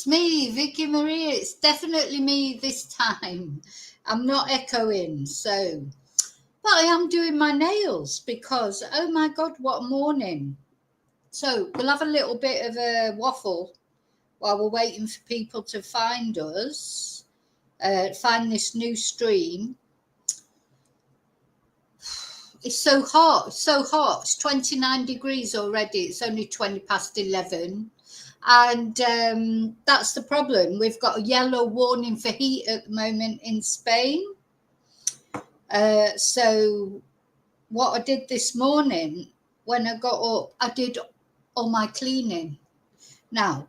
me, Vicky Marie. It's definitely me this time. I'm not echoing, so. But I am doing my nails because, oh my God, what a morning. So we'll have a little bit of a waffle while we're waiting for people to find us, find this new stream. It's so hot, so hot. It's 29 degrees already. It's only 20 past 11. And that's the problem. We've got a yellow warning for heat at the moment in Spain. So what I did this morning when I got up, I did all my cleaning. Now,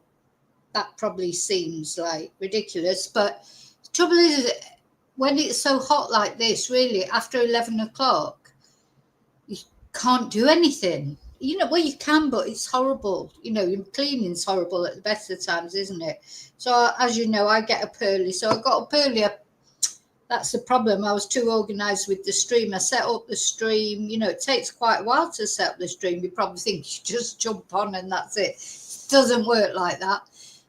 that probably seems like ridiculous, but the trouble is, when it's so hot like this, really, after 11 o'clock, you can't do anything. Well, you can, but it's horrible. Your cleaning's horrible at the best of times, isn't it? So, as you know, I get up early. So I got up earlier. That's the problem. I was too organised with the stream. I set up the stream. It takes quite a while to set up the stream. You probably think you just jump on and that's it. It doesn't work like that.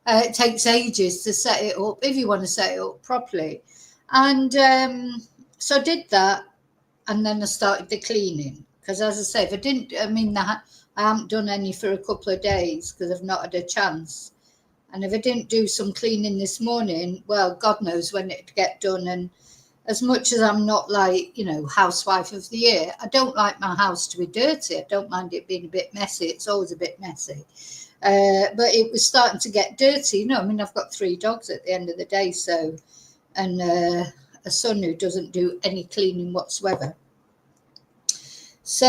It takes ages to set it up if you want to set it up properly. And so I did that, and then I started the cleaning. Because as I say, I haven't done any for a couple of days because I've not had a chance. And if I didn't do some cleaning this morning, well, God knows when it'd get done. And as much as I'm not like, housewife of the year, I don't like my house to be dirty. I don't mind it being a bit messy. It's always a bit messy. But it was starting to get dirty. I've got 3 dogs at the end of the day, and a son who doesn't do any cleaning whatsoever. So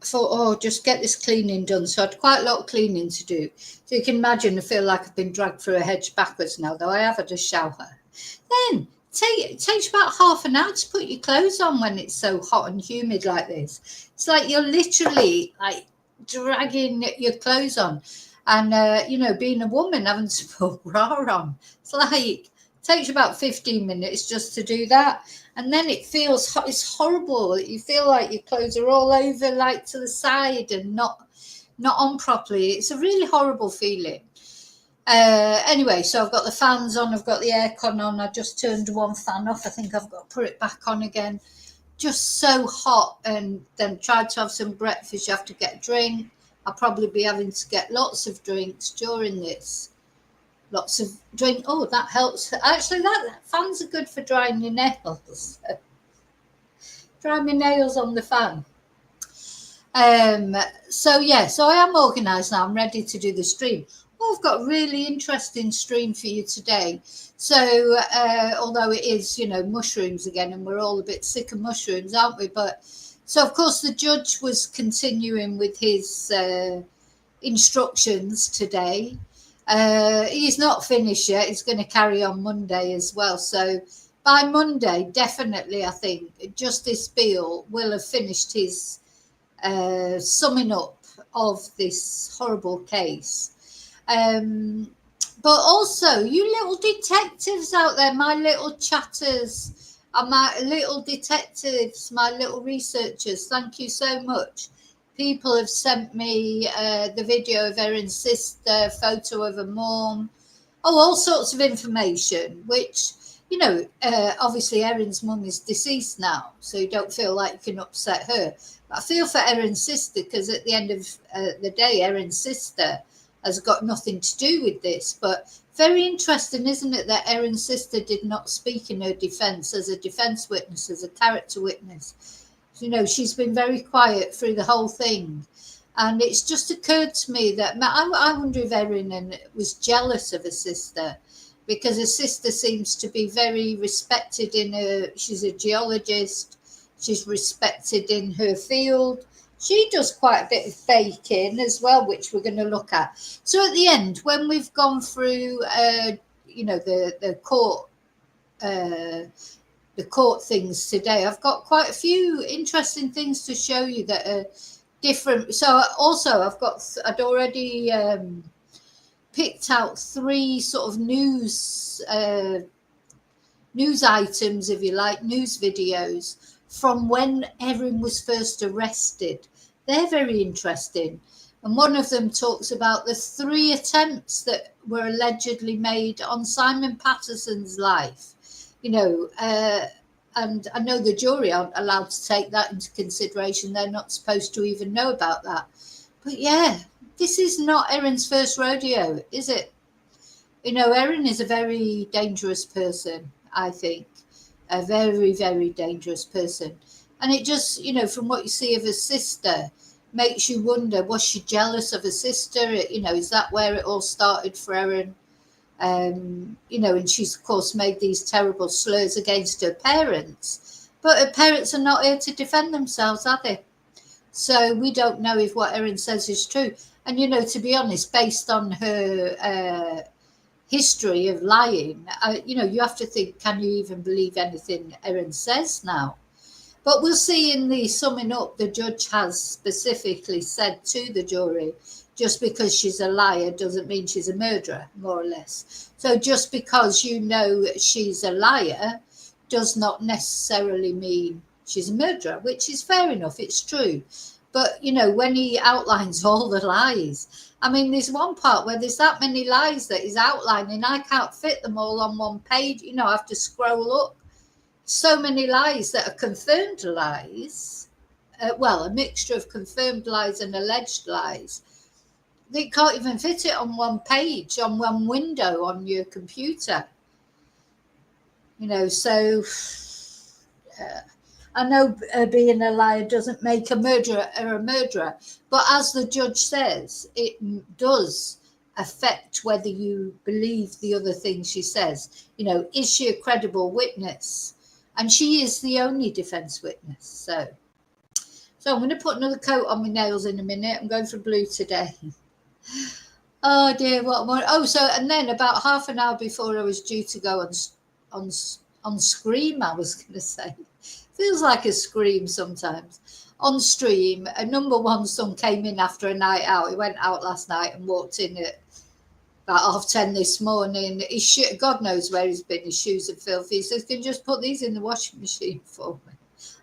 I thought, just get this cleaning done. So I had quite a lot of cleaning to do. So you can imagine, I feel like I've been dragged through a hedge backwards now, though I have had a shower. Then it takes about half an hour to put your clothes on when it's so hot and humid like this. It's like you're literally like dragging your clothes on. And, being a woman, having to put a bra on, it's like, it takes about 15 minutes just to do that. And then it feels hot. It's horrible. You feel like your clothes are all over, like to the side and not on properly. It's a really horrible feeling. Anyway, so I've got the fans on. I've got the aircon on. I just turned one fan off. I think I've got to put it back on again. Just so hot. And then tried to have some breakfast. You have to get a drink. I'll probably be having to get lots of drinks during this. Lots of drink. Oh, that helps. Actually, that fans are good for drying your nails. Dry my nails on the fan. So I am organised now. I'm ready to do the stream. I've got a really interesting stream for you today. So, although it is, mushrooms again, and we're all a bit sick of mushrooms, aren't we? But so, of course, the judge was continuing with his instructions today. He's not finished yet. He's going to carry on Monday as well. So by Monday, definitely, I think Justice Beale will have finished his summing up of this horrible case. But also, you little detectives out there, my little chatters and my little detectives, my little researchers, thank you so much. People have sent me the video of Erin's sister, photo of her mum, all sorts of information, which, obviously Erin's mum is deceased now, so you don't feel like you can upset her. But I feel for Erin's sister because at the end of the day, Erin's sister has got nothing to do with this. But very interesting, isn't it, that Erin's sister did not speak in her defence as a defence witness, as a character witness. She's been very quiet through the whole thing. And it's just occurred to me that I wonder if Erin was jealous of her sister, because her sister seems to be very respected in her. She's a geologist. She's respected in her field. She does quite a bit of baking as well, which we're going to look at. So at the end, when we've gone through, the court, the court things today, I've got quite a few interesting things to show you that are different. So also I'd already picked out 3 sort of news items, if you like, news videos from when Erin was first arrested. They're very interesting. And one of them talks about the 3 attempts that were allegedly made on Simon Patterson's life. And I know the jury aren't allowed to take that into consideration. They're not supposed to even know about that. But yeah, this is not Erin's first rodeo, is it? Erin is a very dangerous person, I think. A very, very dangerous person. And it just, from what you see of her sister, makes you wonder, was she jealous of her sister? Is that where it all started for Erin? And she's, of course, made these terrible slurs against her parents. But her parents are not here to defend themselves, are they? So we don't know if what Erin says is true. And, to be honest, based on her history of lying, you have to think, can you even believe anything Erin says now? But we'll see in the summing up, the judge has specifically said to the jury, just because she's a liar doesn't mean she's a murderer, more or less. So just because she's a liar does not necessarily mean she's a murderer, which is fair enough, it's true. But, when he outlines all the lies, I mean, there's one part where there's that many lies that he's outlining, I can't fit them all on one page, I have to scroll up. So many lies that are confirmed lies, a mixture of confirmed lies and alleged lies. They can't even fit it on one page, on one window on your computer. So I know being a liar doesn't make a murderer a murderer, but as the judge says, it does affect whether you believe the other things she says. Is she a credible witness? And she is the only defence witness. So I'm going to put another coat on my nails in a minute. I'm going for blue today. Oh dear, what more? Oh, and then about half an hour before I was due to go on Scream, I was going to say. Feels like a scream sometimes. On stream, a number 1 son came in after a night out. He went out last night and walked in at about 10:30 this morning. God knows where he's been. His shoes are filthy. He says, can you just put these in the washing machine for me?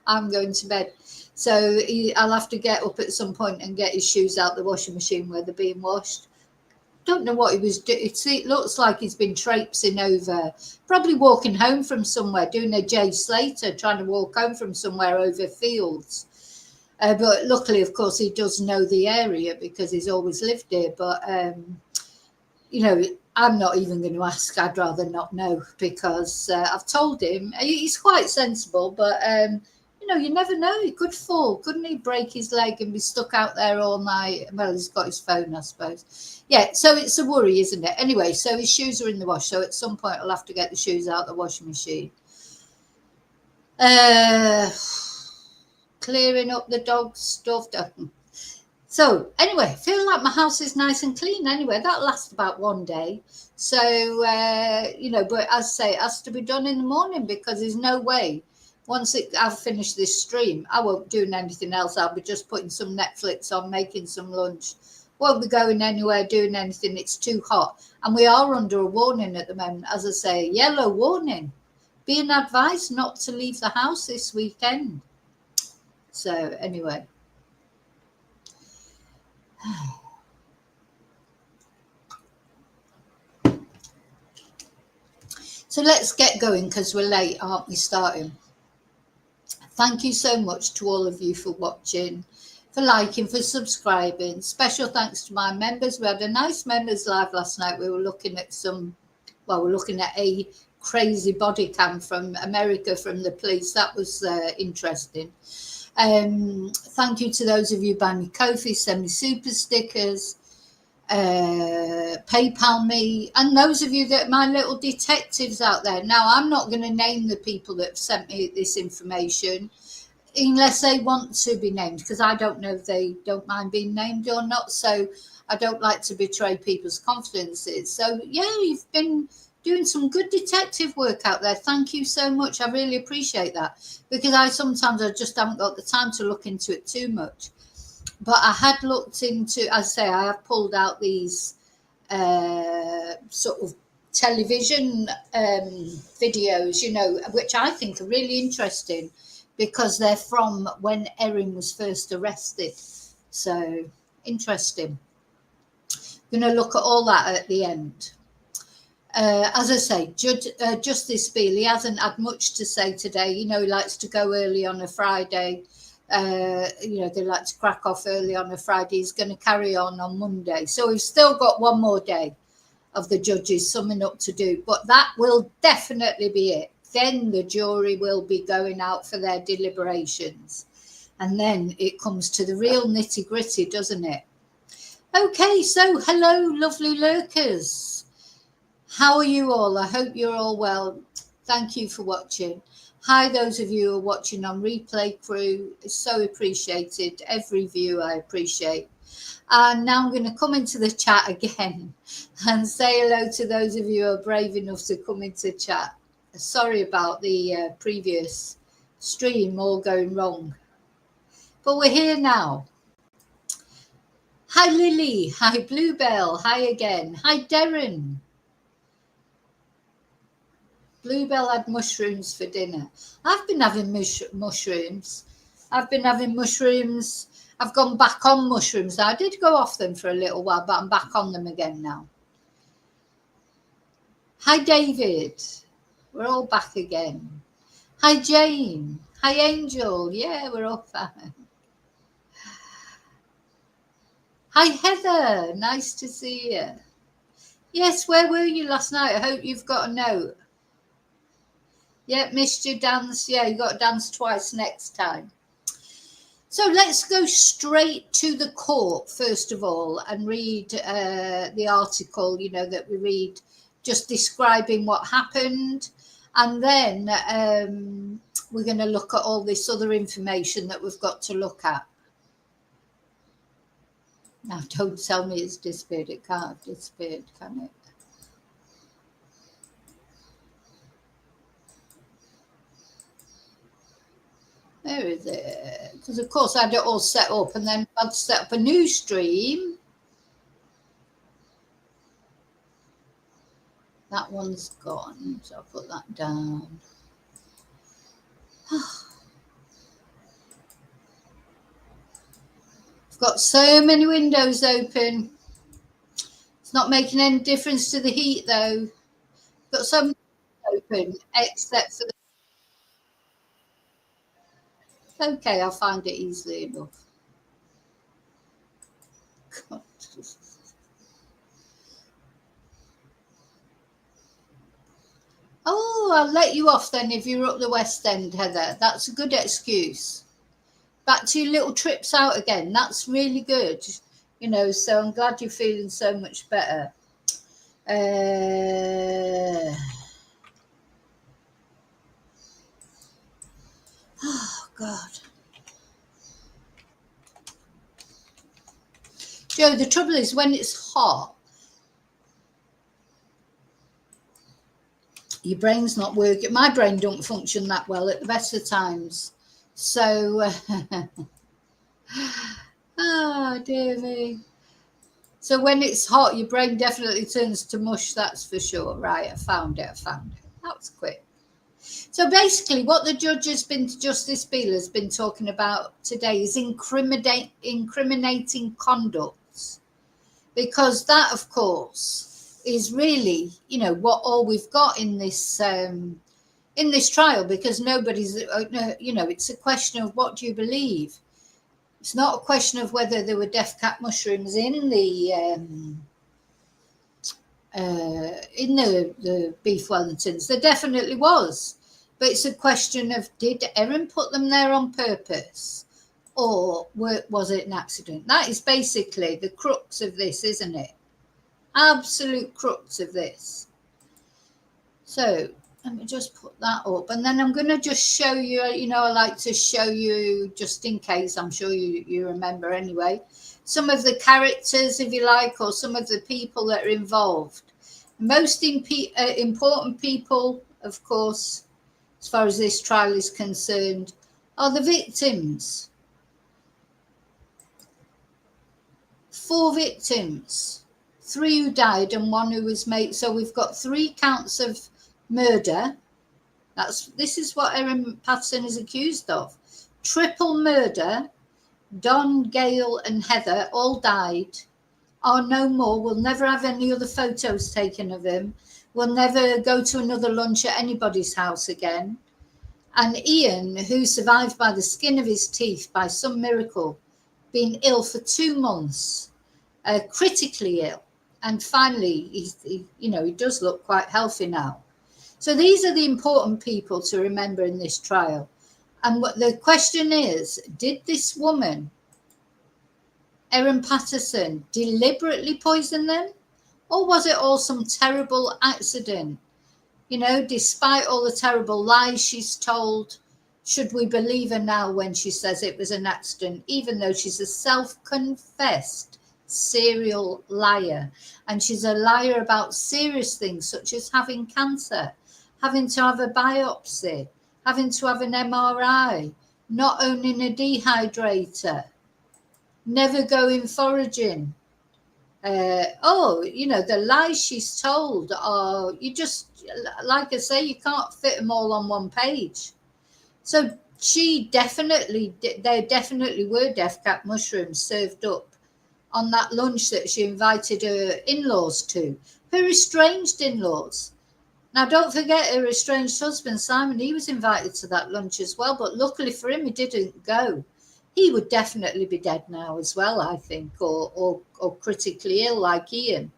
I'm going to bed. So I'll have to get up at some point and get his shoes out the washing machine where they're being washed. Don't know what he was doing. It looks like he's been traipsing over, probably walking home from somewhere, doing a Jay Slater, trying to walk home from somewhere over fields. But luckily, of course, he does know the area because he's always lived here. But I'm not even going to ask. I'd rather not know because I've told him. He's quite sensible, but, you never know. He could fall. Couldn't he break his leg and be stuck out there all night? Well, he's got his phone, I suppose. Yeah, so it's a worry, isn't it? Anyway, so his shoes are in the wash. So at some point, I'll have to get the shoes out the washing machine. Clearing up the dog stuff. So anyway, feel like my house is nice and clean anyway. That lasts about 1 day. So, but as I say, it has to be done in the morning because there's no way. Once I've finished this stream, I won't be doing anything else. I'll be just putting some Netflix on, making some lunch. Won't be going anywhere, doing anything. It's too hot. And we are under a warning at the moment. As I say, yellow warning. Being advised not to leave the house this weekend. So anyway. So let's get going because we're late, aren't we, starting? Thank you so much to all of you for watching, for liking, for subscribing. Special thanks to my members. We had a nice members live last night. We were looking at we're looking at a crazy body cam from America from the police. That was interesting. Thank you to those of you buying me Ko-fi, send me super stickers, PayPal me, and those of you that my little detectives out there. Now, I'm not going to name the people that have sent me this information unless they want to be named, because I don't know if they don't mind being named or not. So I don't like to betray people's confidences. So yeah, you've been doing some good detective work out there. Thank you so much. I really appreciate that, because I just haven't got the time to look into it too much. But I had looked into, as I say, I have pulled out these sort of television videos, which I think are really interesting because they're from when Erin was first arrested. So Interesting. Going to look at all that at the end. As I say, Justice Beale, he hasn't had much to say today. You know, he likes to go early on a Friday. You know, they like to crack off early on a Friday. He's going to carry on Monday. So we've still got one more day of the judges summing up to do. But that will definitely be it. Then the jury will be going out for their deliberations. And then it comes to the real nitty gritty, doesn't it? Okay, so hello, lovely lurkers. How are you all? I hope you're all well. Thank you for watching. Hi, those of you who are watching on replay crew. It's so appreciated. Every view I appreciate. And now I'm going to come into the chat again and say hello to those of you who are brave enough to come into chat. Sorry about the previous stream all going wrong. But we're here now. Hi, Lily. Hi, Bluebell. Hi again. Hi, Darren. Bluebell had mushrooms for dinner. I've been having mushrooms. I've gone back on mushrooms. I did go off them for a little while, but I'm back on them again now. Hi, David. We're all back again. Hi, Jane. Hi, Angel. Yeah, we're all fine. Hi, Heather. Nice to see you. Yes, where were you last night? I hope you've got a note. Yeah, missed your dance. Yeah, you got to dance twice next time. So let's go straight to the court, first of all, and read the article, you know, that we read, just describing what happened. And then we're going to look at all this other information that we've got to look at. Now, don't tell me it's disappeared. It can't have disappeared, can it? Where is it? Because, of course, I had it all set up, and then I'd set up a new stream. That one's gone, so I'll put that down. I've got so many windows open. It's not making any difference to the heat, though. I've got some open, except for the... Okay, I'll find it easily enough. God. Oh, I'll let you off then if you're up the West End, Heather. That's a good excuse. Back to your little trips out again. That's really good. You know, so I'm glad you're feeling so much better. Oh, God. Joe, the trouble is when it's hot, your brain's not working. My brain don't function that well at the best of times. So, oh, dear me. So when it's hot, your brain definitely turns to mush, that's for sure. Right, I found it. That was quick. So basically what the judge has been, Justice Beale has been talking about today is incriminating conduct. Because that, of course, is really, you know, what all we've got in this trial, because nobody's, you know, it's a question of what do you believe. It's not a question of whether there were death cap mushrooms in the beef Wellingtons. There definitely was, but it's a question of, did Erin put them there on purpose, or was it an accident? That is basically the crux of this, isn't it? Absolute crux of this. So let me just put that up, and then I'm going to just show you, you know, I like to show you, just in case, I'm sure you remember anyway, some of the characters, if you like, or some of the people that are involved. Most important people, of course, as far as this trial is concerned, are the victims. 4 victims, 3 who died and 1 who was made. So we've got 3 counts of murder. This is what Erin Patterson is accused of. Triple murder, Don, Gail and Heather all died, are no more. We'll never have any other photos taken of him. We'll never go to another lunch at anybody's house again. And Ian, who survived by the skin of his teeth by some miracle, been ill for 2 months, critically ill. And finally, he does look quite healthy now. So these are the important people to remember in this trial. And what the question is, did this woman, Erin Patterson, deliberately poison them? Or was it all some terrible accident? Despite all the terrible lies she's told, should we believe her now when she says it was an accident, even though she's a self-confessed serial liar? And she's a liar about serious things such as having cancer, having to have a biopsy, having to have an MRI, not owning a dehydrator, never going foraging. The lies she's told are, like I say, you can't fit them all on one page. So there definitely were death cap mushrooms served up on that lunch that she invited her in-laws to, her estranged in-laws. Now, don't forget her estranged husband, Simon, he was invited to that lunch as well, but luckily for him, he didn't go. He would definitely be dead now as well, I think, or critically ill like Ian.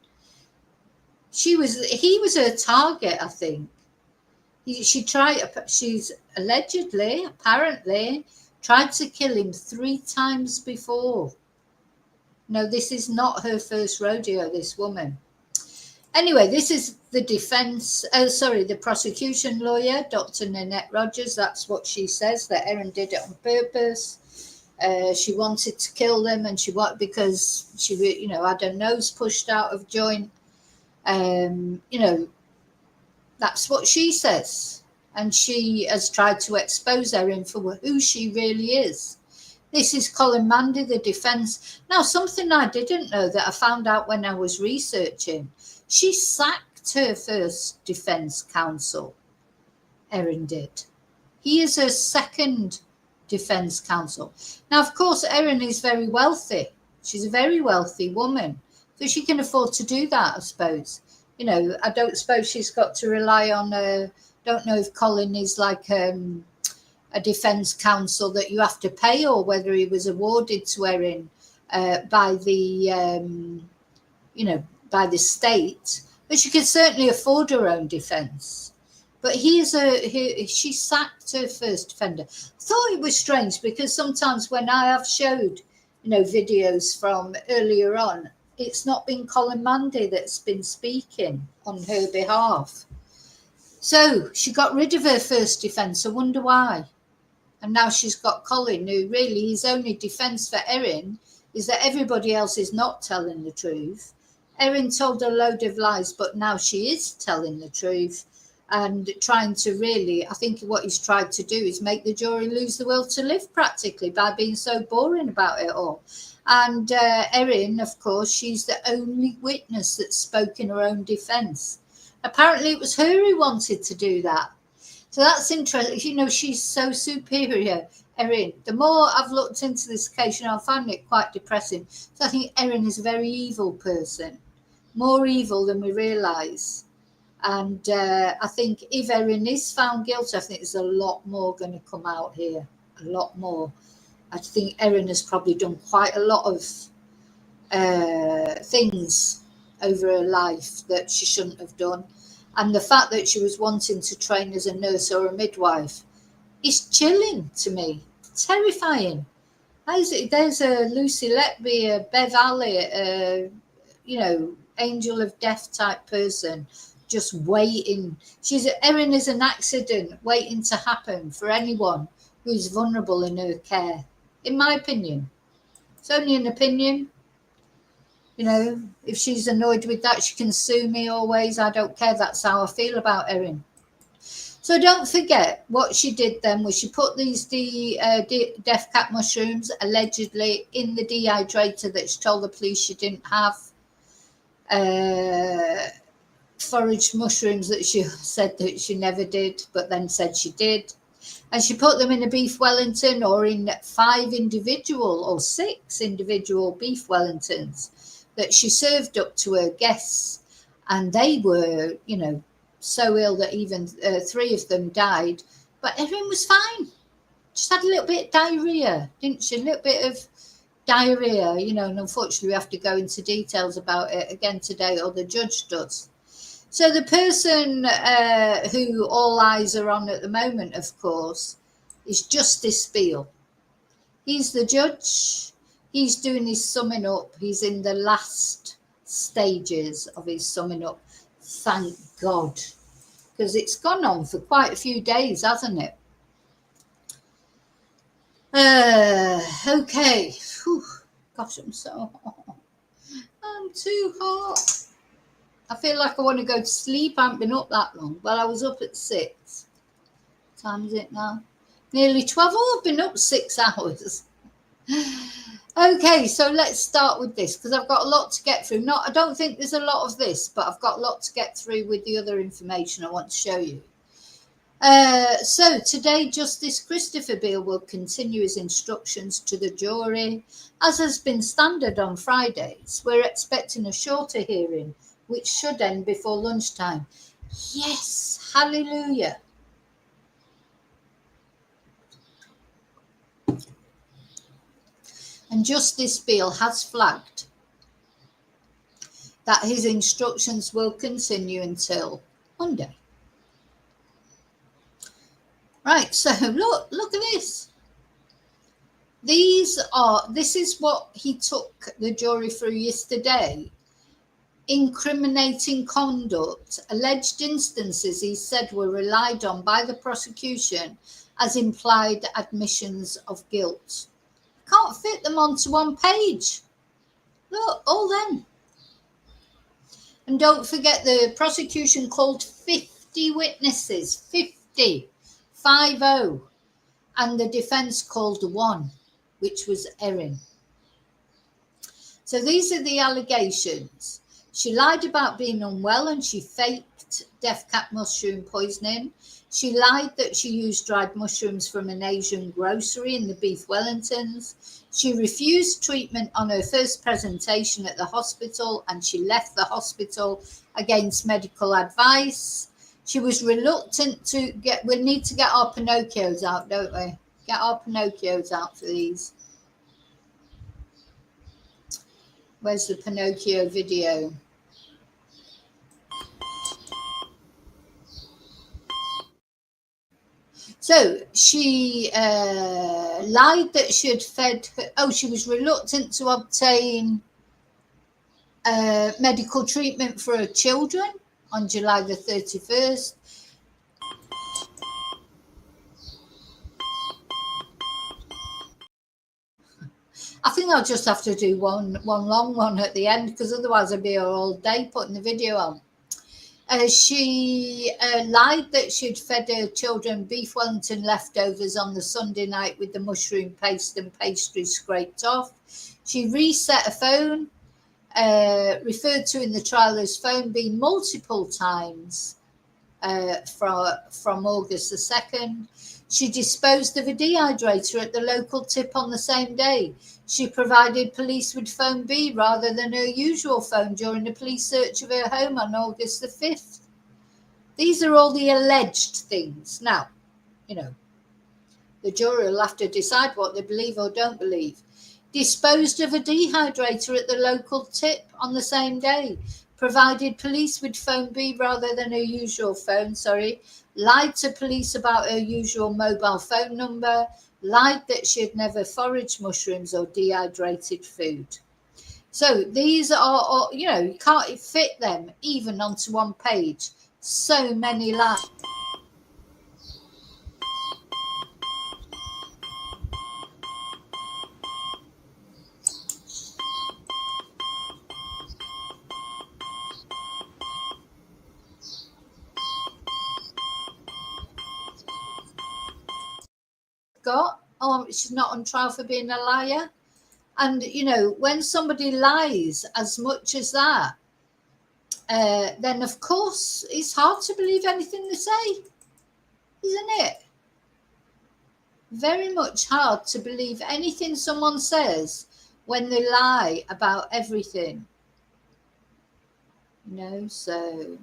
He was her target, I think. She's apparently tried to kill him 3 times before. No, this is not her first rodeo, this woman. Anyway, this is the prosecution lawyer, Dr. Nanette Rogers. That's what she says, that Erin did it on purpose. She wanted to kill them, and because she, had her nose pushed out of joint. That's what she says. And she has tried to expose Erin for who she really is. This is Colin Mandy, the defence. Now, something I didn't know that I found out when I was researching. She sacked her first defence counsel, Erin did. He is her second defence counsel. Now, of course, Erin is very wealthy. She's a very wealthy woman. So she can afford to do that, I suppose. I don't suppose she's got to rely on, don't know if Colin is like a defence counsel that you have to pay, or whether he was awarded to Erin by the state. But she can certainly afford her own defence. But she sacked her first defender. I thought it was strange because sometimes when I have showed, videos from earlier on, it's not been Colin Mandy that's been speaking on her behalf. So she got rid of her first defence. I wonder why. And now she's got Colin, who really his only defence for Erin is that everybody else is not telling the truth. Erin told a load of lies, but now she is telling the truth and trying to really, I think what he's tried to do is make the jury lose the will to live practically by being so boring about it all. And Erin, of course, she's the only witness that spoke in her own defence. Apparently it was her who wanted to do that. So that's interesting. She's so superior, Erin. The more I've looked into this case, I find it quite depressing. So I think Erin is a very evil person, more evil than we realise. And I think if Erin is found guilty, I think there's a lot more going to come out here, a lot more. I think Erin has probably done quite a lot of things over her life that she shouldn't have done. And the fact that she was wanting to train as a nurse or a midwife is chilling to me, terrifying. There's a Lucy Letby, a Bev Alley, angel of death type person, just waiting. Erin is an accident waiting to happen for anyone who's vulnerable in her care, in my opinion. It's only an opinion. If she's annoyed with that, she can sue me always. I don't care. That's how I feel about Erin. So don't forget what she did then was she put these death cap mushrooms allegedly in the dehydrator that she told the police she didn't have. Foraged mushrooms that she said that she never did, but then said she did. And she put them in a beef Wellington or in 5 individual or 6 individual beef Wellingtons that she served up to her guests. And they were, so ill that even 3 of them died. But Erin was fine. Just had a little bit of diarrhea, didn't she? A little bit of diarrhea, and unfortunately we have to go into details about it again today, or the judge does. So the person who all eyes are on at the moment, of course, is Justice Beale. He's the judge. He's doing his summing up. He's in the last stages of his summing up. Thank God. Because it's gone on for quite a few days, hasn't it? Okay. Whew. Gosh, I'm so hot. I'm too hot. I feel like I want to go to sleep. I haven't been up that long. Well, I was up at 6. What time is it now? Nearly 12. Oh, I've been up 6 hours. Okay, so let's start with this because I've got a lot to get through. I don't think there's a lot of this, but I've got a lot to get through with the other information I want to show you. So today, Justice Christopher Beale will continue his instructions to the jury. As has been standard on Fridays, we're expecting a shorter hearing, which should end before lunchtime. Yes, hallelujah. And Justice Beale has flagged that his instructions will continue until Monday. Right, so look at this. This is what he took the jury through yesterday. Incriminating conduct, alleged instances he said were relied on by the prosecution as implied admissions of guilt. I can't fit them onto one page. Look, all them. And don't forget the prosecution called 50 witnesses, 50, 5-0, and the defense called 1, which was Erin. So these are the allegations. She lied about being unwell and she faked death cap mushroom poisoning. She lied that she used dried mushrooms from an Asian grocery in the beef Wellingtons. She refused treatment on her first presentation at the hospital and she left the hospital against medical advice. She was reluctant to we need to get our Pinocchios out, don't we? Get our Pinocchios out for these. Where's the Pinocchio video? So she lied that she had fed she was reluctant to obtain medical treatment for her children on July the 31st. I think I'll just have to do one long one at the end because otherwise I'd be here all day putting the video on. She lied that she'd fed her children beef Wellington leftovers on the Sunday night with the mushroom paste and pastry scraped off. She reset a phone, referred to in the trial as phone being multiple times from August the 2nd. She disposed of a dehydrator at the local tip on the same day. She provided police with phone B rather than her usual phone during the police search of her home on August the 5th. These are all the alleged things. Now, the jury will have to decide what they believe or don't believe. Disposed of a dehydrator at the local tip on the same day. Provided police with phone B rather than her usual phone, lied to police about her usual mobile phone number, lied that she had never foraged mushrooms or dehydrated food. So these are all, you can't fit them even onto one page. So many lies. She's not on trial for being a liar. And, when somebody lies as much as that, then of course it's hard to believe anything they say, isn't it? very much hard to believe anything someone says when they lie about everything. So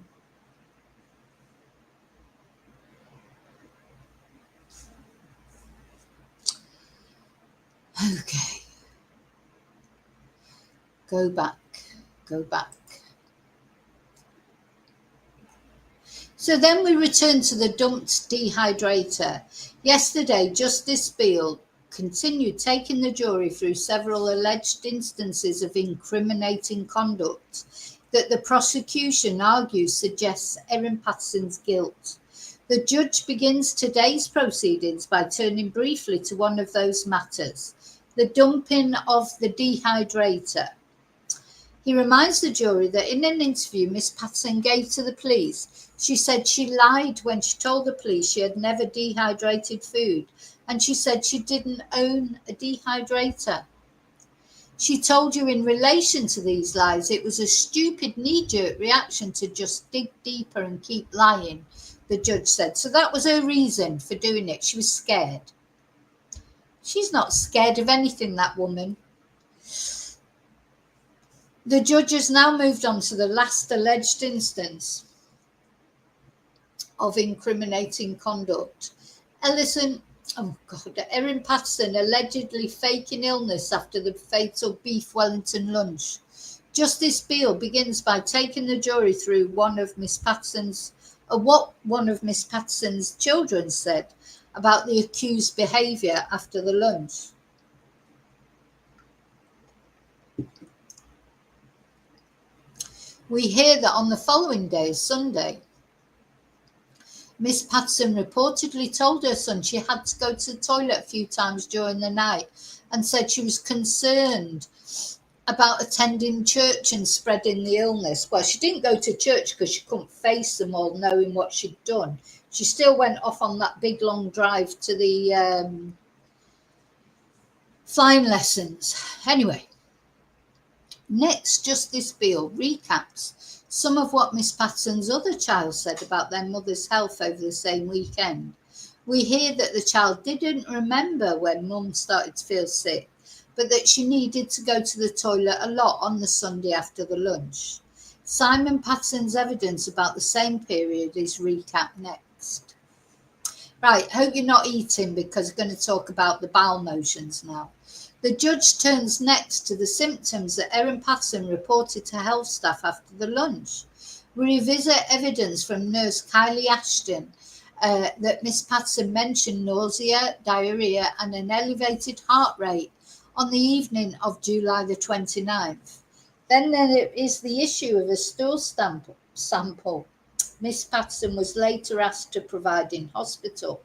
okay. Go back. So then we return to the dumped dehydrator. Yesterday, Justice Beale continued taking the jury through several alleged instances of incriminating conduct that the prosecution argues suggests Erin Patterson's guilt. The judge begins today's proceedings by turning briefly to one of those matters, the dumping of the dehydrator. He reminds the jury that in an interview Miss Patterson gave to the police, she said she lied when she told the police she had never dehydrated food, and she said she didn't own a dehydrator. She told you in relation to these lies it was a stupid knee-jerk reaction to just dig deeper and keep lying, the judge said. So that was her reason for doing it. She was scared. She's not scared of anything, that woman. The judge has now moved on to the last alleged instance of incriminating conduct. Erin Patterson allegedly faking illness after the fatal beef Wellington lunch. Justice Beale begins by taking the jury through what one of Miss Patterson's children said about the accused behaviour after the lunch. We hear that on the following day, Sunday, Miss Patterson reportedly told her son she had to go to the toilet a few times during the night and said she was concerned about attending church and spreading the illness. Well, she didn't go to church because she couldn't face them all knowing what she'd done. She still went off on that big long drive to the flying lessons. Anyway, next, Justice Beale recaps some of what Miss Patterson's other child said about their mother's health over the same weekend. We hear that the child didn't remember when Mum started to feel sick, but that she needed to go to the toilet a lot on the Sunday after the lunch. Simon Patterson's evidence about the same period is recapped next. Right, hope you're not eating because we're going to talk about the bowel motions now. The judge turns next to the symptoms that Erin Patterson reported to health staff after the lunch. We revisit evidence from nurse Kylie Ashton that Miss Patterson mentioned nausea, diarrhea and an elevated heart rate on the evening of July the 29th. Then there is the issue of a stool sample Miss Patterson was later asked to provide in hospital.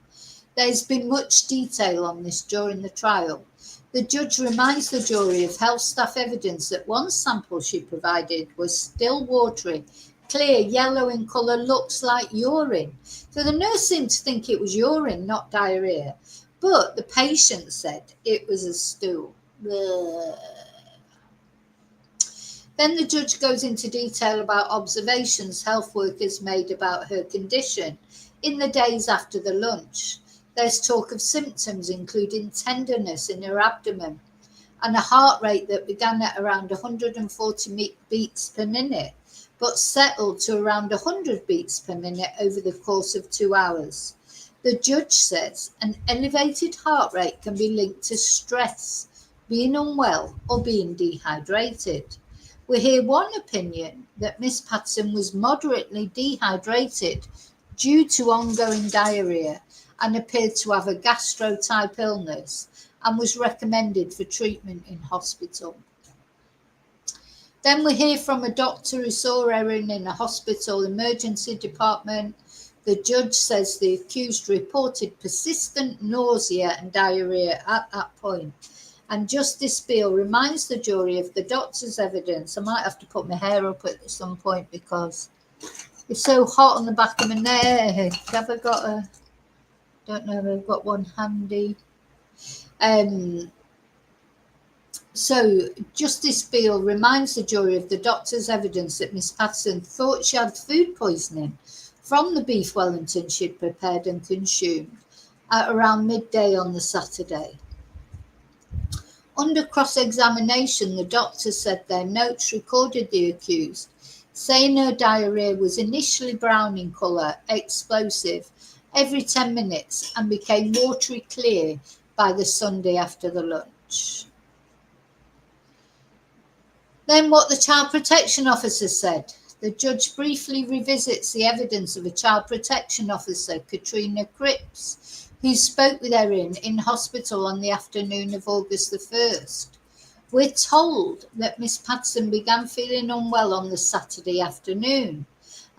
There's been much detail on this during the trial. The judge reminds the jury of health staff evidence that one sample she provided was still watery, clear, yellow in colour, looks like urine. So the nurse seemed to think it was urine, not diarrhea, but the patient said it was a stool. Bleh. Then the judge goes into detail about observations health workers made about her condition in the days after the lunch. There's talk of symptoms including tenderness in her abdomen and a heart rate that began at around 140 beats per minute, but settled to around 100 beats per minute over the course of 2 hours. The judge says an elevated heart rate can be linked to stress, being unwell, or being dehydrated. We hear one opinion that Miss Patterson was moderately dehydrated due to ongoing diarrhea and appeared to have a gastro-type illness and was recommended for treatment in hospital. Then we hear from a doctor who saw Erin in a hospital emergency department. The judge says the accused reported persistent nausea and diarrhea at that point. And Justice Beale reminds the jury of the doctor's evidence. I might have to put my hair up at some point because it's so hot on the back of my neck. Have I got a... Don't know if I've got one handy. So Justice Beale reminds the jury of the doctor's evidence that Miss Patterson thought she had food poisoning from the beef Wellington she'd prepared and consumed. at around midday on the Saturday. Under cross-examination, the doctor said their notes recorded the accused, saying her diarrhea was initially brown in colour, explosive, every 10 minutes, and became watery clear by the Sunday after the lunch. Then what the child protection officer said. The judge briefly revisits the evidence of a child protection officer, Katrina Cripps, who spoke with Erin in hospital on the afternoon of August the 1st. We're told that Miss Patterson began feeling unwell on the Saturday afternoon,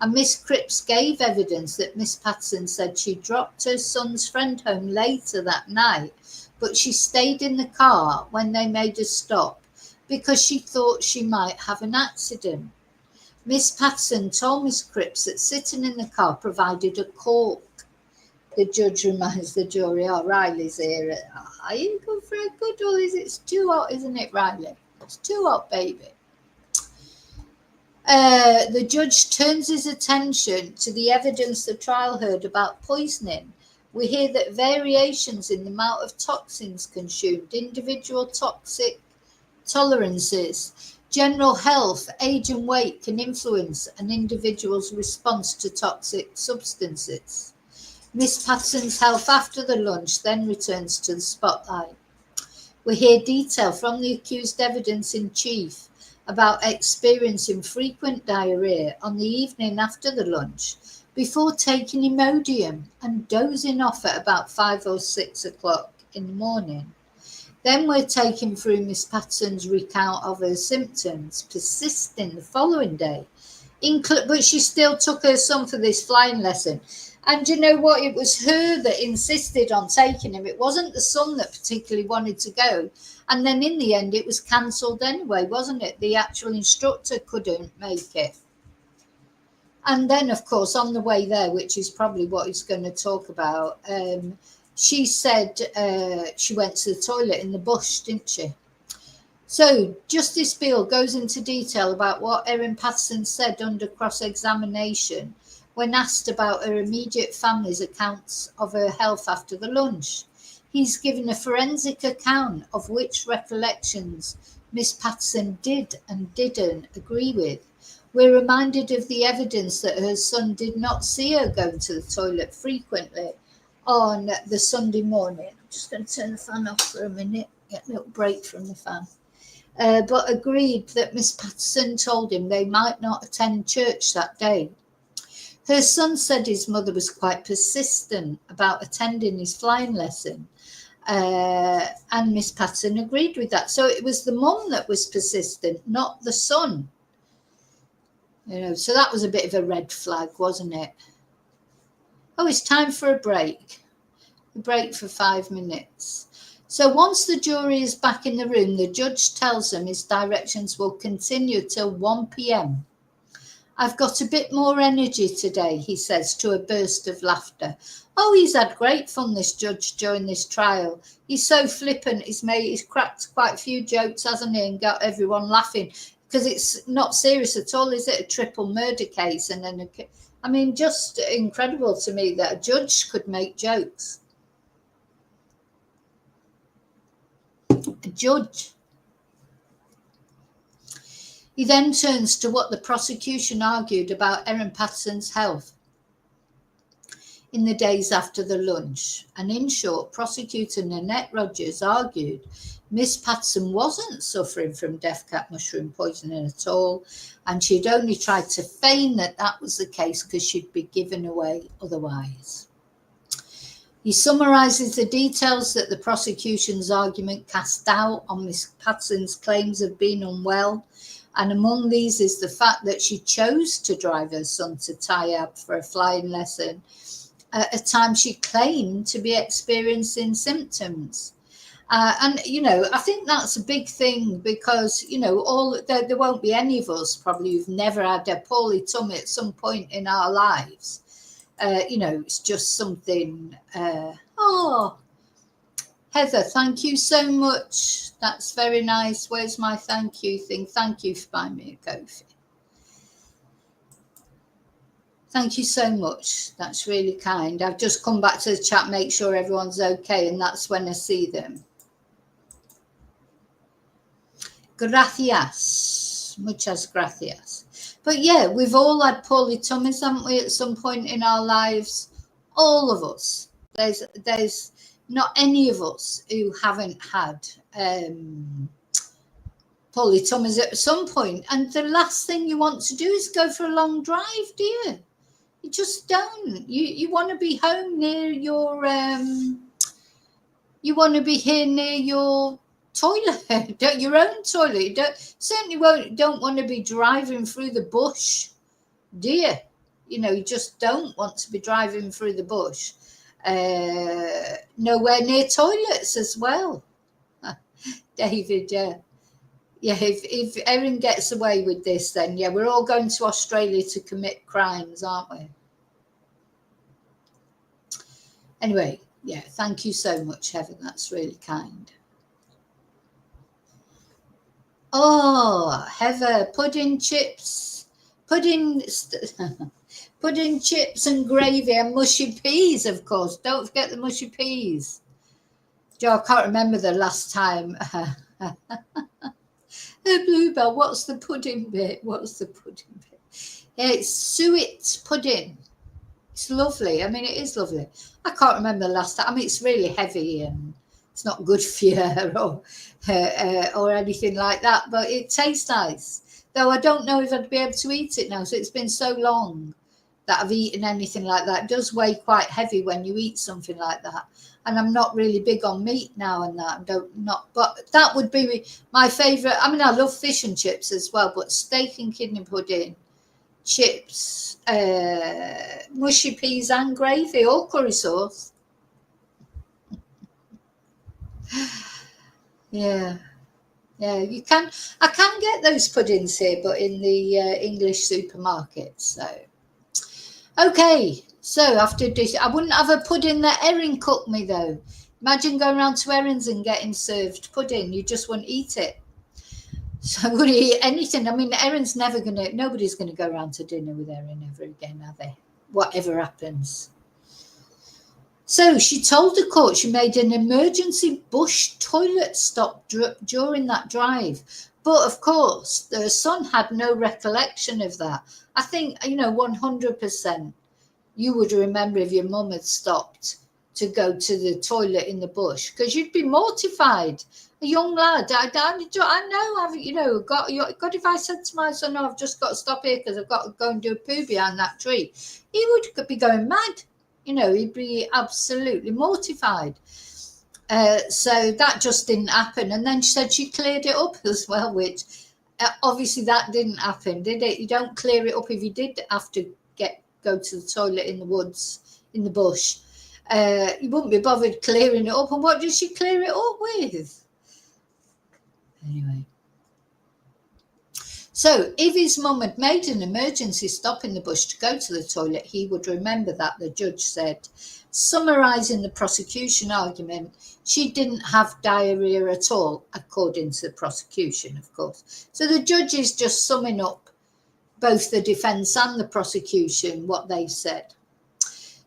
and Miss Cripps gave evidence that Miss Patterson said she dropped her son's friend home later that night, but she stayed in the car when they made a stop because she thought she might have an accident. Miss Patterson told Miss Cripps that sitting in the car provided a cork. The judge reminds the jury, Riley's here. Are you good for a good or is it too hot, isn't it, Riley? It's too hot, baby. The judge turns his attention to the evidence the trial heard about poisoning. We hear that variations in the amount of toxins consumed, individual toxic tolerances, general health, age and weight can influence an individual's response to toxic substances. Miss Patterson's health after the lunch then returns to the spotlight. We hear detail from the accused evidence in chief about experiencing frequent diarrhea on the evening after the lunch before taking Imodium and dozing off at about 5 or 6 o'clock in the morning. Then we're taken through Miss Patterson's recount of her symptoms persisting the following day, but she still took her son for this flying lesson. And you know what? It was her that insisted on taking him. It wasn't the son that particularly wanted to go. And then in the end, it was cancelled anyway, wasn't it? The actual instructor couldn't make it. And then, of course, on the way there, which is probably what he's going to talk about, she said she went to the toilet in the bush, didn't she? So Justice Beale goes into detail about what Erin Patterson said under cross-examination when asked about her immediate family's accounts of her health after the lunch. He's given a forensic account of which recollections Miss Patterson did and didn't agree with. We're reminded of the evidence that her son did not see her going to the toilet frequently on the Sunday morning. I'm just going to turn the fan off for a minute, get a little break from the fan. But agreed that Miss Patterson told him they might not attend church that day. Her son said his mother was quite persistent about attending his flying lesson, and Miss Patterson agreed with that. So it was the mum that was persistent, not the son. So that was a bit of a red flag, wasn't it? Oh, it's time for a break. A break for 5 minutes. So once the jury is back in the room, the judge tells them his directions will continue till 1 p.m. I've got a bit more energy today, he says to a burst of laughter. Oh, he's had great fun, this judge, during this trial. He's so flippant, he's cracked quite a few jokes, hasn't he, and got everyone laughing. Because it's not serious at all, is it? A triple murder case. And then, just incredible to me that a judge could make jokes. A judge. He then turns to what the prosecution argued about Erin Patterson's health in the days after the lunch. And in short, prosecutor Nanette Rogers argued Miss Patterson wasn't suffering from death cap mushroom poisoning at all, and she'd only tried to feign that was the case because she'd be given away otherwise. He summarises the details that the prosecution's argument cast doubt on Miss Patterson's claims of being unwell, and among these is the fact that she chose to drive her son to Tayab for a flying lesson at a time she claimed to be experiencing symptoms. I think that's a big thing because, there won't be any of us probably who've never had a poorly tummy at some point in our lives. It's just something. Heather, thank you so much. That's very nice. Where's my thank you thing? Thank you for buying me a coffee. Thank you so much. That's really kind. I've just come back to the chat, make sure everyone's okay, and that's when I see them. Gracias. Muchas gracias. But yeah, we've all had poorly tummies, haven't we, at some point in our lives? All of us. There's not any of us who haven't had poorly tummies at some point. And the last thing you want to do is go for a long drive, do you? You just don't. You want to be home near your you want to be here near your toilet, your own toilet. You don't want to be driving through the bush, do you? You just don't want to be driving through the bush. Nowhere near toilets as well. David, yeah, if Erin gets away with this, then yeah, we're all going to Australia to commit crimes, aren't we? Anyway, yeah, thank you so much, Heather. That's really kind. Oh, Heather, pudding chips and gravy and mushy peas, of course. Don't forget the mushy peas. Joe, I can't remember the last time. Bluebell, what's the pudding bit? Yeah, it's suet pudding. It's lovely. I mean, it is lovely. I can't remember the last time. I mean, it's really heavy and it's not good for you or anything like that, but it tastes nice. Though I don't know if I'd be able to eat it now. So it's been so long that I've eaten anything like that. It does weigh quite heavy when you eat something like that. And I'm not really big on meat now and that. But that would be my favourite. I mean, I love fish and chips as well, but steak and kidney pudding, chips, mushy peas and gravy or curry sauce. Yeah, you can. I can get those puddings here, but in the English supermarkets. So, okay. So after this, I wouldn't have a pudding that Erin cooked me though. Imagine going around to Erin's and getting served pudding. You just wouldn't eat it. So I wouldn't eat anything. I mean, nobody's gonna go around to dinner with Erin ever again, are they? Whatever happens. So she told the court she made an emergency bush toilet stop during that drive. But of course, the son had no recollection of that. I think, 100% you would remember if your mum had stopped to go to the toilet in the bush because you'd be mortified. A young lad, I know, God, if I said to my son, I've just got to stop here because I've got to go and do a poo behind that tree, he would be going mad. He'd be absolutely mortified. So that just didn't happen. And then she said she cleared it up as well, which obviously that didn't happen, did it? You don't clear it up if you did have to go to the toilet in the woods, in the bush. You wouldn't be bothered clearing it up. And what did she clear it up with? Anyway. So if his mum had made an emergency stop in the bush to go to the toilet, he would remember that, the judge said. Summarising the prosecution argument, she didn't have diarrhoea at all, according to the prosecution, of course. So the judge is just summing up both the defence and the prosecution, what they said.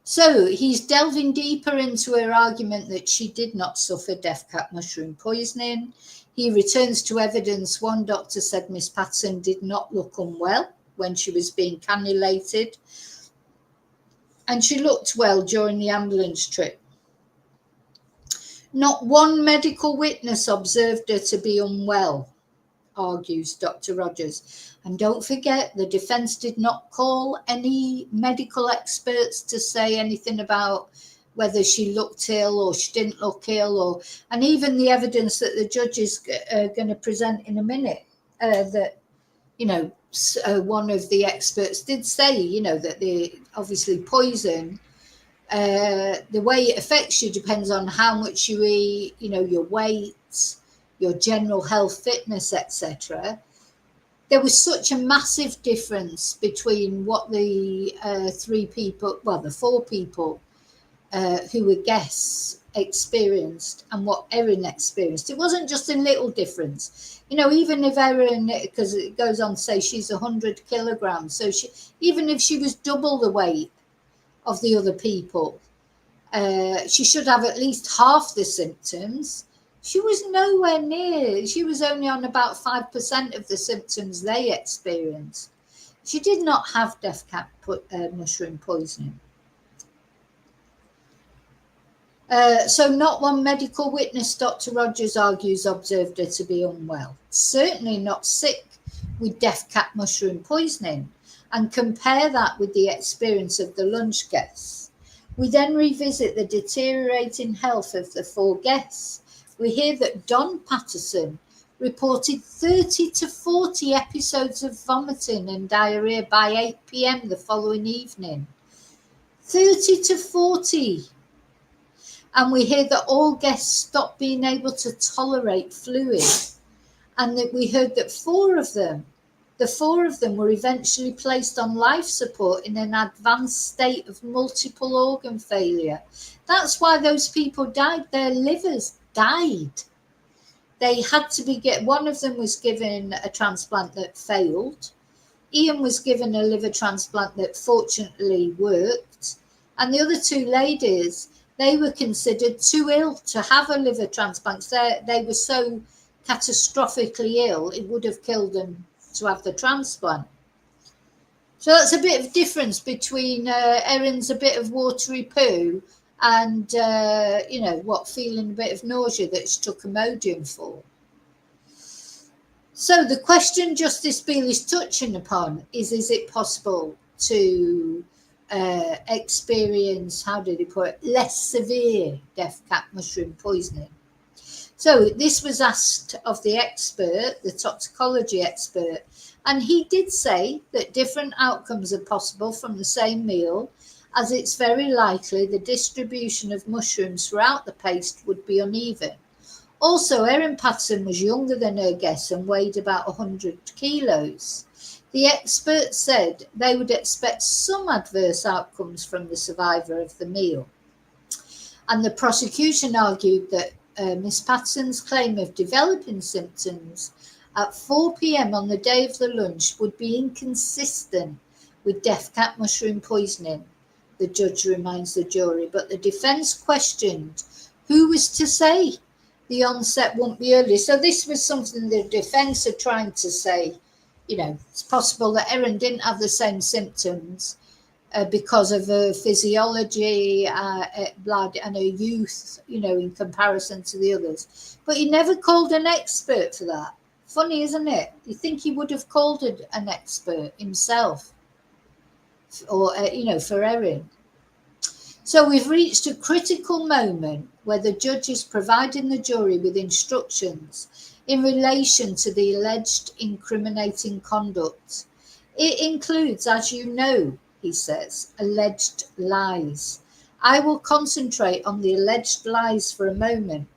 So he's delving deeper into her argument that she did not suffer death cap mushroom poisoning. He returns to evidence. One doctor said Miss Patterson did not look unwell when she was being cannulated, and she looked well during the ambulance trip. Not one medical witness observed her to be unwell, argues Dr. Rogers. And don't forget, the defence did not call any medical experts to say anything about whether she looked ill or she didn't look ill, and even the evidence that the judge is going to present in a minute, that one of the experts did say, that the obviously poison, the way it affects you depends on how much you eat, your weight, your general health, fitness, etc. There was such a massive difference between what the the 4 people who were guests experienced and what Erin experienced. It wasn't just a little difference. Even if Erin, because it goes on to say she's 100 kilograms, so even if she was double the weight of the other people, she should have at least half the symptoms. She was nowhere near. She was only on about 5% of the symptoms they experienced. She did not have death cap mushroom poisoning. So not one medical witness, Dr. Rogers argues, observed her to be unwell. Certainly not sick with death cap mushroom poisoning. And compare that with the experience of the lunch guests. We then revisit the deteriorating health of the 4 guests. We hear that Don Patterson reported 30 to 40 episodes of vomiting and diarrhea by 8 p.m. the following evening. 30 to 40. And we hear that all guests stopped being able to tolerate fluid. And that we heard that 4 of them were eventually placed on life support in an advanced state of multiple organ failure. That's why those people died. Their livers died. They had to one of them was given a transplant that failed. Ian was given a liver transplant that fortunately worked. And the other 2 ladies, they were considered too ill to have a liver transplant. They were so catastrophically ill, it would have killed them to have the transplant. So that's a bit of difference between Erin's a bit of watery poo and, feeling a bit of nausea that she took Imodium for. So the question Justice Beale is touching upon is it possible to experience, how did he put it, less severe death cap mushroom poisoning? So this was asked of the expert, the toxicology expert, and he did say that different outcomes are possible from the same meal, as it's very likely the distribution of mushrooms throughout the paste would be uneven. Also, Erin Patterson was younger than her guests and weighed about 100 kilos. The expert said they would expect some adverse outcomes from the survivor of the meal. And the prosecution argued that Miss Patterson's claim of developing symptoms at 4 p.m. on the day of the lunch would be inconsistent with death cap mushroom poisoning, the judge reminds the jury. But the defence questioned who was to say the onset won't be early. So this was something the defence are trying to say. It's possible that Erin didn't have the same symptoms because of her physiology, blood, and her youth, in comparison to the others. But he never called an expert for that. Funny, isn't it? You think he would have called an expert himself, or, for Erin. So we've reached a critical moment where the judge is providing the jury with instructions in relation to the alleged incriminating conduct. It includes, as you know, he says, alleged lies. I will concentrate on the alleged lies for a moment,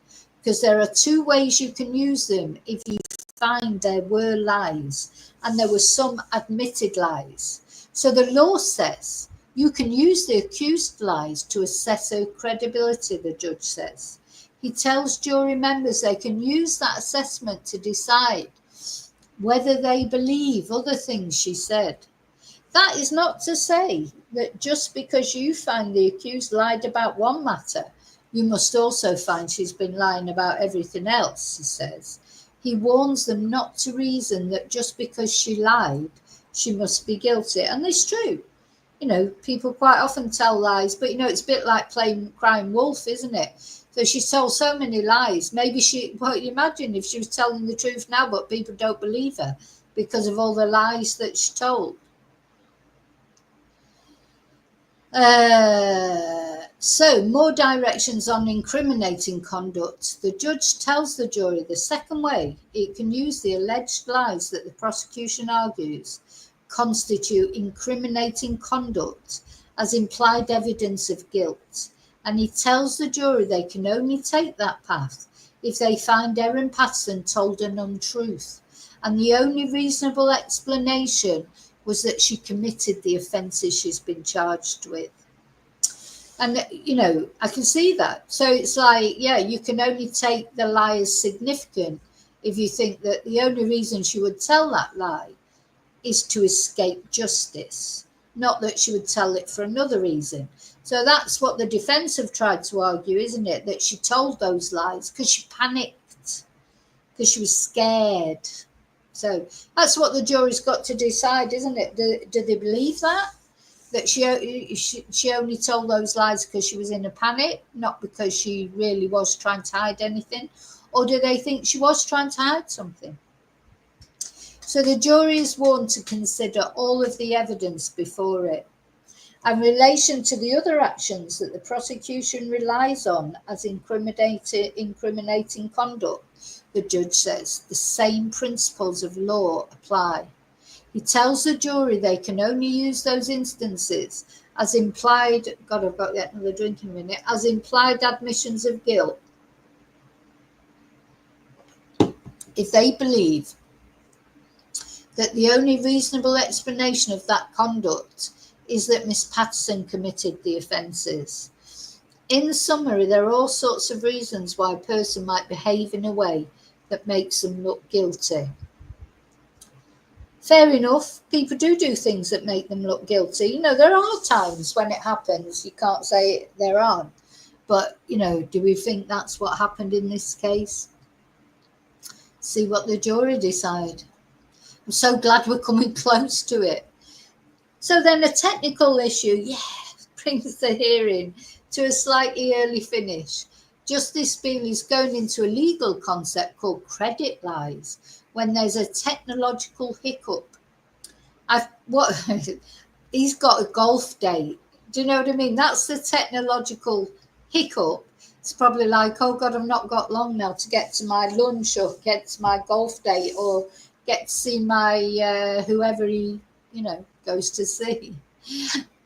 because there are 2 ways you can use them if you find there were lies, and there were some admitted lies. So the law says you can use the accused lies to assess her credibility, the judge says. He tells jury members they can use that assessment to decide whether they believe other things she said. That is not to say that just because you find the accused lied about one matter, you must also find she's been lying about everything else, he says. He warns them not to reason that just because she lied, she must be guilty. And it's true. People quite often tell lies, but, it's a bit like playing crying wolf, isn't it? So she's told so many lies. Maybe imagine if she was telling the truth now, but people don't believe her because of all the lies that she told. So more directions on incriminating conduct. The judge tells the jury the second way it can use the alleged lies that the prosecution argues constitute incriminating conduct as implied evidence of guilt. And he tells the jury they can only take that path if they find Erin Patterson told an untruth. And the only reasonable explanation was that she committed the offences she's been charged with. And, I can see that. So it's like, yeah, you can only take the lie as significant if you think that the only reason she would tell that lie is to escape justice, not that she would tell it for another reason. So that's what the defense have tried to argue, isn't it? That she told those lies because she panicked, because she was scared. So that's what the jury's got to decide, isn't it? Do they believe that she only told those lies because she was in a panic, not because she really was trying to hide anything? Or do they think she was trying to hide something? So the jury is warned to consider all of the evidence before it. In relation to the other actions that the prosecution relies on as incriminating conduct, the judge says the same principles of law apply. He tells the jury they can only use those instances as implied, God, I've got to get another drink in a minute, as implied admissions of guilt if they believe that the only reasonable explanation of that conduct is that Miss Patterson committed the offences. In summary, there are all sorts of reasons why a person might behave in a way that makes them look guilty. Fair enough, people do things that make them look guilty. There are times when it happens. You can't say there aren't. But, do we think that's what happened in this case? See what the jury decide. I'm so glad we're coming close to it. So then a technical issue, brings the hearing to a slightly early finish. Justice Beale is going into a legal concept called credit lies when there's a technological hiccup. He's got a golf date. Do you know what I mean? That's the technological hiccup. It's probably like, oh God, I've not got long now to get to my lunch or get to my golf date or get to see my whoever he, goes to see.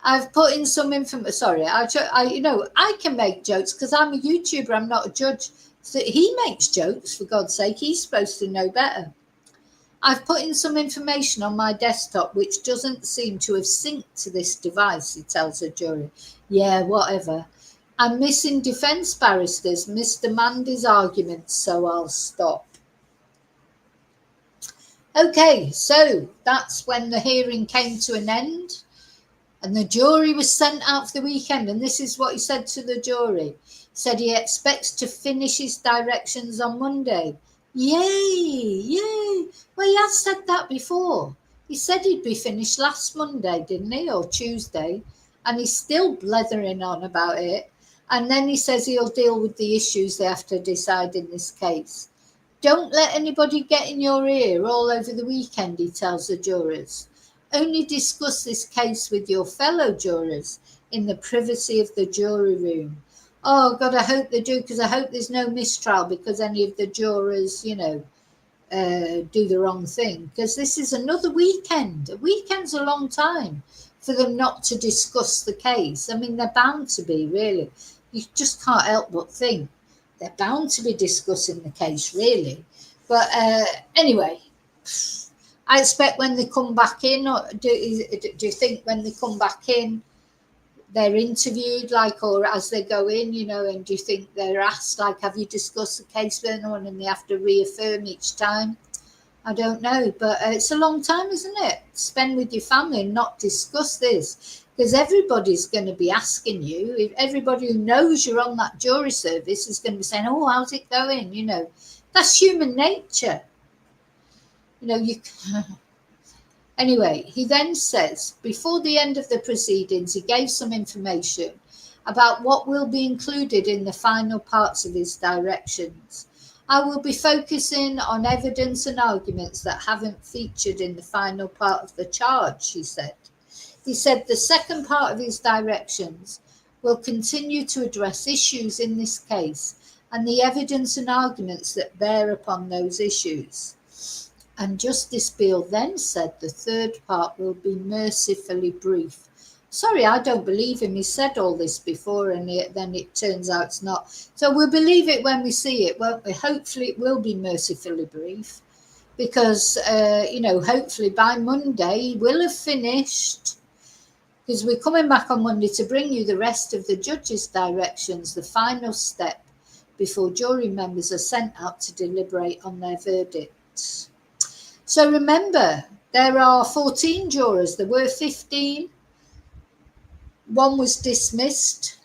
I've put in some information. Sorry, I can make jokes because I'm a YouTuber. I'm not a judge. So he makes jokes, for God's sake. He's supposed to know better. I've put in some information on my desktop which doesn't seem to have synced to this device, he tells the jury. Yeah, whatever. I'm missing defence barristers misdemand his arguments, so I'll stop. Okay, so that's when the hearing came to an end and the jury was sent out for the weekend. And this is what he said to the jury. He said he expects to finish his directions on Monday. Yay. Well, he has said that before. He said he'd be finished last Monday, didn't he? Or Tuesday. And he's still blethering on about it. And then he says he'll deal with the issues they have to decide in this case. Don't let anybody get in your ear all over the weekend, he tells the jurors. Only discuss this case with your fellow jurors in the privacy of the jury room. Oh, God, I hope they do, because I hope there's no mistrial because any of the jurors, do the wrong thing. Because this is another weekend. A weekend's a long time for them not to discuss the case. I mean, they're bound to be, really. You just can't help but think they're bound to be discussing the case, really. But anyway, I expect when they come back in, or do you think when they come back in, they're interviewed, or as they go in, and do you think they're asked, have you discussed the case with anyone, and they have to reaffirm each time? I don't know, but it's a long time, isn't it? Spend with your family and not discuss this, because everybody's going to be asking you. If everybody who knows you're on that jury service is going to be saying, oh, how's it going? That's human nature. Anyway, he then says, before the end of the proceedings, he gave some information about what will be included in the final parts of his directions. I will be focusing on evidence and arguments that haven't featured in the final part of the charge, he said. He said the second part of his directions will continue to address issues in this case and the evidence and arguments that bear upon those issues. And Justice Beale then said the third part will be mercifully brief. Sorry, I don't believe him. He said all this before and then it turns out it's not. So we'll believe it when we see it, won't we? Hopefully it will be mercifully brief because, hopefully by Monday he will have finished because we're coming back on Monday to bring you the rest of the judge's directions, the final step before jury members are sent out to deliberate on their verdict. So remember, there are 14 jurors. There were 15. One was dismissed,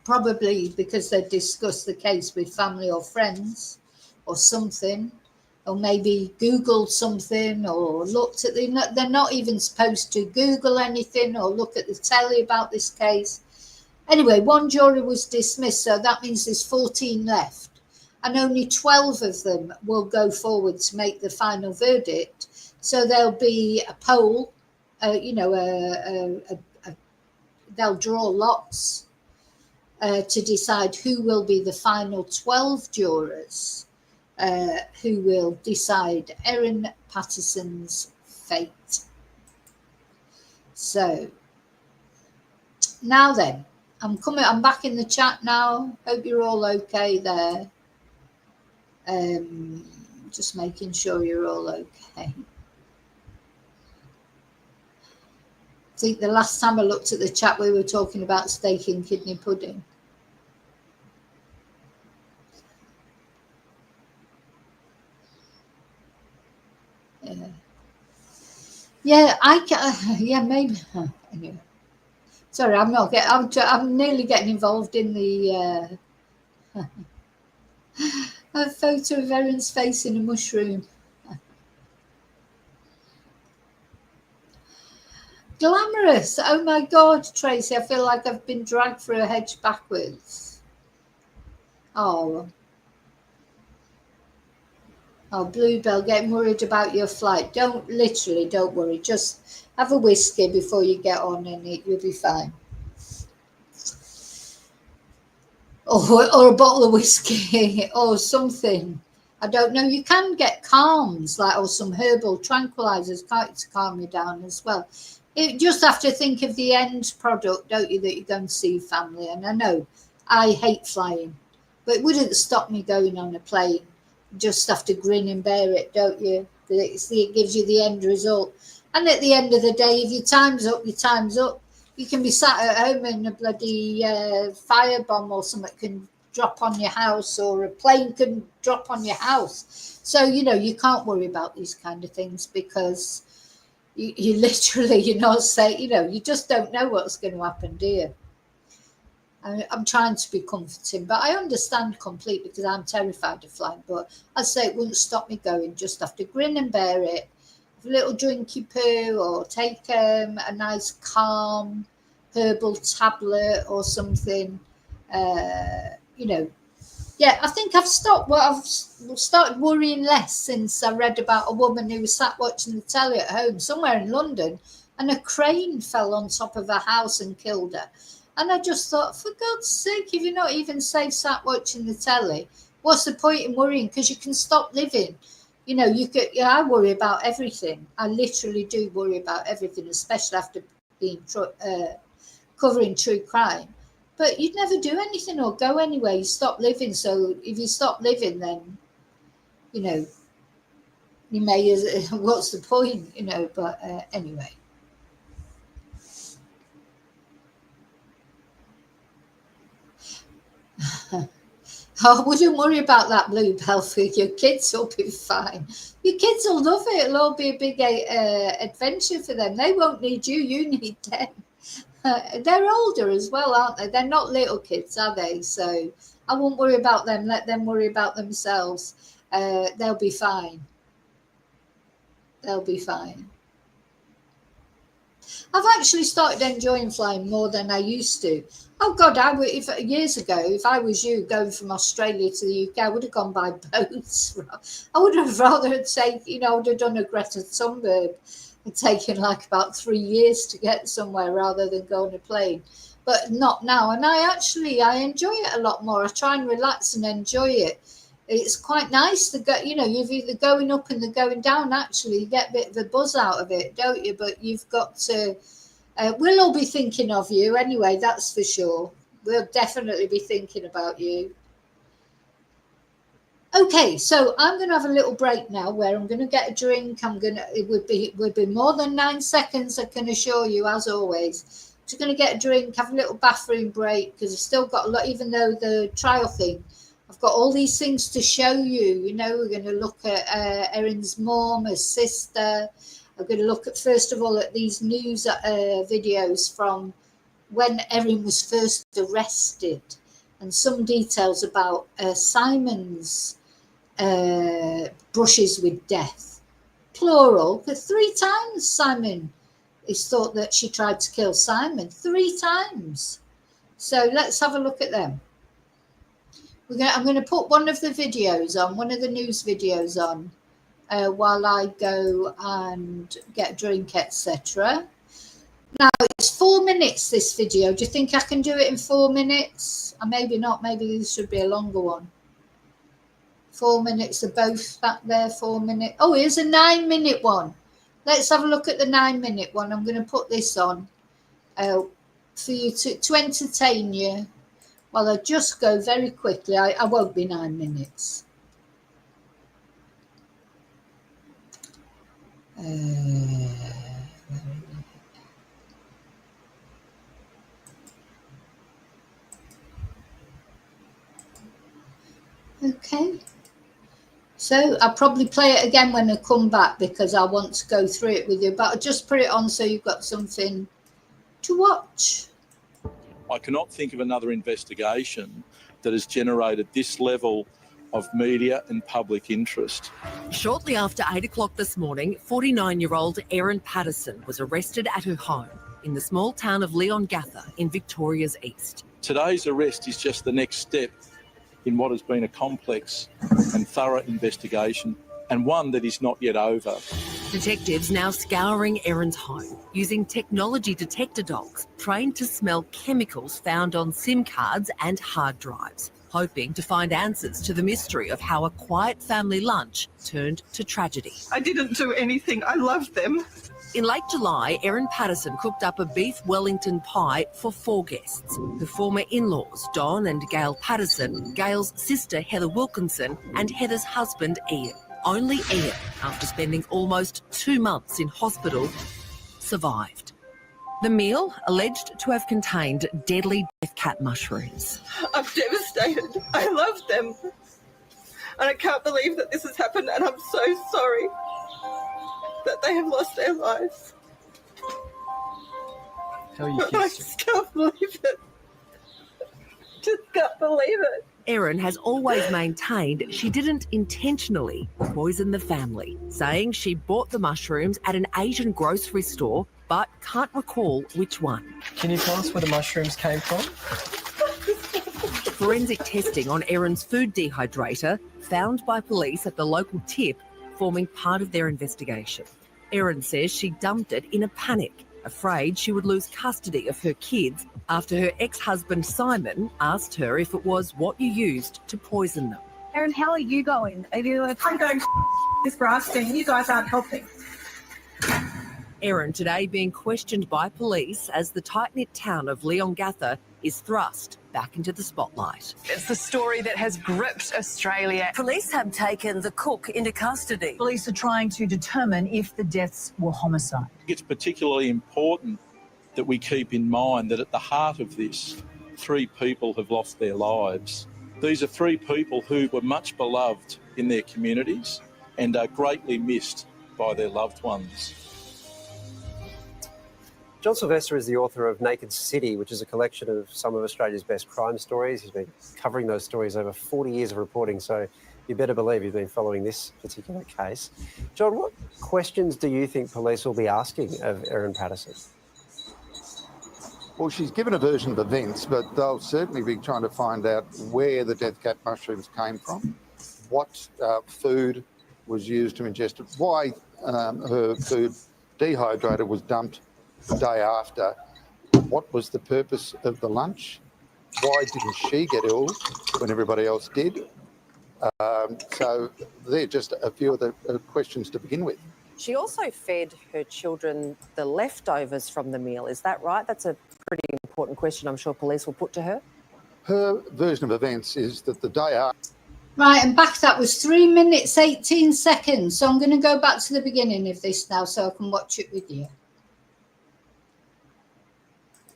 probably because they discussed the case with family or friends or something, or maybe Googled something or looked at they're not even supposed to Google anything or look at the telly about this case. Anyway, one jury was dismissed, so that means there's 14 left, and only 12 of them will go forward to make the final verdict. So there'll be a poll, they'll draw lots to decide who will be the final 12 jurors who will decide Erin Patterson's fate. So now then, I'm back in the chat now. Hope you're all okay there. Just making sure you're all okay. I think the last time I looked at the chat, we were talking about steak and kidney pudding. Yeah, maybe. Anyway, sorry, I'm nearly getting involved in the a photo of Erin's face in a mushroom. Glamorous. Oh my God, Tracy, I feel like I've been dragged through a hedge backwards. Oh, Bluebell, getting worried about your flight. Don't worry. Just have a whiskey before you get on and you'll be fine. Or a bottle of whiskey or something. I don't know. You can get calms, or some herbal tranquilizers to calm you down as well. You just have to think of the end product, don't you, that you're going to see family. And I know I hate flying, but it wouldn't stop me going on a plane. Just have to grin and bear it, don't you? It gives you the end result. And at the end of the day, if your time's up, your time's up. You can be sat at home and a bloody firebomb or something can drop on your house, or a plane can drop on your house. So, you can't worry about these kind of things, because you literally, you just don't know what's going to happen, do you? I'm trying to be comforting, but I understand completely, because I'm terrified of flying. But I'd say it wouldn't stop me going. Just have to grin and bear it. Have a little drinky poo, or take a nice calm herbal tablet or something. Yeah, I think I've started worrying less since I read about a woman who was sat watching the telly at home somewhere in London, and a crane fell on top of her house and killed her. And I just thought, for God's sake, if you're not even safe sat watching the telly, what's the point in worrying? Because you can stop living. I worry about everything. I literally do worry about everything, especially after being covering true crime. But you'd never do anything or go anywhere. You stop living. So if you stop living, then, you may, what's the point, but anyway. I wouldn't worry about that, Bluebell. For your kids will be fine. Your kids will love it. It'll all be a big adventure for them. They won't need you. You need them. They're older as well, aren't they? They're not little kids, are they? So I won't worry about them. Let them worry about themselves. They'll be fine. They'll be fine. I've actually started enjoying flying more than I used to. Oh God, years ago, if I was you going from Australia to the UK, I would have gone by boats. I would have rather I would have done a Greta Thunberg and taken about 3 years to get somewhere rather than go on a plane. But not now. And I enjoy it a lot more. I try and relax and enjoy it. It's quite nice to go, you've either going up and the going down, actually, you get a bit of a buzz out of it, don't you? But you've got to, we'll all be thinking of you anyway, that's for sure. We'll definitely be thinking about you. Okay, so I'm going to have a little break now where I'm going to get a drink. It would be more than 9 seconds, I can assure you, as always. Just going to get a drink, have a little bathroom break, because I've still got a lot, even though the trial thing, I've got all these things to show you. You know, we're going to look at Erin's mom, her sister. I'm going to look at, first of all, at these news videos from when Erin was first arrested, and some details about Simon's brushes with death, plural, because 3 times Simon is thought that she tried to kill Simon, 3 times. So let's have a look at them. I'm going to put one of the videos on, one of the news videos on, while I go and get a drink, etc. Now, it's 4 minutes, this video. Do you think I can do it in 4 minutes? Or maybe not. Maybe this should be a longer one. 4 minutes are both back there, 4 minutes. Oh, here's a 9-minute one. Let's have a look at the 9-minute one. I'm going to put this on for you to entertain you. Well, I'll just go very quickly. I won't be 9 minutes. Okay. So I'll probably play it again when I come back because I want to go through it with you. But I'll just put it on so you've got something to watch. I cannot think of another investigation that has generated this level of media and public interest. Shortly after 8 o'clock this morning, 49-year-old Erin Patterson was arrested at her home in the small town of Leongatha in Victoria's east. Today's arrest is just the next step in what has been a complex and thorough investigation, and one that is not yet over. Detectives now scouring Erin's home using technology detector dogs trained to smell chemicals found on SIM cards and hard drives, hoping to find answers to the mystery of how a quiet family lunch turned to tragedy. I didn't do anything. I loved them. In late July, Erin Patterson cooked up a beef Wellington pie for 4 guests. Her former in-laws, Don and Gail Patterson, Gail's sister Heather Wilkinson, and Heather's husband Ian. Only Ian, after spending almost 2 months in hospital, survived. The meal alleged to have contained deadly death cap mushrooms. I'm devastated. I love them. And I can't believe that this has happened, and I'm so sorry that they have lost their lives. How are you, I just can't believe it. Just can't believe it. Erin has always maintained she didn't intentionally poison the family, saying she bought the mushrooms at an Asian grocery store but can't recall which one. Can you tell us where the mushrooms came from? Forensic testing on Erin's food dehydrator, found by police at the local tip, forming part of their investigation. Erin says she dumped it in a panic, afraid she would lose custody of her kids after her ex-husband Simon asked her if it was what you used to poison them. Erin, how are you going? I'm going this grasping. You guys aren't helping. Erin today being questioned by police as the tight-knit town of Leongatha is thrust back into the spotlight. It's the story that has gripped Australia. Police have taken the cook into custody. Police are trying to determine if the deaths were homicide. It's particularly important that we keep in mind that at the heart of this, 3 people have lost their lives. These are 3 people who were much beloved in their communities and are greatly missed by their loved ones. John Sylvester is the author of Naked City, which is a collection of some of Australia's best crime stories. He's been covering those stories over 40 years of reporting, so you better believe you've been following this particular case. John, what questions do you think police will be asking of Erin Patterson? Well, she's given a version of events, but they'll certainly be trying to find out where the death cap mushrooms came from, what food was used to ingest it, why her food dehydrator was dumped the day after, what was the purpose of the lunch, why didn't she get ill when everybody else did. So they're just a few of the questions to begin with. She also fed her children the leftovers from the meal. Is that right? That's a pretty important question I'm sure police will put to her. Her version of events is that the day after Right, and back that was 3 minutes, 18 seconds. So I'm going to go back to the beginning of this now so I can watch it with you.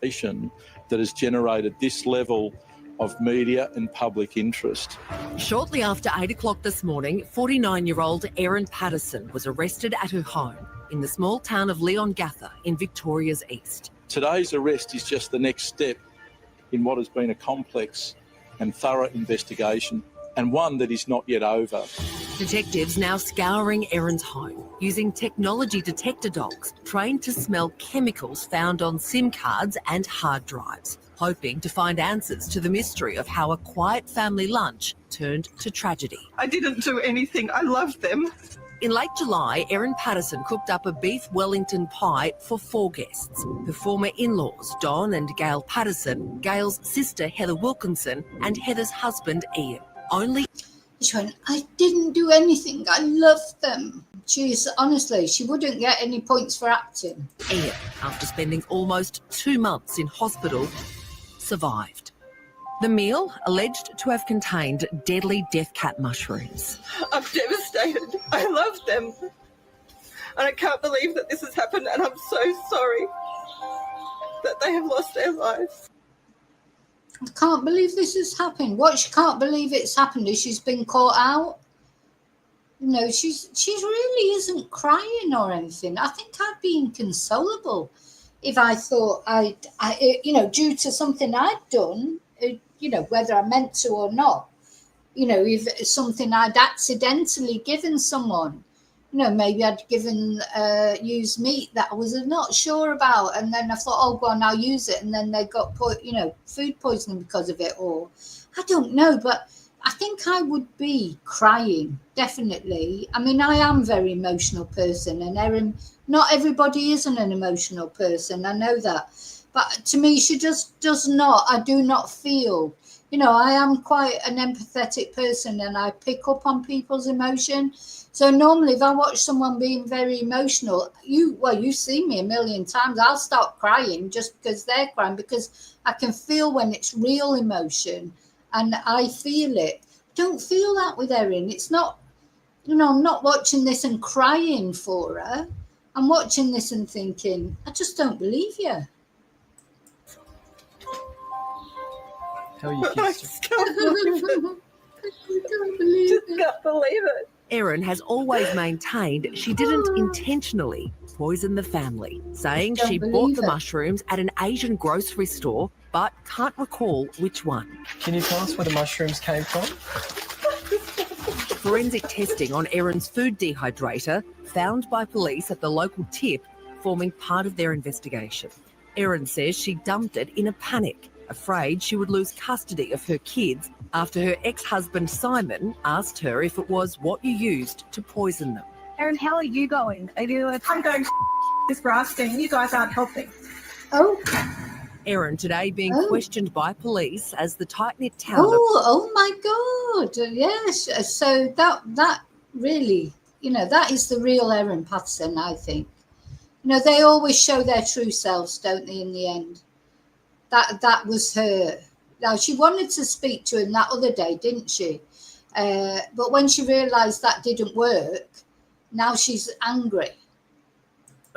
That has generated this level of media and public interest. Shortly after 8 o'clock this morning, 49-year-old Erin Patterson was arrested at her home in the small town of Leongatha in Victoria's east. Today's arrest is just the next step in what has been a complex and thorough investigation, and one that is not yet over. Detectives now scouring Erin's home using technology detector dogs trained to smell chemicals found on SIM cards and hard drives, hoping to find answers to the mystery of how a quiet family lunch turned to tragedy. I didn't do anything. I loved them. In late July, Erin Patterson cooked up a beef Wellington pie for 4 guests. Her former in-laws, Don and Gail Patterson, Gail's sister Heather Wilkinson, and Heather's husband Ian. Only She went, I didn't do anything. I loved them. Honestly, she wouldn't get any points for acting. Ian, after spending almost 2 months in hospital, survived. The meal alleged to have contained deadly death cap mushrooms. I'm devastated. I love them. And I can't believe that this has happened, and I'm so sorry that they have lost their lives. I can't believe this has happened. What she can't believe it's happened is she's been caught out. You know, she really isn't crying or anything. I think I'd be inconsolable if I thought due to something I'd done, whether I meant to or not, if it's something I'd accidentally given someone, maybe I'd given used meat that I was not sure about, and then I thought, oh, go on, I'll use it, and then they got food poisoning because of it, or I don't know, but I think I would be crying, definitely. I mean, I am a very emotional person, and Erin, not everybody isn't an emotional person, I know that, but to me, she just does not. I do not feel. I am quite an empathetic person, and I pick up on people's emotion. So normally if I watch someone being very emotional, you've seen me a million times, I'll start crying just because they're crying, because I can feel when it's real emotion and I feel it. Don't feel that with Erin. It's not, I'm not watching this and crying for her. I'm watching this and thinking, I just don't believe you. How are you I kids? just can't believe it. Can't believe it. Erin has always maintained she didn't intentionally poison the family, saying she bought the mushrooms at an Asian grocery store but can't recall which one. Can you tell us where the mushrooms came from? Forensic testing on Erin's food dehydrator, found by police at the local tip, forming part of their investigation. Erin says she dumped it in a panic, afraid she would lose custody of her kids after her ex-husband Simon asked her if it was what you used to poison them. Erin, how are you going? I'm going this grasping. You guys aren't helping. Oh. Erin today being questioned by police as the tight-knit town Oh my God. Yes. So that really, that is the real Erin Patterson, I think. They always show their true selves, don't they, in the end? That was her. Now, she wanted to speak to him that other day, didn't she? But when she realised that didn't work, now she's angry.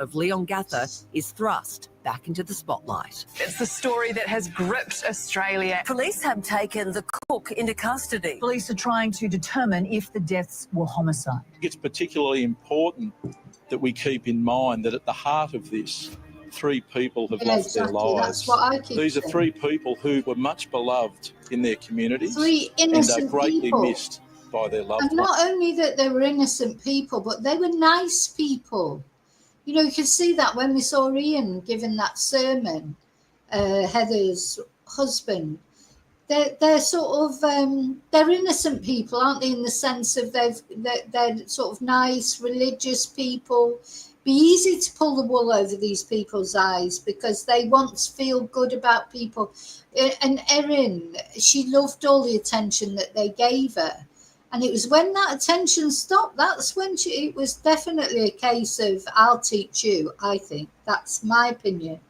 of Leongatha is thrust back into the spotlight. It's the story that has gripped Australia. Police have taken the cook into custody. Police are trying to determine if the deaths were homicide. It's particularly important that we keep in mind that at the heart of this, 3 people have lost their lives. That's what I keep These are saying. 3 people who were much beloved in their communities 3 and innocent are greatly people. missed by their loved And ones. not only that they were innocent people, but they were nice people. You can see that when we saw Ian giving that sermon, Heather's husband. They're sort of they're innocent people, aren't they? In the sense of they're sort of nice, religious people. Be easy to pull the wool over these people's eyes because they want to feel good about people. And Erin, she loved all the attention that they gave her. And it was when that attention stopped, that's when it was definitely a case of, I'll teach you, I think. That's my opinion.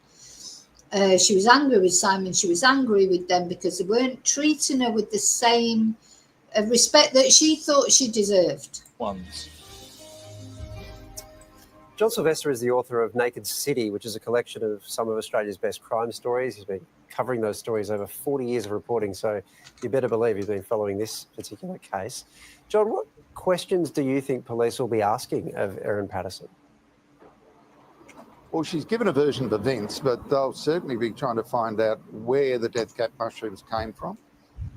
She was angry with Simon. She was angry with them because they weren't treating her with the same respect that she thought she deserved. Ones. John Sylvester is the author of Naked City, which is a collection of some of Australia's best crime stories. He's been covering those stories over 40 years of reporting, so you better believe he's been following this particular case. John, what questions do you think police will be asking of Erin Patterson? Well, she's given a version of events, but they'll certainly be trying to find out where the death cap mushrooms came from,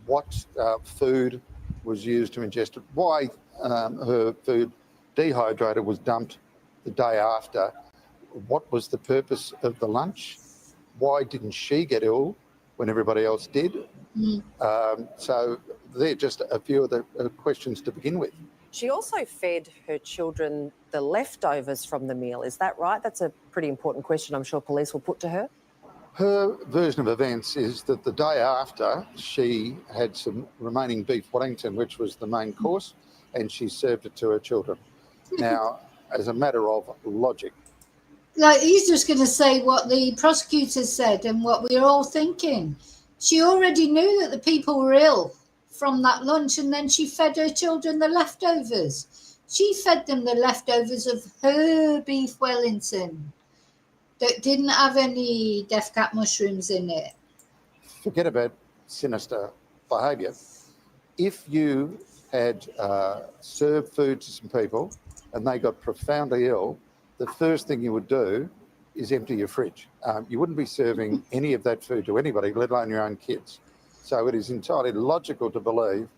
what food was used to ingest it, why her food dehydrator was dumped the day after, what was the purpose of the lunch, why didn't she get ill when everybody else did? So they're just a few of the questions to begin with. She also fed her children the leftovers from the meal. Is that right? That's a pretty important question I'm sure police will put to her. Her version of events is that the day after, she had some remaining beef Wellington, which was the main course, and she served it to her children. Now, as a matter of logic. Like, he's just going to say what the prosecutors said and what we were all thinking. She already knew that the people were ill from that lunch, and then she fed her children the leftovers. She fed them the leftovers of her beef Wellington that didn't have any death cap mushrooms in it. Forget about sinister behaviour. If you had served food to some people and they got profoundly ill, the first thing you would do is empty your fridge. You wouldn't be serving any of that food to anybody, let alone your own kids. So it is entirely logical to believe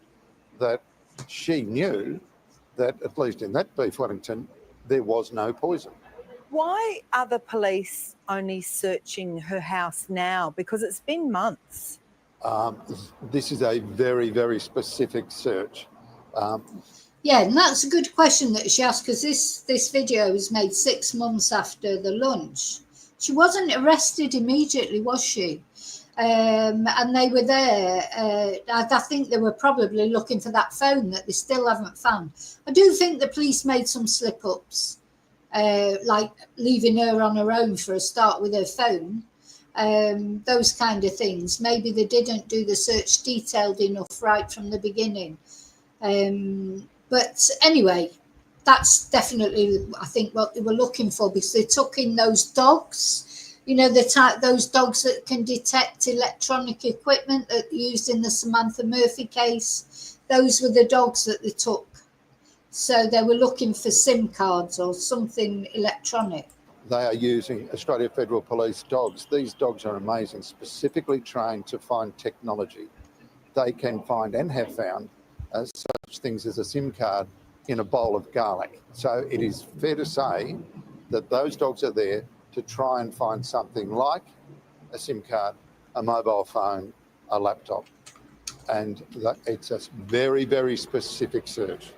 that she knew that, at least in that beef Wellington, there was no poison. Why are the police only searching her house now? Because it's been months. This is a very, very specific search. Yeah, and that's a good question that she asked, because this video was made 6 months after the lunch. She wasn't arrested immediately, was she? And they were there. I think they were probably looking for that phone that they still haven't found. I do think the police made some slip-ups, like leaving her on her own for a start with her phone. Those kind of things. Maybe they didn't do the search detailed enough right from the beginning. But anyway, that's definitely, I think, what they were looking for, because they took in those dogs, you know, those dogs that can detect electronic equipment that used in the Samantha Murphy case. Those were the dogs that they took. So they were looking for SIM cards or something electronic. They are using Australia Federal Police dogs. These dogs are amazing, specifically trained to find technology. They can find and have found such things as a SIM card in a bowl of garlic. So it is fair to say that those dogs are there to try and find something like a SIM card, a mobile phone, a laptop. And it's a very, very specific search.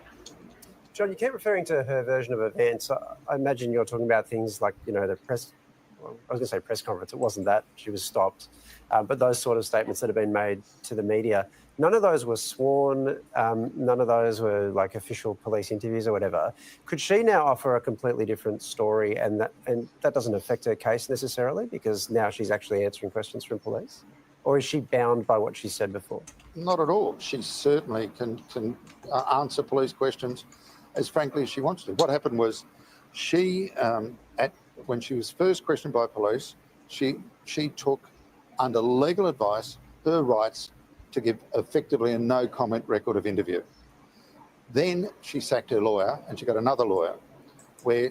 John, you keep referring to her version of events. I imagine you're talking about things like, you know, the press, well, I was going to say press conference. It wasn't that. She was stopped. But those sort of statements that have been made to the media, none of those were sworn. None of those were like official police interviews or whatever. Could she now offer a completely different story, and that doesn't affect her case necessarily, because now she's actually answering questions from police? Or is she bound by what she said before? Not at all. She certainly can answer police questions as frankly as she wants to. What happened was she, when she was first questioned by police, she took, under legal advice, her rights to give effectively a no-comment record of interview. Then she sacked her lawyer and she got another lawyer where...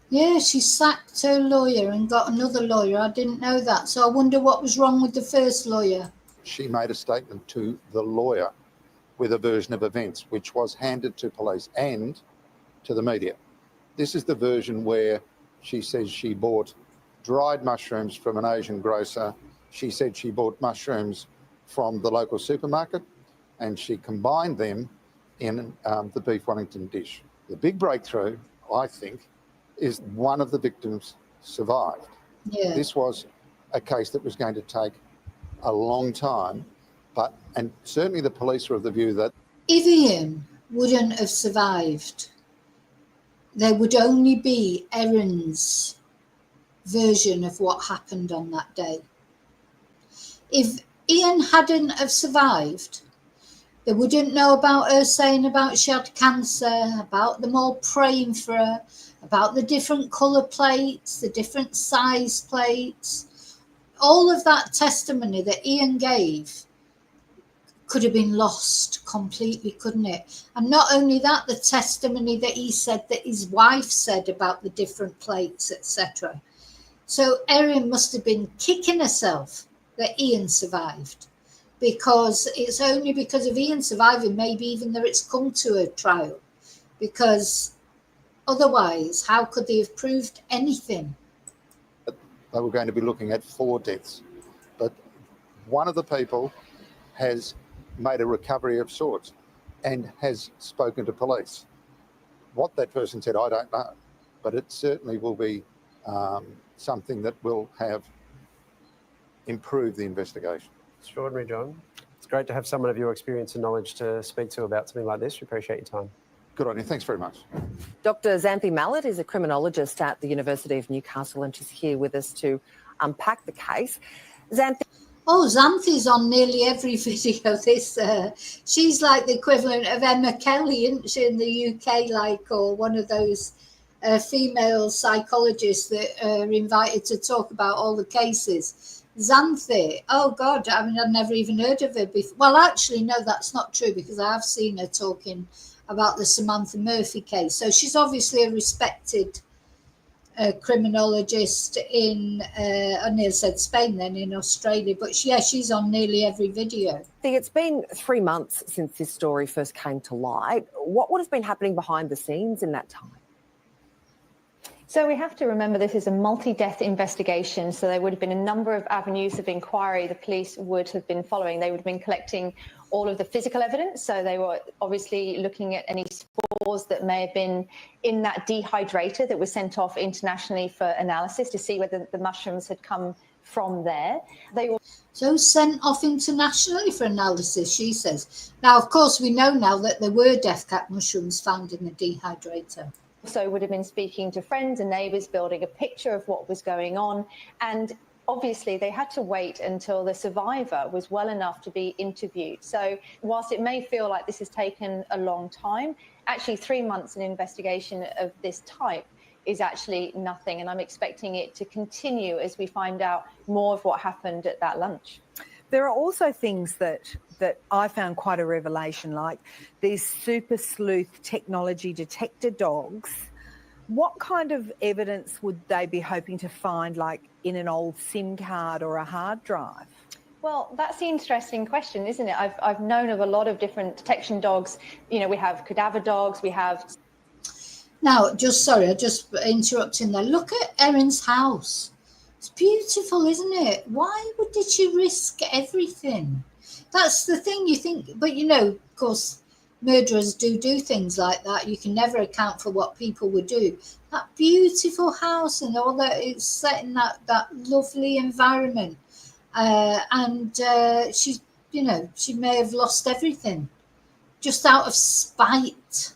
Yeah, she sacked her lawyer and got another lawyer. I didn't know that. So I wonder what was wrong with the first lawyer. She made a statement to the lawyer with a version of events, which was handed to police and to the media. This is the version where she says she bought dried mushrooms from an Asian grocer. She said she bought mushrooms from the local supermarket, and she combined them in the beef Wellington dish. The big breakthrough, I think, is one of the victims survived. Yeah. This was a case that was going to take a long time, and certainly the police were of the view that if Ian wouldn't have survived, there would only be Erin's version of what happened on that day. If Ian hadn't have survived, They wouldn't know about her saying about she had cancer, about them all praying for her, about the different colour plates, the different size plates. All of that testimony that Ian gave could have been lost completely, couldn't it? And not only that, the testimony that he said that his wife said about the different plates, etc. So Erin must have been kicking herself that Ian survived, because it's only because of Ian surviving, maybe even that it's come to a trial, because otherwise, how could they have proved anything? They were going to be looking at 4 deaths, but one of the people has made a recovery of sorts and has spoken to police. What that person said, I don't know, but it certainly will be something that will have improved the investigation. Extraordinary, John. It's great to have someone of your experience and knowledge to speak to about something like this. We appreciate your time. Good on you. Thanks very much. Dr. Xanthi Mallett is a criminologist at the University of Newcastle, and she's here with us to unpack the case. Xanthi. Oh, Xanthi's on nearly every video. She's like the equivalent of Emma Kelly, isn't she, in the UK, or one of those female psychologists that are invited to talk about all the cases. Xanthi, oh God, I mean, I'd never even heard of her before. Well, actually, no, that's not true, because I have seen her talking about the Samantha Murphy case. So she's obviously a respected criminologist in, I nearly said Spain then, in Australia, but she's on nearly every video. It's been 3 months since this story first came to light. What would have been happening behind the scenes in that time? So we have to remember this is a multi-death investigation, so there would have been a number of avenues of inquiry the police would have been following. They would have been collecting all of the physical evidence, so they were obviously looking at any spores that may have been in that dehydrator that was sent off internationally for analysis to see whether the mushrooms had come from there. So sent off internationally for analysis, she says. Now, of course, we know now that there were death cap mushrooms found in the dehydrator. So would have been speaking to friends and neighbours, building a picture of what was going on. And obviously they had to wait until the survivor was well enough to be interviewed. So whilst it may feel like this has taken a long time, actually 3 months in investigation of this type is actually nothing. And I'm expecting it to continue as we find out more of what happened at that lunch. There are also things that I found quite a revelation, like these super sleuth technology detector dogs. What kind of evidence would they be hoping to find, like in an old SIM card or a hard drive? Well, that's the interesting question, isn't it? I've known of a lot of different detection dogs. You know, we have cadaver dogs, we have... Now, just interrupting there. Look at Erin's house. It's beautiful, isn't it? Why did she risk everything? That's the thing you think. But, of course, murderers do things like that. You can never account for what people would do. That beautiful house and all that, it's set in that lovely environment. She's, she may have lost everything just out of spite.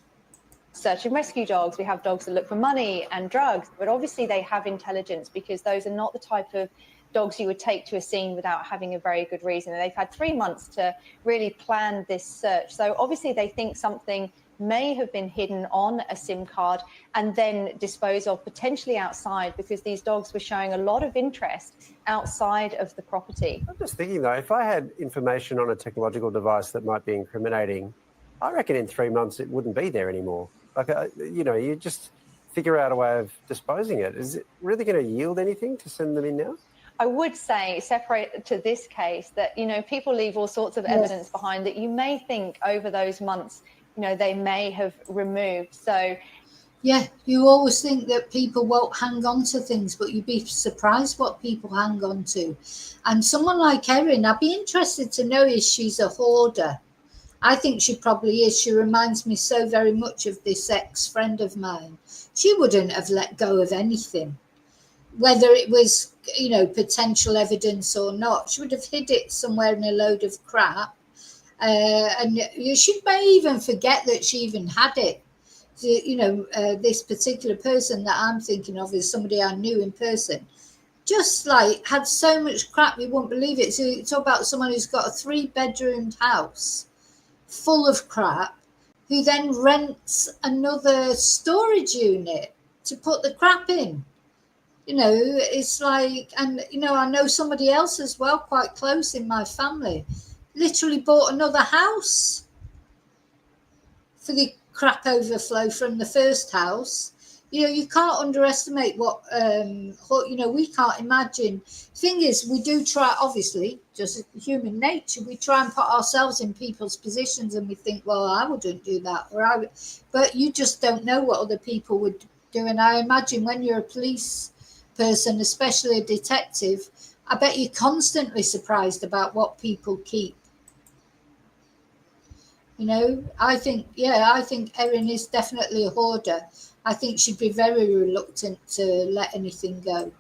Search and rescue dogs, we have dogs that look for money and drugs, but obviously they have intelligence, because those are not the type of dogs you would take to a scene without having a very good reason. And they've had 3 months to really plan this search. So obviously they think something may have been hidden on a SIM card and then disposed of potentially outside, because these dogs were showing a lot of interest outside of the property. I'm just thinking, though, if I had information on a technological device that might be incriminating, I reckon in 3 months it wouldn't be there anymore. Like, you just figure out a way of disposing it. Is it really going to yield anything to send them in now? I would say, separate to this case, that, people leave all sorts of evidence behind that you may think over those months, they may have removed. So, yeah, you always think that people won't hang on to things, but you'd be surprised what people hang on to. And someone like Erin, I'd be interested to know if she's a hoarder. I think she probably is. She reminds me so very much of this ex-friend of mine. She wouldn't have let go of anything, whether it was, potential evidence or not. She would have hid it somewhere in a load of crap. And she may even forget that she even had it. This particular person that I'm thinking of is somebody I knew in person. Just had so much crap, you wouldn't believe it. So you talk about someone who's got a 3-bedroomed house full of crap, who then rents another storage unit to put the crap in. You know, it's like, and, you know, I know somebody else as well, quite close in my family, literally bought another house for the crap overflow from the first house. You know, you can't underestimate what, you know, we can't imagine. Thing is, we do try, obviously, just human nature, we try and put ourselves in people's positions and we think, well, I wouldn't do that. But you just don't know what other people would do. And I imagine when you're a police person, especially a detective, I bet you're constantly surprised about what people keep. You know, I think Erin is definitely a hoarder. I think she'd be very reluctant to let anything go.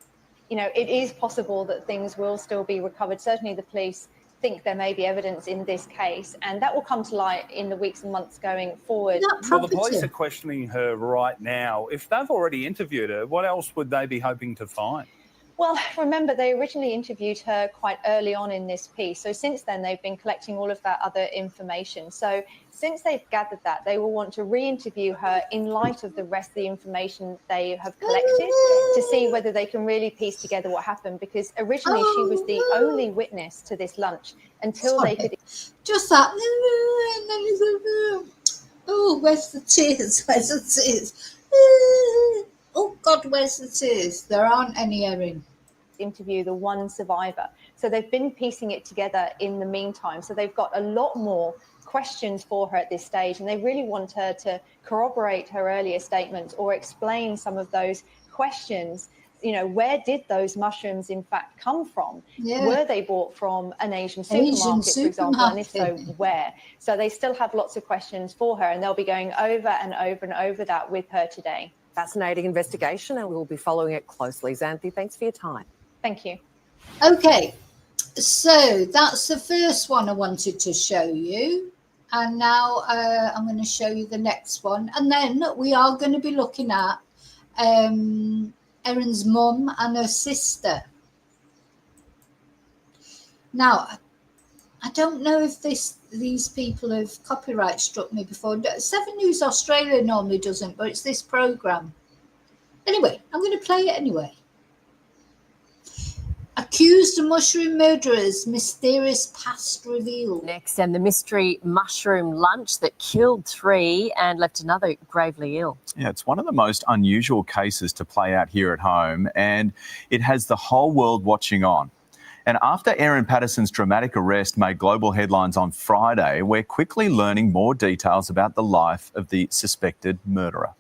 You know, it is possible that things will still be recovered. Certainly the police think there may be evidence in this case, and that will come to light in the weeks and months going forward. Well, the police are questioning her right now. If they've already interviewed her, what else would they be hoping to find? Well, remember, they originally interviewed her quite early on in this piece. So since then, they've been collecting all of that other information. So since they've gathered that, they will want to re-interview her in light of the rest of the information they have collected to see whether they can really piece together what happened. Because originally she was the only witness to this lunch until they could... Just that. Oh, where's the tears? Where's the tears? Oh, God, where's the tears? There aren't any, Erin. Interview the one survivor. So they've been piecing it together in the meantime. So they've got a lot more questions for her at this stage, and they really want her to corroborate her earlier statements or explain some of those questions. You know, where did those mushrooms in fact come from? Yeah. Were they bought from an Asian supermarket, for example? And if so, where? So they still have lots of questions for her, and they'll be going over and over and over that with her today. Fascinating investigation, and we'll be following it closely. Xanthi, thanks for your time. Thank you. Okay, so that's the first one I wanted to show you. And now I'm going to show you the next one. And then we are going to be looking at Erin's mum and her sister. Now, I don't know if these people have copyright struck me before. 7 News Australia normally doesn't, but it's this programme. Anyway, I'm going to play it anyway. Accused mushroom murderers, mysterious past revealed. Next, and the mystery mushroom lunch that killed 3 and left another gravely ill. Yeah, it's one of the most unusual cases to play out here at home, and it has the whole world watching on. And after Erin Patterson's dramatic arrest made global headlines on Friday, we're quickly learning more details about the life of the suspected murderer.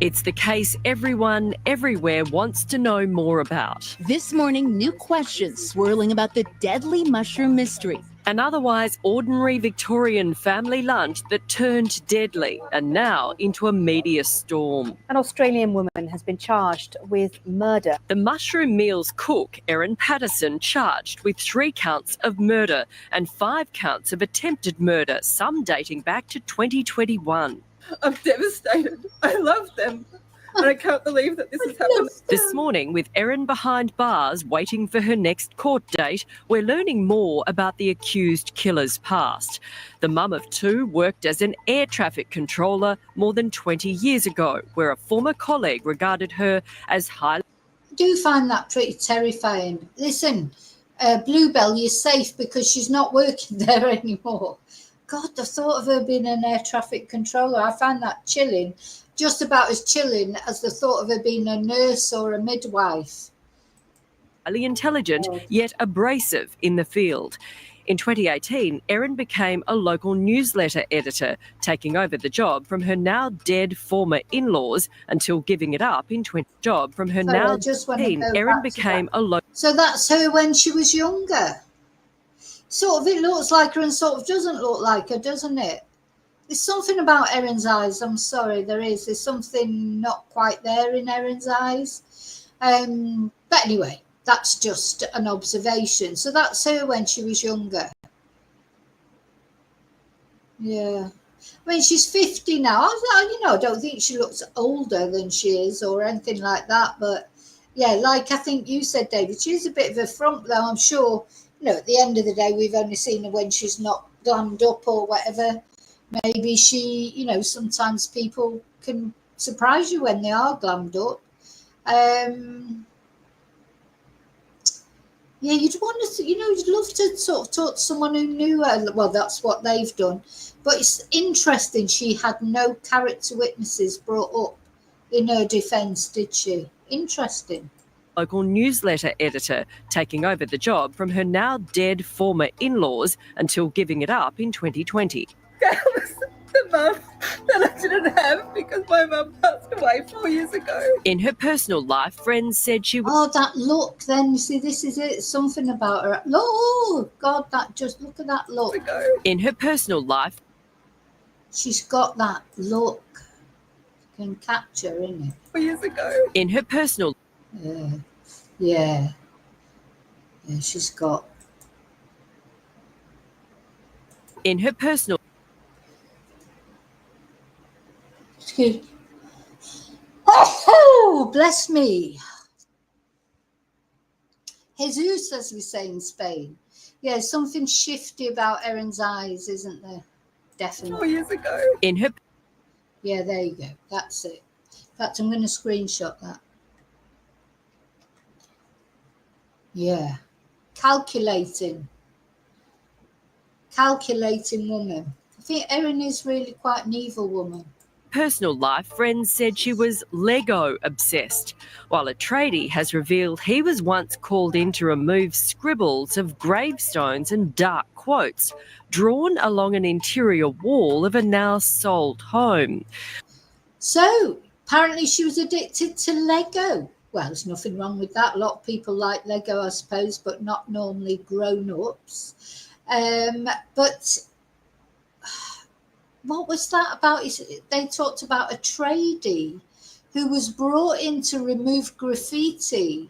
It's the case everyone, everywhere wants to know more about. This morning, new questions swirling about the deadly mushroom mystery. An otherwise ordinary Victorian family lunch that turned deadly and now into a media storm. An Australian woman has been charged with murder. The mushroom meal's cook, Erin Patterson, charged with 3 counts of murder and 5 counts of attempted murder, some dating back to 2021. I'm devastated. I love them. And I can't believe that this has happened. This morning, with Erin behind bars waiting for her next court date, we're learning more about the accused killer's past. The mum of 2 worked as an air traffic controller more than 20 years ago, where a former colleague regarded her as highly... I do find that pretty terrifying. Listen, Bluebell, you're safe because she's not working there anymore. God, the thought of her being an air traffic controller, I find that chilling. Just about as chilling as the thought of her being a nurse or a midwife. Highly intelligent, yet abrasive in the field. In 2018, Erin became a local newsletter editor, taking over the job from her now dead former in-laws until giving it up in 20. Job from her now dead. Erin became a local. So that's her when she was younger. Sort of, it looks like her and sort of doesn't look like her, doesn't it? There's something about Erin's eyes. I'm sorry, there is. There's something not quite there in Erin's eyes. But anyway, that's just an observation. So that's her when she was younger. Yeah. I mean, she's 50 now. I don't think she looks older than she is or anything like that. But yeah, like I think you said, David, she's a bit of a frump, though. I'm sure at the end of the day, we've only seen her when she's not glammed up or whatever. Maybe she, sometimes people can surprise you when they are glammed up. Yeah, you'd want to, you'd love to sort of talk to someone who knew her. Well, that's what they've done. But it's interesting, she had no character witnesses brought up in her defence, did she? Interesting. Local newsletter editor, taking over the job from her now dead former in-laws until giving it up in 2020. Gail was the mum that I didn't have because my mum passed away 4 years ago. In her personal life, friends said she was... Oh, that look then, you see, this is it, something about her. Oh, God, look at that look. In her personal life... She's got that look. You can capture, innit? 4 years ago. In her personal... Yeah, she's got... In her personal... Excuse me. Oh, bless me. Jesus, as we say in Spain. Yeah, something shifty about Erin's eyes, isn't there? Definitely. 4 years ago. In her... Yeah, there you go. That's it. In fact, I'm going to screenshot that. Yeah. Calculating woman. I think Erin is really quite an evil woman. Personal life, friends said she was Lego obsessed, while a tradie has revealed he was once called in to remove scribbles of gravestones and dark quotes drawn along an interior wall of a now sold home. So, apparently she was addicted to Lego. Well, there's nothing wrong with that. A lot of people like Lego, I suppose, but not normally grown-ups. But what was that about? They talked about a tradie who was brought in to remove graffiti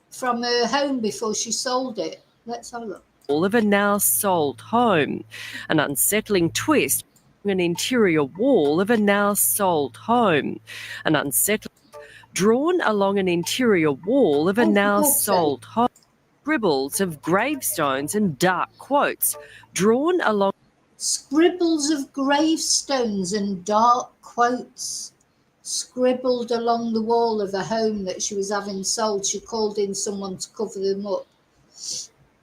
from her home before she sold it. Let's have a look. All of a now sold home. An unsettling twist, an interior wall of a now sold home. An unsettling... Drawn along an interior wall of a now sold home. Scribbles of gravestones and dark quotes drawn along... Scribbles of gravestones and dark quotes scribbled along the wall of a home that she was having sold. She called in someone to cover them up.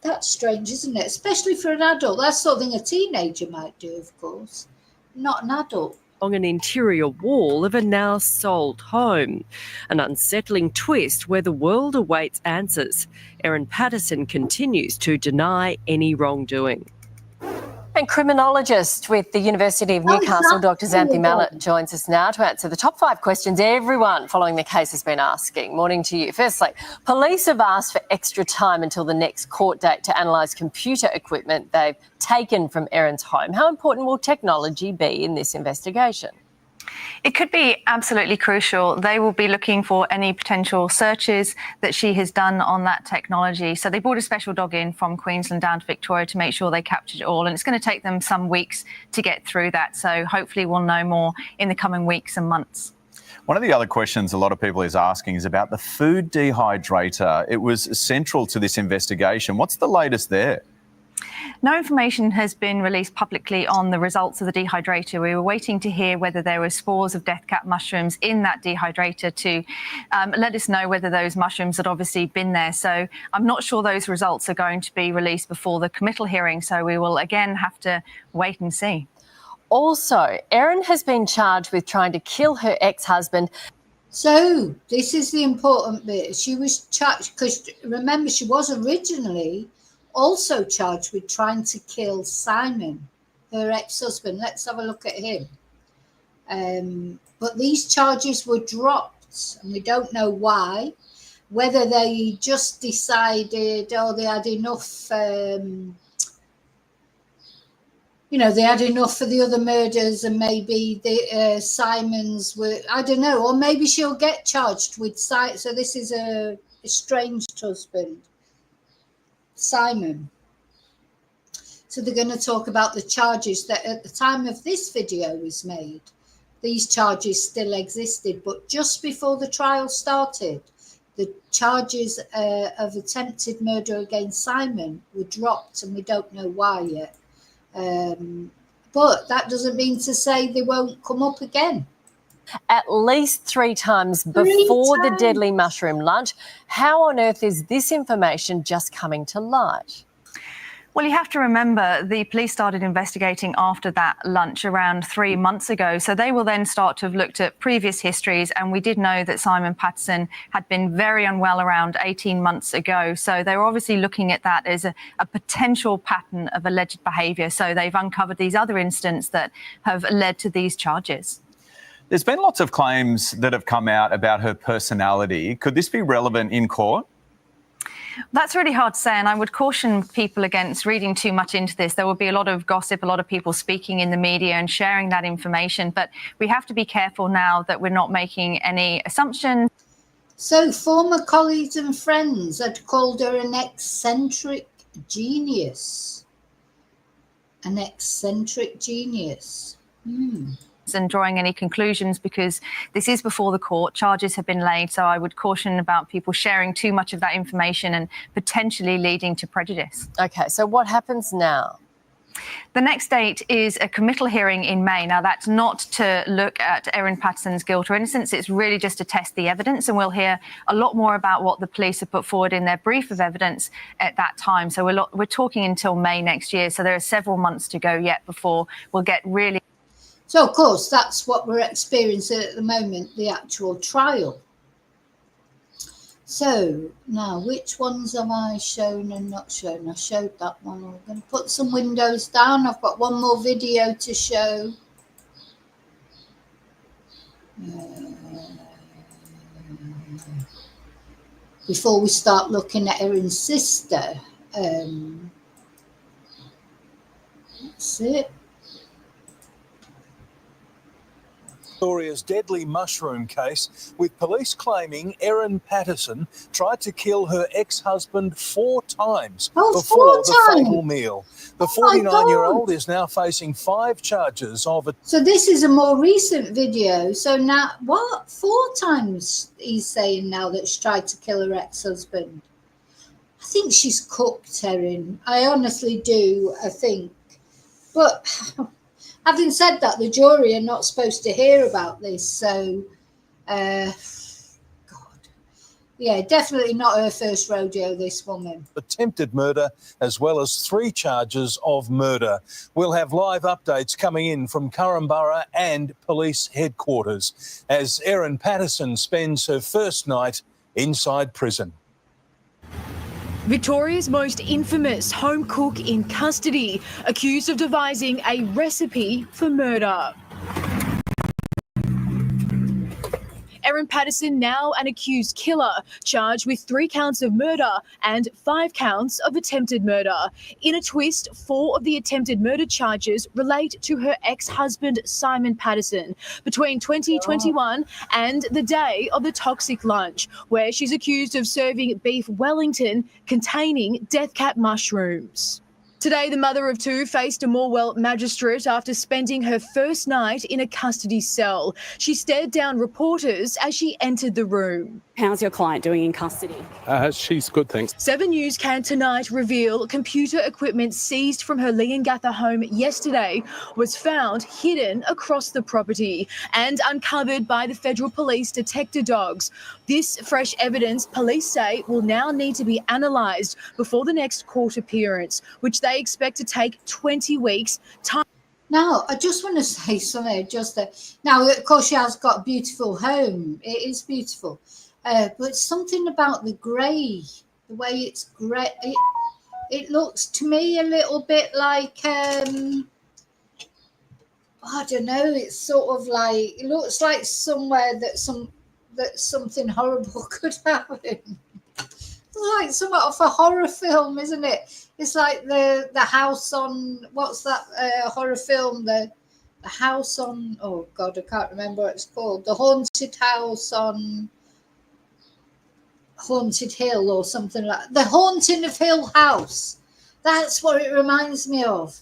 That's strange, isn't it? Especially for an adult. That's something a teenager might do, of course. Not an adult. On an interior wall of a now sold home. An unsettling twist where the world awaits answers. Erin Patterson continues to deny any wrongdoing. And criminologist with the University of Newcastle, Dr. Xanthi Mallet, joins us now to answer the top 5 questions everyone following the case has been asking. Morning to you. Firstly, police have asked for extra time until the next court date to analyse computer equipment they've taken from Erin's home. How important will technology be in this investigation? It could be absolutely crucial. They will be looking for any potential searches that she has done on that technology. So they brought a special dog in from Queensland down to Victoria to make sure they captured it all. And it's going to take them some weeks to get through that. So hopefully we'll know more in the coming weeks and months. One of the other questions a lot of people is asking is about the food dehydrator. It was central to this investigation. What's the latest there? No information has been released publicly on the results of the dehydrator. We were waiting to hear whether there were spores of death cap mushrooms in that dehydrator to let us know whether those mushrooms had obviously been there. So I'm not sure those results are going to be released before the committal hearing. So we will again have to wait and see. Also, Erin has been charged with trying to kill her ex-husband. So this is the important bit. She was charged because, remember, she was originally also charged with trying to kill Simon, her ex-husband. Let's have a look at him. But these charges were dropped, and we don't know why. Whether they just decided, they had enough, they had enough for the other murders, and maybe the Simons were, I don't know, or maybe she'll get charged with, so this is a estranged husband, Simon. So they're going to talk about the charges that at the time of this video was made, these charges still existed, but just before the trial started, the charges of attempted murder against Simon were dropped, and we don't know why yet. But that doesn't mean to say they won't come up again. At least 3 times before the deadly mushroom lunch. How on earth is this information just coming to light? Well, you have to remember the police started investigating after that lunch around 3 months ago. So they will then start to have looked at previous histories. And we did know that Simon Patterson had been very unwell around 18 months ago. So they were obviously looking at that as a potential pattern of alleged behaviour. So they've uncovered these other incidents that have led to these charges. There's been lots of claims that have come out about her personality. Could this be relevant in court? That's really hard to say, and I would caution people against reading too much into this. There will be a lot of gossip, a lot of people speaking in the media and sharing that information, but we have to be careful now that we're not making any assumptions. So former colleagues and friends had called her an eccentric genius. An eccentric genius. And drawing any conclusions, because this is before the court, charges have been laid, so I would caution about people sharing too much of that information and potentially leading to prejudice. Okay, so what happens now? The next date is a committal hearing in May. Now, that's not to look at Erin Patterson's guilt or innocence. It's really just to test the evidence, and we'll hear a lot more about what the police have put forward in their brief of evidence at that time. So we're talking until May next year, so there are several months to go yet before we'll get really... So, of course, that's what we're experiencing at the moment, the actual trial. So, now, which ones have I shown and not shown? I showed that one. I'm going to put some windows down. I've got one more video to show. Before we start looking at Erin's sister. That's it. Victoria's deadly mushroom case, with police claiming Erin Patterson tried to kill her ex-husband 4 times before the fatal meal. The 49-year-old is now facing 5 charges of it. So this is a more recent video. So now, what? 4 times he's saying now that she tried to kill her ex-husband. I think she's cooked, Erin. I honestly do, I think. But... having said that, the jury are not supposed to hear about this, so, God. Yeah, definitely not her first rodeo, this woman. Attempted murder, as well as 3 charges of murder. We'll have live updates coming in from Currumborough and police headquarters as Erin Patterson spends her first night inside prison. Victoria's most infamous home cook in custody, accused of devising a recipe for murder. Erin Patterson, now an accused killer, charged with 3 counts of murder and 5 counts of attempted murder. In a twist, 4 of the attempted murder charges relate to her ex-husband, Simon Patterson, between 2021 and the day of the toxic lunch, where she's accused of serving beef Wellington containing death cap mushrooms. Today, the mother of 2 faced a Morwell magistrate after spending her first night in a custody cell. She stared down reporters as she entered the room. How's your client doing in custody? She's good, thanks. 7 News can tonight reveal computer equipment seized from her Leongatha home yesterday was found hidden across the property and uncovered by the Federal Police detector dogs. This fresh evidence, police say, will now need to be analysed before the next court appearance, which they expect to take 20 weeks. Now, I just want to say something. Now, of course, she has got a beautiful home. It is beautiful. But something about the grey, the way it's grey, it looks to me a little bit like, I don't know, it's sort of like, it looks like somewhere that something horrible could happen. It's like somewhat of a horror film, isn't it? It's like the house on, what's that horror film? The house on, oh God, I can't remember what it's called. The haunted house on Haunted Hill or something like that. The Haunting of Hill House. That's what it reminds me of.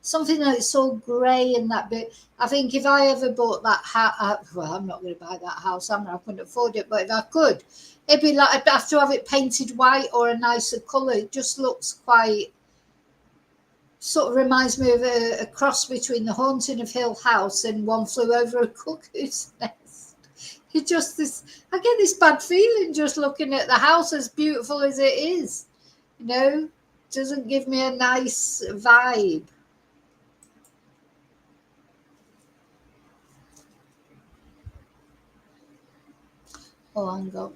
something that's all grey and that bit. I think if I ever bought that house, well, I'm not going to buy that house, I couldn't afford it, but if I could, it'd be like I'd have to have it painted white or a nicer colour. It just looks quite, sort of reminds me of a cross between The Haunting of Hill House and One Flew Over a Cuckoo's Nest. I get this bad feeling just looking at the house, as beautiful as it is. You know, doesn't give me a nice vibe. Oh, hang on.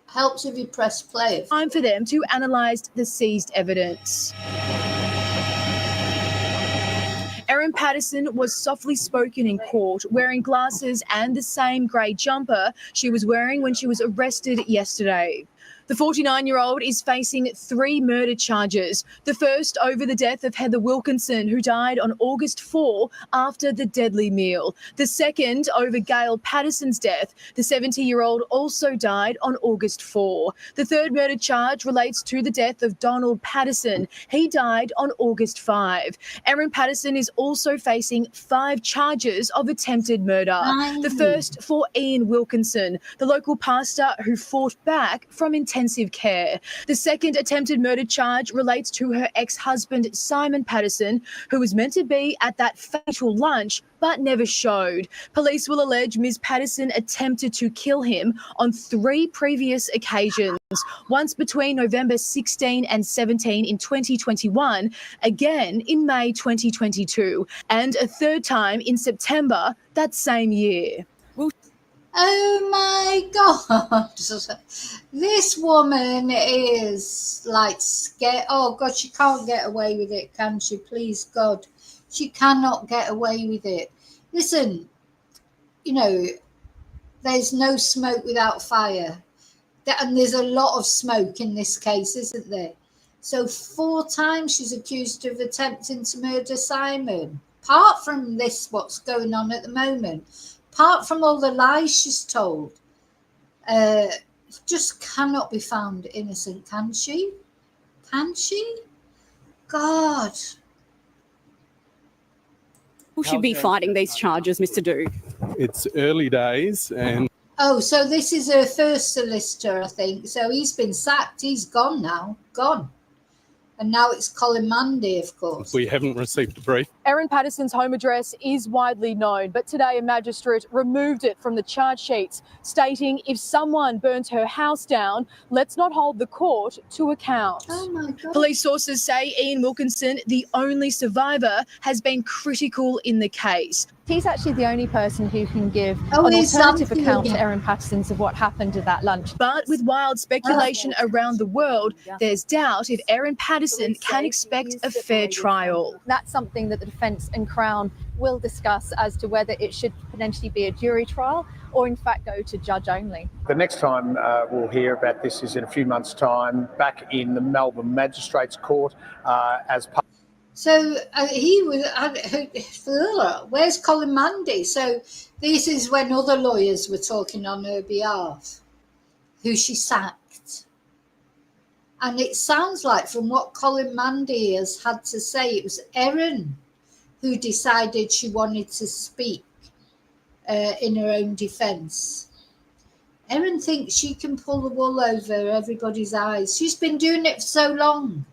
Helps if you press play. Time for them to analyse the seized evidence. Erin Patterson was softly spoken in court, wearing glasses and the same grey jumper she was wearing when she was arrested yesterday. The 49-year-old is facing 3 murder charges. The first over the death of Heather Wilkinson, who died on August 4 after the deadly meal. The second over Gail Patterson's death. The 70-year-old also died on August 4. The third murder charge relates to the death of Donald Patterson. He died on August 5. Erin Patterson is also facing 5 charges of attempted murder. The first for Ian Wilkinson, the local pastor who fought back from intensive care. The second attempted murder charge relates to her ex-husband, Simon Patterson, who was meant to be at that fatal lunch but never showed. Police will allege Ms. Patterson attempted to kill him on 3 previous occasions, once between November 16 and 17 in 2021, again in May 2022, and a third time in September that same year. Oh my God. This woman is like scared. Oh God, she can't get away with it, can she? Please God. She cannot get away with it. Listen, you know, there's no smoke without fire. And there's a lot of smoke in this case, isn't there? So 4 times she's accused of attempting to murder Simon. Apart from this, what's going on at the moment, apart from all the lies she's told, just cannot be found innocent, can she? Can she? God. Who should be fighting these charges, Mr. Do? It's early days and... Oh, so this is her first solicitor, I think. So he's been sacked. He's gone now. Gone. And now it's Colin Mandy, of course. We haven't received a brief. Erin Patterson's home address is widely known, but today a magistrate removed it from the charge sheets, stating if someone burns her house down, let's not hold the court to account. Oh my God. Police sources say Ian Wilkinson, the only survivor, has been critical in the case. He's actually the only person who can give an he's alternative something account again. to Erin Patterson's of what happened at that lunch. But with wild speculation around the world, there's doubt if Erin Patterson can expect a fair trial. That's something that the defence and Crown will discuss as to whether it should potentially be a jury trial or in fact go to judge only. The next time we'll hear about this is in a few months' time, back in the Melbourne Magistrates Court as part. So he was. Where's Colin Mandy? So this is when other lawyers were talking on her behalf, who she sacked. And it sounds like, from what Colin Mandy has had to say, it was Erin who decided she wanted to speak in her own defence. Erin thinks she can pull the wool over everybody's eyes. She's been doing it for so long.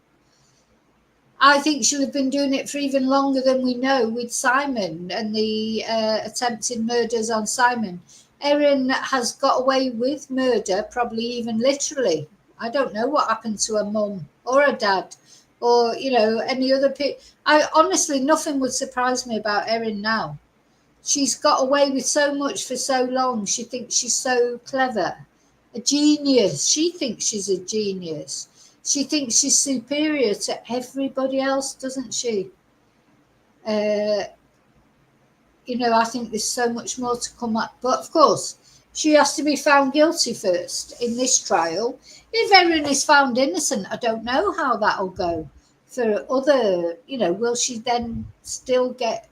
I think she'll have been doing it for even longer than we know with Simon and the attempted murders on Simon. Erin has got away with murder, probably even literally. I don't know what happened to her mum or her dad or, you know, any other people. Honestly, nothing would surprise me about Erin now. She's got away with so much for so long. She thinks she's so clever. A genius. She thinks she's a genius. She thinks she's superior to everybody else, doesn't she? You know, I think there's so much more to come up. But, of course, she has to be found guilty first in this trial. If Erin is found innocent, I don't know how that'll go. For other, you know, will she then still get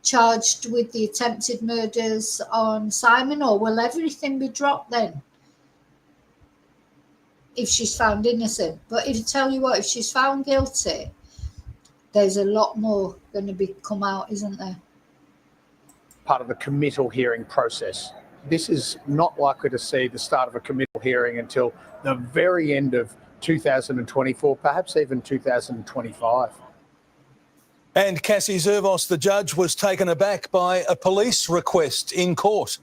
charged with the attempted murders on Simon, or will everything be dropped then? If she's found innocent. But if you tell you what, if she's found guilty, there's a lot more going to come out, isn't there? Part of the committal hearing process. This is not likely to see the start of a committal hearing until the very end of 2024, perhaps even 2025. And Cassie Zervos, the judge, was taken aback by a police request in court.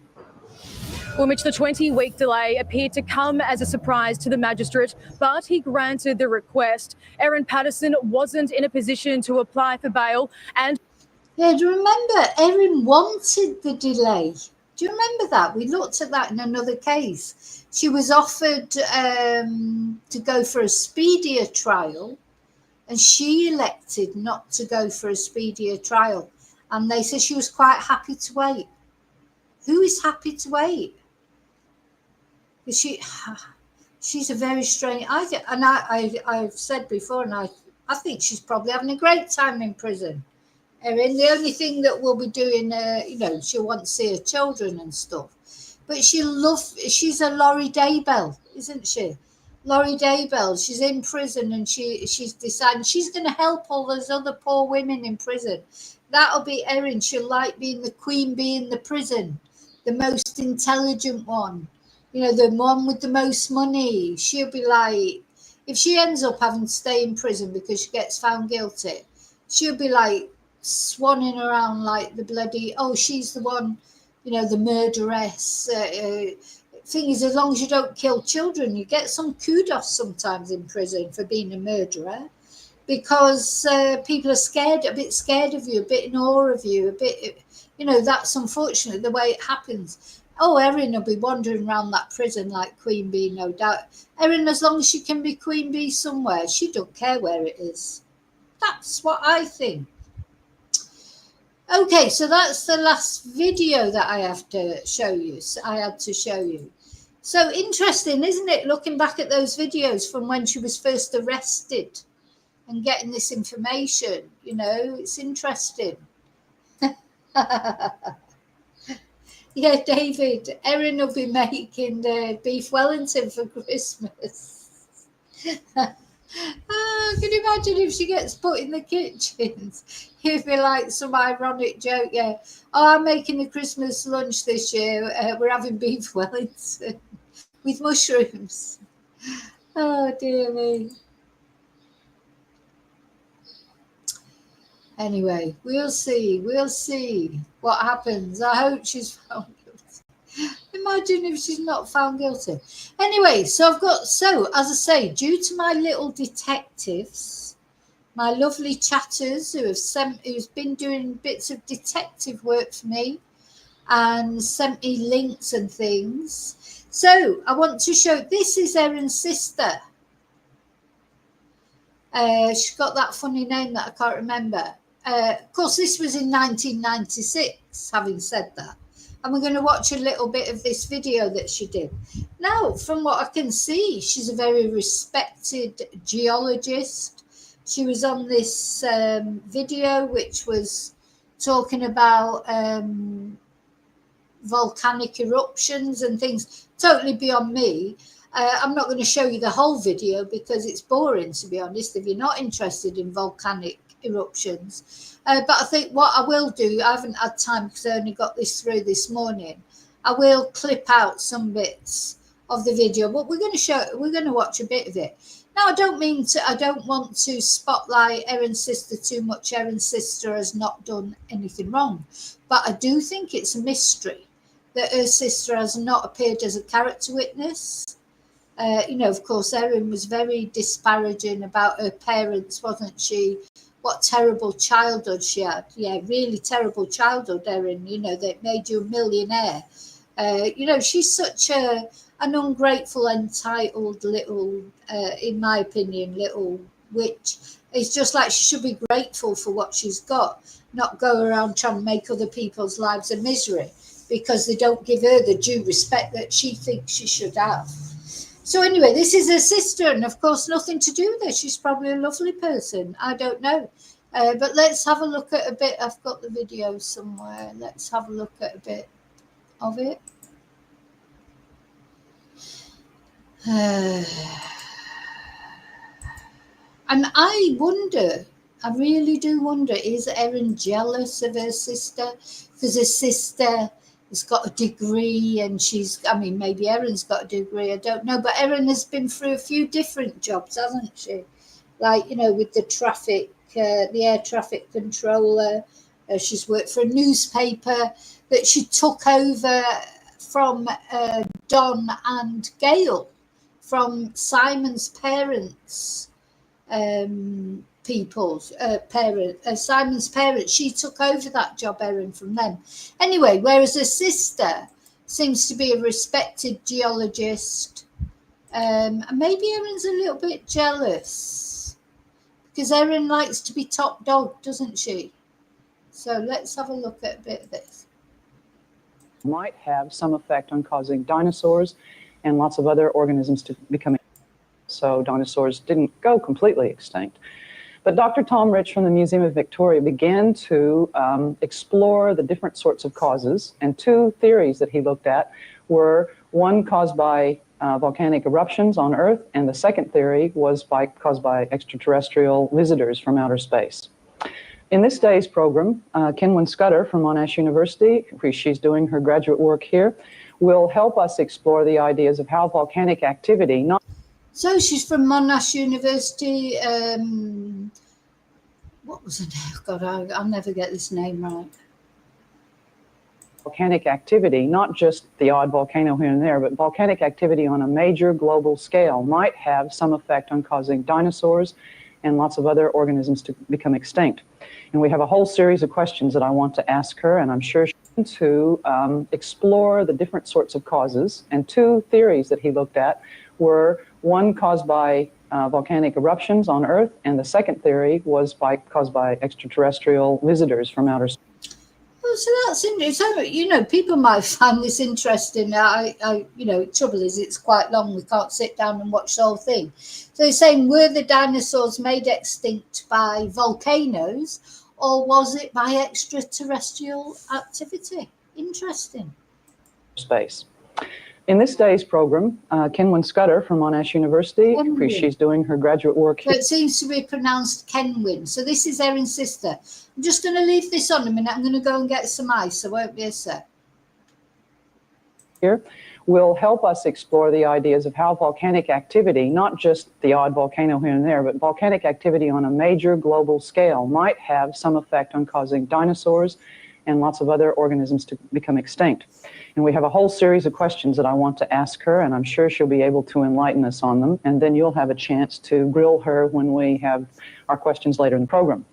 Well, Mitch, the 20-week delay appeared to come as a surprise to the magistrate, but he granted the request. Erin Patterson wasn't in a position to apply for bail and... Yeah, do you remember Erin wanted the delay? Do you remember that? We looked at that in another case. She was offered to go for a speedier trial, and she elected not to go for a speedier trial. And they said she was quite happy to wait. Who is happy to wait? She's a very strange. I've said before, and I think she's probably having a great time in prison. Erin, the only thing that we'll be doing, she'll want to see her children and stuff. But she's a Laurie Daybell, isn't she? Laurie Daybell, she's in prison and she's decided she's going to help all those other poor women in prison. That'll be Erin. She'll like being the queen bee in the prison, the most intelligent one, the one with the most money. She'll be like, if she ends up having to stay in prison because she gets found guilty, she'll be like swanning around like the bloody, she's the one, the murderess. Thing is, as long as you don't kill children, you get some kudos sometimes in prison for being a murderer, because people are a bit scared of you, a bit in awe of you, a bit, that's unfortunately the way it happens. Erin will be wandering around that prison like Queen Bee, no doubt. Erin, as long as she can be Queen Bee somewhere, she don't care where it is. That's what I think. Okay, so that's the last video that I had to show you. So interesting, isn't it? Looking back at those videos from when she was first arrested and getting this information, it's interesting. Yeah, David, Erin will be making beef Wellington for Christmas. Can you imagine if she gets put in the kitchens? It'd be like some ironic joke, yeah. I'm making the Christmas lunch this year. We're having beef Wellington with mushrooms. Oh, dear me. Anyway, we'll see what happens. I hope she's found guilty. Imagine if she's not found guilty. Anyway, as I say, due to my little detectives, my lovely chatters who's been doing bits of detective work for me and sent me links and things. So I want to show, this is Erin's sister. She's got that funny name that I can't remember. Of course, this was in 1996, having said that. And we're going to watch a little bit of this video that she did. Now, from what I can see, she's a very respected geologist. She was on this video, which was talking about volcanic eruptions and things totally beyond me. I'm not going to show you the whole video because it's boring, to be honest, if you're not interested in volcanic eruptions. But I think what I will do, I haven't had time because I only got this through this morning. I will clip out some bits of the video, but we're going to watch a bit of it. Now, I don't want to spotlight Erin's sister too much. Erin's sister has not done anything wrong, but I do think it's a mystery that her sister has not appeared as a character witness. Of course, Erin was very disparaging about her parents, wasn't she? What terrible childhood she had. Yeah, really terrible childhood, Erin. That made you a millionaire. She's such an ungrateful, entitled little, in my opinion, little witch. It's just like she should be grateful for what she's got, not go around trying to make other people's lives a misery because they don't give her the due respect that she thinks she should have. So anyway, this is her sister, and of course nothing to do with her. She's probably a lovely person. I don't know. But let's have a look at a bit. I've got the video somewhere. Let's have a look at a bit of it. And I wonder, I really do wonder, is Erin jealous of her sister? Because her sister has got a degree and maybe Erin's got a degree, I don't know. But Erin has been through a few different jobs, hasn't she? Like, with the traffic, the air traffic controller. She's worked for a newspaper that she took over from Don and Gail, from Simon's parents. Simon's parents, she took over that job, Erin, from them. Anyway, whereas her sister seems to be a respected geologist, and maybe Erin's a little bit jealous because Erin likes to be top dog, doesn't she? So let's have a look at a bit of this. Might have some effect on causing dinosaurs and lots of other organisms to become extinct. So dinosaurs didn't go completely extinct. But Dr. Tom Rich from the Museum of Victoria began to explore the different sorts of causes, and two theories that he looked at were one caused by volcanic eruptions on Earth, and the second theory was caused by extraterrestrial visitors from outer space. In this day's program, Kenwyn Scudder from Monash University, she's doing her graduate work here, will help us explore the ideas of how volcanic activity, not So she's from Monash University. What was her name? God, I'll never get this name right. volcanic activity, not just the odd volcano here and there, but volcanic activity on a major global scale might have some effect on causing dinosaurs and lots of other organisms to become extinct. And we have a whole series of questions that I want to ask her, and I'm sure she's going to explore the different sorts of causes. And two theories that he looked at were one caused by volcanic eruptions on Earth, and the second theory was caused by extraterrestrial visitors from outer space. Well, so that's interesting. So, people might find this interesting. Trouble is it's quite long. We can't sit down and watch the whole thing. So he's saying, were the dinosaurs made extinct by volcanoes, or was it by extraterrestrial activity? Interesting. Space. In this day's program, Kenwyn Scudder from Monash University, she's doing her graduate work here. So it seems to be pronounced Kenwyn. So this is Erin's sister. I'm just going to leave this on a minute. I'm going to go and get some ice. I won't be a sec. Here will help us explore the ideas of how volcanic activity, not just the odd volcano here and there, but volcanic activity on a major global scale might have some effect on causing dinosaurs and lots of other organisms to become extinct. And we have a whole series of questions that I want to ask her, and I'm sure she'll be able to enlighten us on them. And then you'll have a chance to grill her when we have our questions later in the program.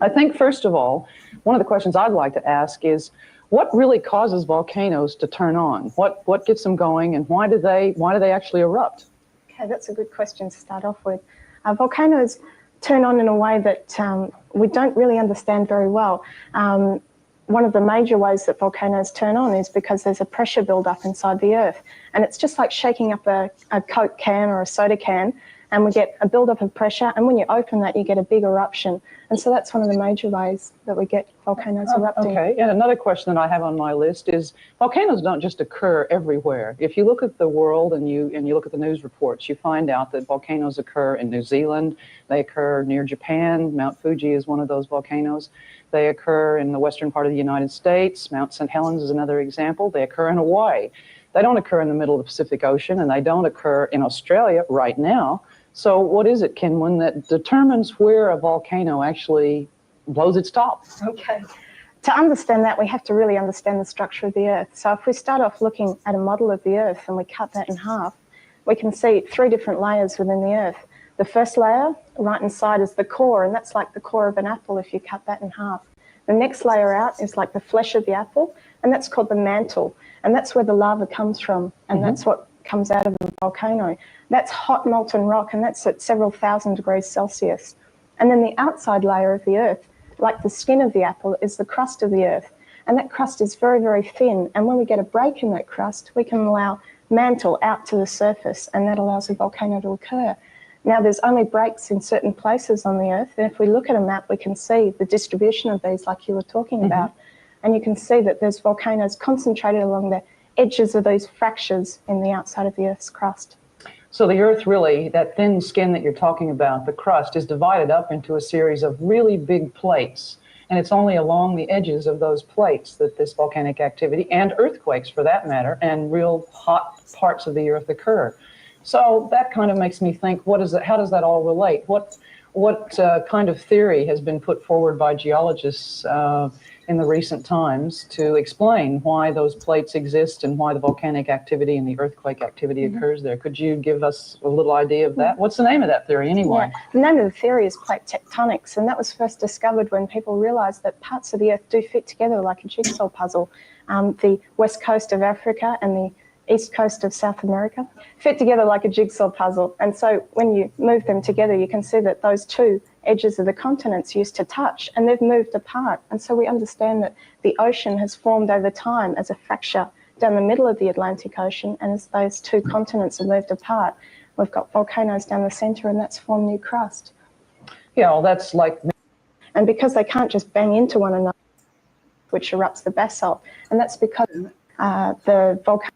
I think, first of all, one of the questions I'd like to ask is, what really causes volcanoes to turn on? What gets them going, and why do they actually erupt? Okay, that's a good question to start off with. Volcanoes turn on in a way that we don't really understand very well. One of the major ways that volcanoes turn on is because there's a pressure build-up inside the earth. And it's just like shaking up a Coke can or a soda can, and we get a build-up of pressure, and when you open that, you get a big eruption. And so that's one of the major ways that we get volcanoes erupting. Okay, and another question that I have on my list is, volcanoes don't just occur everywhere. If you look at the world and you look at the news reports, you find out that volcanoes occur in New Zealand, they occur near Japan, Mount Fuji is one of those volcanoes. They occur in the western part of the United States, Mount St. Helens is another example. They occur in Hawaii. They don't occur in the middle of the Pacific Ocean, and they don't occur in Australia right now. So what is it, Kenwyn, that determines where a volcano actually blows its top? Okay. To understand that, we have to really understand the structure of the Earth. So if we start off looking at a model of the Earth and we cut that in half, we can see three different layers within the Earth. The first layer right inside is the core, and that's like the core of an apple if you cut that in half. The next layer out is like the flesh of the apple, and that's called the mantle. And that's where the lava comes from, and that's what comes out of a volcano. That's hot molten rock, and that's at several thousand degrees Celsius. And then the outside layer of the Earth, like the skin of the apple, is the crust of the Earth. And that crust is very, very thin. And when we get a break in that crust, we can allow mantle out to the surface, and that allows a volcano to occur. Now, there's only breaks in certain places on the Earth, and if we look at a map, we can see the distribution of these like you were talking about. And you can see that there's volcanoes concentrated along the edges of these fractures in the outside of the Earth's crust. So the Earth really, that thin skin that you're talking about, the crust, is divided up into a series of really big plates. And it's only along the edges of those plates that this volcanic activity, and earthquakes for that matter, and real hot parts of the Earth occur. So that kind of makes me think, how does that all relate? What kind of theory has been put forward by geologists in the recent times to explain why those plates exist and why the volcanic activity and the earthquake activity occurs there? Could you give us a little idea of that? What's the name of that theory anyway? Yeah. The name of the theory is plate tectonics, and that was first discovered when people realised that parts of the Earth do fit together like a jigsaw puzzle. The west coast of Africa and the east coast of South America fit together like a jigsaw puzzle. And so when you move them together, you can see that those two edges of the continents used to touch, and they've moved apart. And so we understand that the ocean has formed over time as a fracture down the middle of the Atlantic Ocean, and as those two continents have moved apart, we've got volcanoes down the centre, and that's formed new crust. Yeah, well, that's like... And because they can't just bang into one another, which erupts the basalt, and that's because the volcano...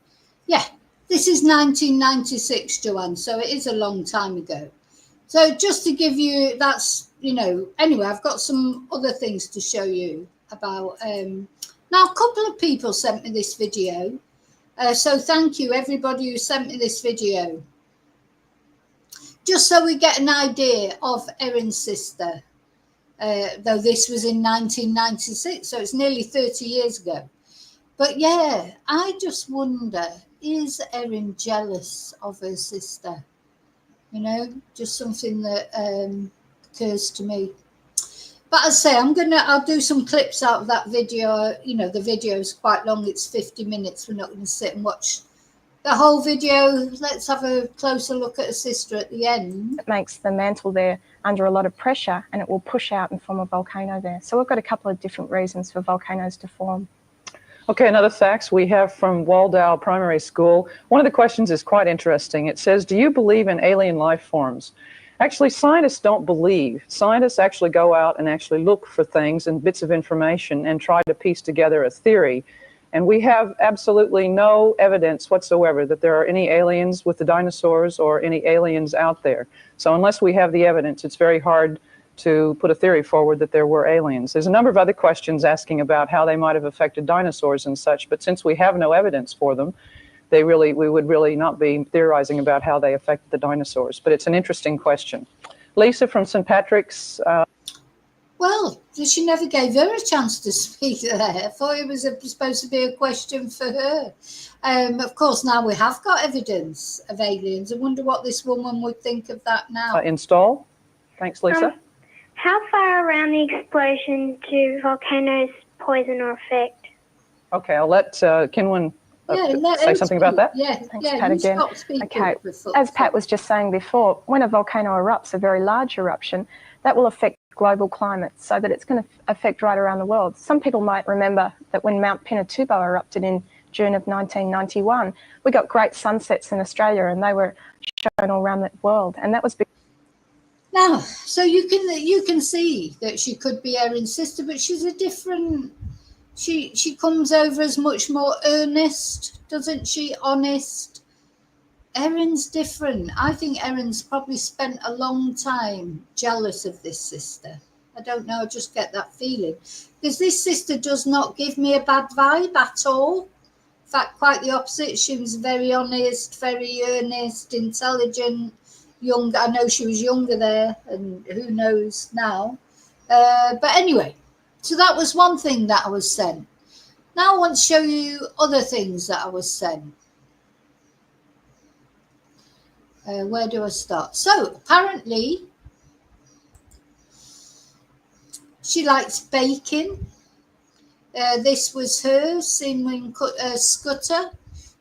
Yeah, this is 1996, Joanne, so it is a long time ago. So just to give you, that's, anyway, I've got some other things to show you about. Now, a couple of people sent me this video. So thank you, everybody who sent me this video. Just so we get an idea of Erin's sister, though this was in 1996, so it's nearly 30 years ago. But yeah, I just wonder, is Erin jealous of her sister? Just something that occurs to me. But as I say, I'll do some clips out of that video. The video is quite long. It's 50 minutes. We're not going to sit and watch the whole video. Let's have a closer look at her sister at the end. It makes the mantle there under a lot of pressure, and it will push out and form a volcano there. So we've got a couple of different reasons for volcanoes to form. Okay, another facts we have from Waldow Primary School. One of the questions is quite interesting. It says, do you believe in alien life forms? Actually, scientists don't believe. Scientists actually go out and actually look for things and bits of information and try to piece together a theory. And we have absolutely no evidence whatsoever that there are any aliens with the dinosaurs or any aliens out there. So unless we have the evidence, it's very hard to put a theory forward that there were aliens. There's a number of other questions asking about how they might have affected dinosaurs and such, but since we have no evidence for them, we would really not be theorizing about how they affected the dinosaurs. But it's an interesting question. Lisa from St. Patrick's. Well, she never gave her a chance to speak there. I thought it was supposed to be a question for her. Of course, now we have got evidence of aliens. I wonder what this woman would think of that now. Install. Thanks, Lisa. How far around the explosion do volcanoes poison or affect? Okay, I'll let Kinwin say something about that. Yeah, Thanks, Pat, again. Okay, as Pat was just saying before, when a volcano erupts, a very large eruption, that will affect global climate, so that it's going to affect right around the world. Some people might remember that when Mount Pinatubo erupted in June of 1991, we got great sunsets in Australia, and they were shown all around the world, and that was because... Now, so you can see that she could be Erin's sister, but she's a different. She comes over as much more earnest, doesn't she? Honest. Erin's different. I think Erin's probably spent a long time jealous of this sister. I don't know. I just get that feeling because this sister does not give me a bad vibe at all. In fact, quite the opposite. She was very honest, very earnest, intelligent. Young, I know she was younger there, and who knows now. But anyway, so that was one thing that I was sent. Now I want to show you other things that I was sent. Where do I start? So apparently, she likes baking. This was her Sinwin Scudder.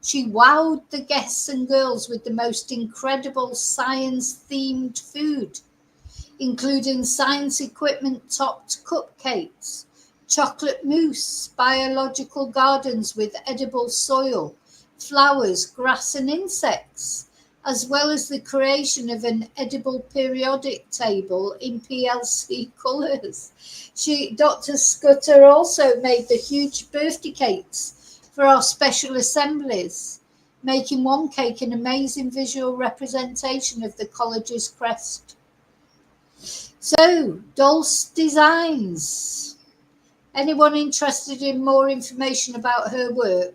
She wowed the guests and girls with the most incredible science-themed food, including science equipment-topped cupcakes, chocolate mousse, biological gardens with edible soil, flowers, grass and insects, as well as the creation of an edible periodic table in PLC colours. Dr. Scudder also made the huge birthday cakes for our special assemblies, making one cake an amazing visual representation of the college's crest. So, Dulce Designs. Anyone interested in more information about her work?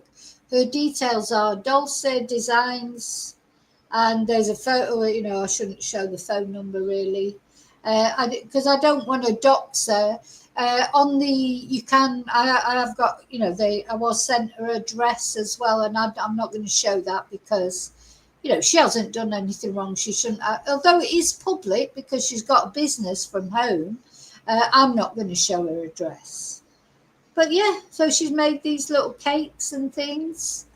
Her details are Dulce Designs, and there's a photo. I shouldn't show the phone number really, because I don't want to dox her. I have got, I was sent her address as well, and I'm not going to show that because, she hasn't done anything wrong. She shouldn't, although it is public because she's got a business from home. I'm not going to show her address. But yeah, so she's made these little cakes and things.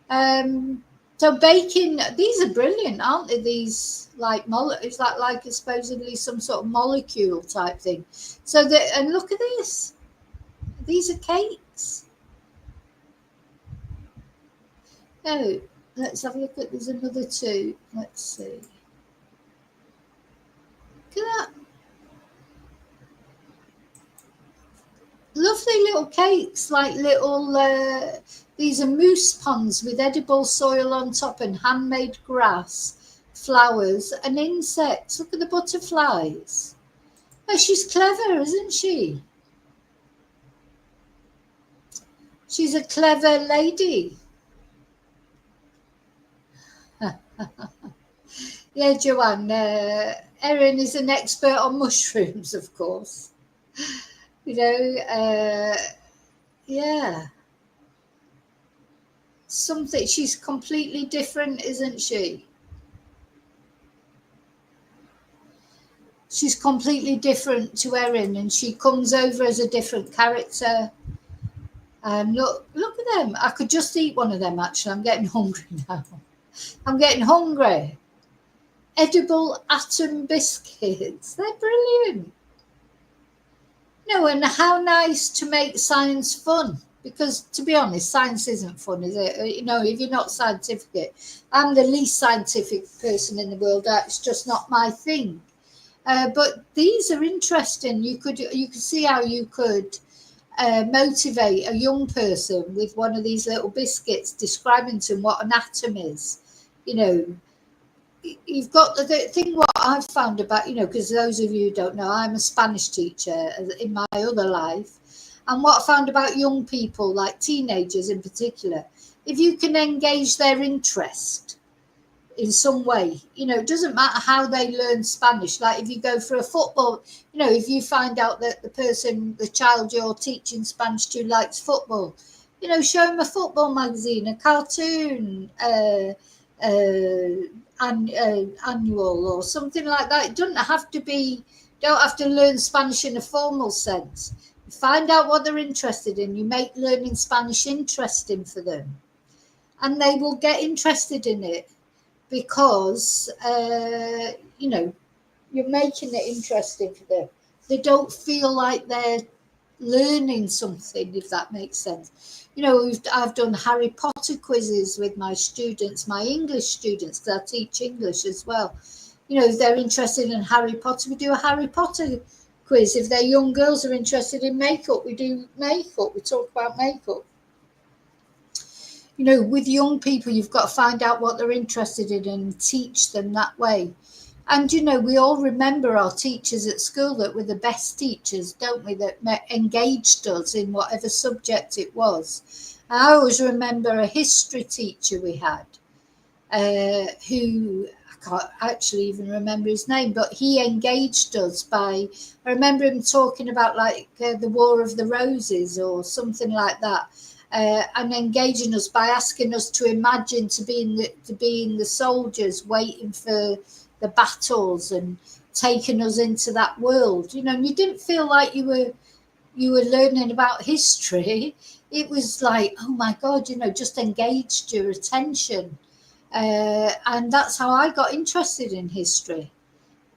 So baking, these are brilliant, aren't they? These it's like supposedly some sort of molecule type thing. So and look at this. These are cakes. Oh, let's have a look at. There's another two. Let's see. Look at that. Lovely little cakes, like little. These are mousse ponds with edible soil on top and handmade grass, flowers and insects. Look at the butterflies. Oh, she's clever, isn't she? She's a clever lady. Yeah, Joanne. Erin is an expert on mushrooms, of course. Yeah. Something, she's completely different, isn't she? She's completely different to Erin, and she comes over as a different character. And look at them. I could just eat one of them, actually. I'm getting hungry now. I'm getting hungry. Edible atom biscuits. They're brilliant. And how nice to make science fun. Because, to be honest, science isn't fun, is it? If you're not scientific, I'm the least scientific person in the world. It's just not my thing. But these are interesting. You could see how you could motivate a young person with one of these little biscuits, describing to them what an atom is. You've got the thing. What I've found about, because those of you who don't know, I'm a Spanish teacher in my other life. And what I found about young people, like teenagers in particular, if you can engage their interest in some way, it doesn't matter how they learn Spanish. Like if you go for a football, if you find out that the child you're teaching Spanish to likes football, show them a football magazine, a cartoon, annual or something like that. It doesn't have to be, don't have to learn Spanish in a formal sense. You find out what they're interested in. You make learning Spanish interesting for them, and they will get interested in it because you're making it interesting for them. They don't feel like they're learning something, if that makes sense. I've done Harry Potter quizzes with my students, my English students, because I teach English as well. If they're interested in Harry Potter, we do a Harry Potter quiz. If they're young girls are interested in makeup, we do makeup. We talk about makeup. With young people, you've got to find out what they're interested in and teach them that way. And, we all remember our teachers at school that were the best teachers, don't we, that engaged us in whatever subject it was. I always remember a history teacher we had who, I can't actually even remember his name, but he engaged us I remember him talking about the War of the Roses or something like that. And engaging us by asking us to imagine to be in the soldiers waiting for the battles and taking us into that world. And you didn't feel like you were learning about history. It was like, oh my God, just engaged your attention. And that's how I got interested in history.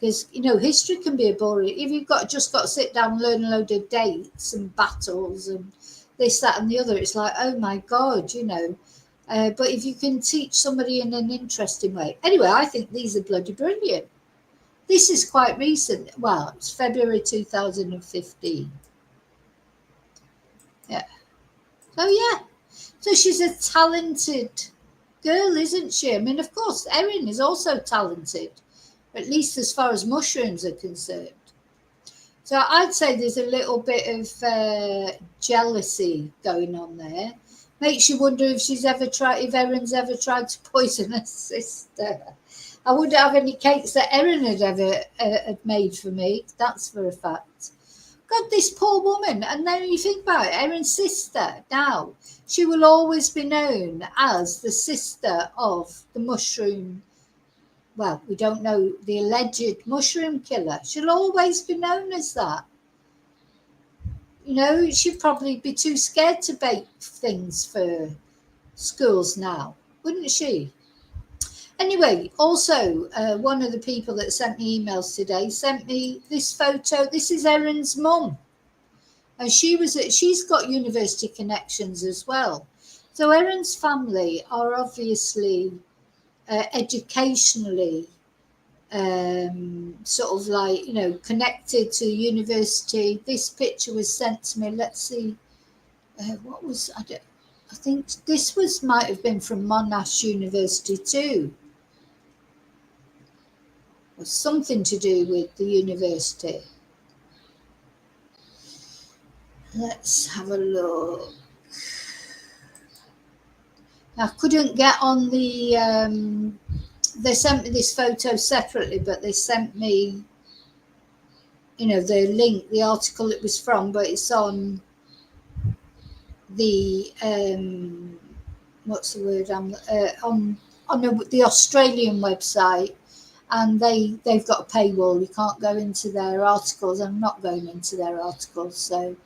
Because, history can be a boring. If you've just got to sit down and learn a load of dates and battles and this, that, and the other, it's like, oh my God, but if you can teach somebody in an interesting way. Anyway, I think these are bloody brilliant. This is quite recent. Well, it's February 2015. Yeah. So, yeah. So she's a talented girl, isn't she? I mean, of course, Erin is also talented, at least as far as mushrooms are concerned. So I'd say there's a little bit of jealousy going on there. Makes you wonder if Erin's ever tried to poison her sister. I wouldn't have any cakes that Erin had ever had made for me. That's for a fact. God, this poor woman. And then you think about it, Erin's sister. Now, she will always be known as the sister of the mushroom. Well, we don't know, the alleged mushroom killer. She'll always be known as that. You know, she'd probably be too scared to bake things for schools now, wouldn't she? Anyway, also, one of the people that sent me emails today sent me this photo. This is Erin's mum. And she's got university connections as well. So Erin's family are obviously educationally sort of like, you know, connected to university. This picture was sent to me. Let's see, I think this might have been from Monash University too. Or something to do with the university. Let's have a look. I couldn't get on the they sent me this photo separately, but they sent me, you know, the link, the article it was from, but it's on the what's the word, on the Australian website, and they've got a paywall. You can't go into their articles. I'm not going into their articles, so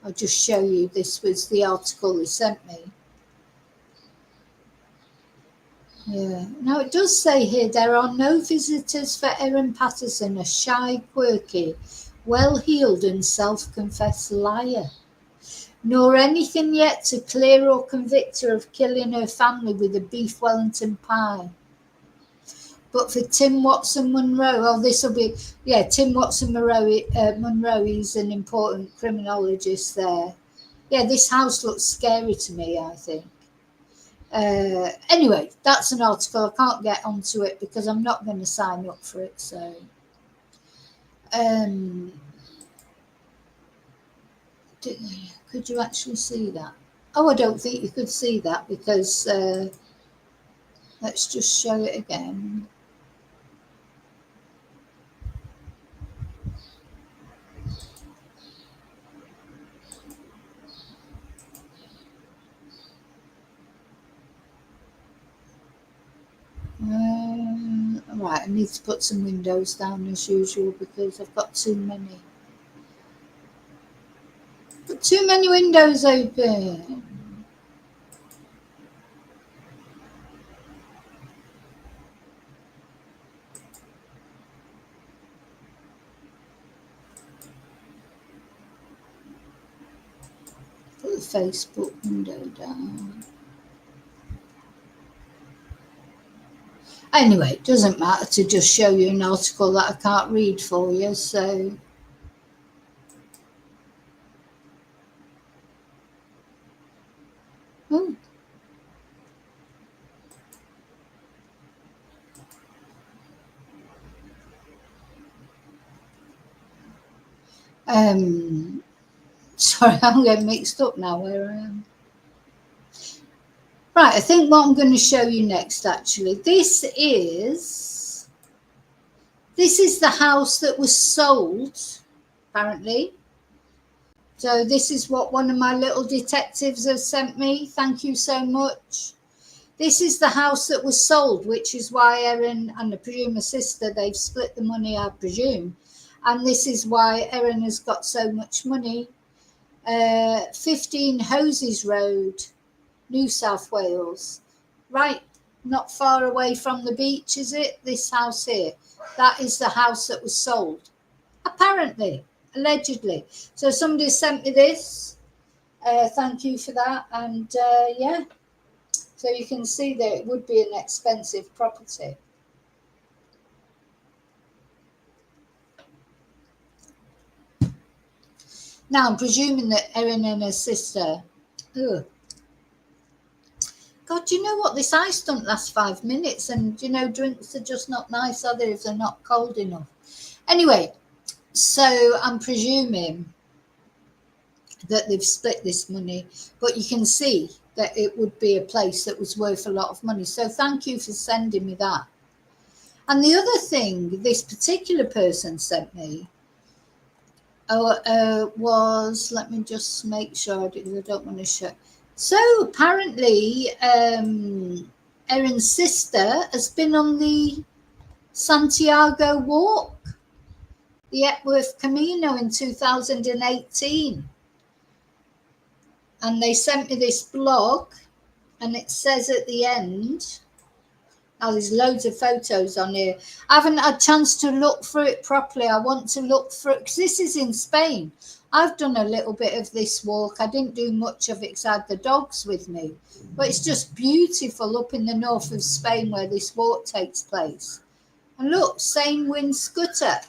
I'll just show you. This was the article they sent me. Yeah. Now it does say here, there are no visitors for Erin Patterson, a shy, quirky, well-heeled and self-confessed liar, nor anything yet to clear or convict her of killing her family with a beef Wellington pie. But for Tim Watson Munro, Tim Watson Munro, he's an important criminologist there. Yeah, this house looks scary to me, I think. Anyway, that's an article. I can't get onto it because I'm not going to sign up for it. So, could you actually see that? Oh, I don't think you could see that because let's just show it again. Right, I need to put some windows down as usual because I've got too many. Got too many windows open. Put the Facebook window down. Anyway, it doesn't matter to just show you an article that I can't read for you, so. Ooh. Sorry, I'm getting mixed up now where I am. Right, I think what I'm going to show you next, actually, this is the house that was sold, apparently. So this is what one of my little detectives has sent me. Thank you so much. This is the house that was sold, which is why Erin and I presume her sister, they've split the money, I presume. And this is why Erin has got so much money. 15 Hoses Road, New South Wales. Right, not far away from the beach, is it? This house here. That is the house that was sold. Apparently, allegedly. So somebody sent me this. Thank you for that. And yeah, so you can see that it would be an expensive property. Now, I'm presuming that Erin and her sister, God, you know what? This ice don't last 5 minutes, and you know, drinks are just not nice, are they, if they're not cold enough? Anyway, so I'm presuming that they've split this money, but you can see that it would be a place that was worth a lot of money. So thank you for sending me that. And the other thing this particular person sent me was, let me just make sure, because I don't want to show. So apparently, Erin's sister has been on the Santiago Walk, the Epworth Camino in 2018. And they sent me this blog, and it says at the end, now there's loads of photos on here. I haven't had a chance to look through it properly. I want to look through it, because this is in Spain. I've done a little bit of this walk. I didn't do much of it because I had the dogs with me. But it's just beautiful up in the north of Spain where this walk takes place. And look, Sane Wind Scooter.